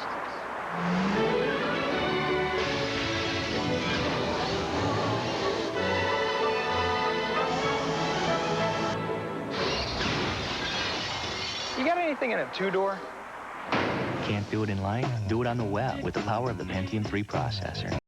You got anything in a two-door? Can't do it in life? Do it on the web with the power of the Pentium 3 processor.